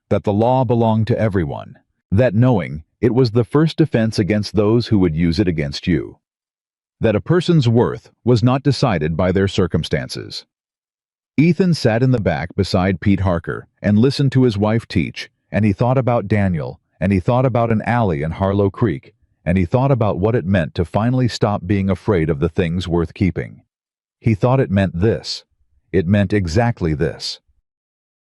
That the law belonged to everyone. That knowing it was the first defense against those who would use it against you. That a person's worth was not decided by their circumstances. Ethan sat in the back beside Pete Harker and listened to his wife teach, and he thought about Daniel, and he thought about an alley in Harlow Creek, and he thought about what it meant to finally stop being afraid of the things worth keeping. He thought it meant this. It meant exactly this.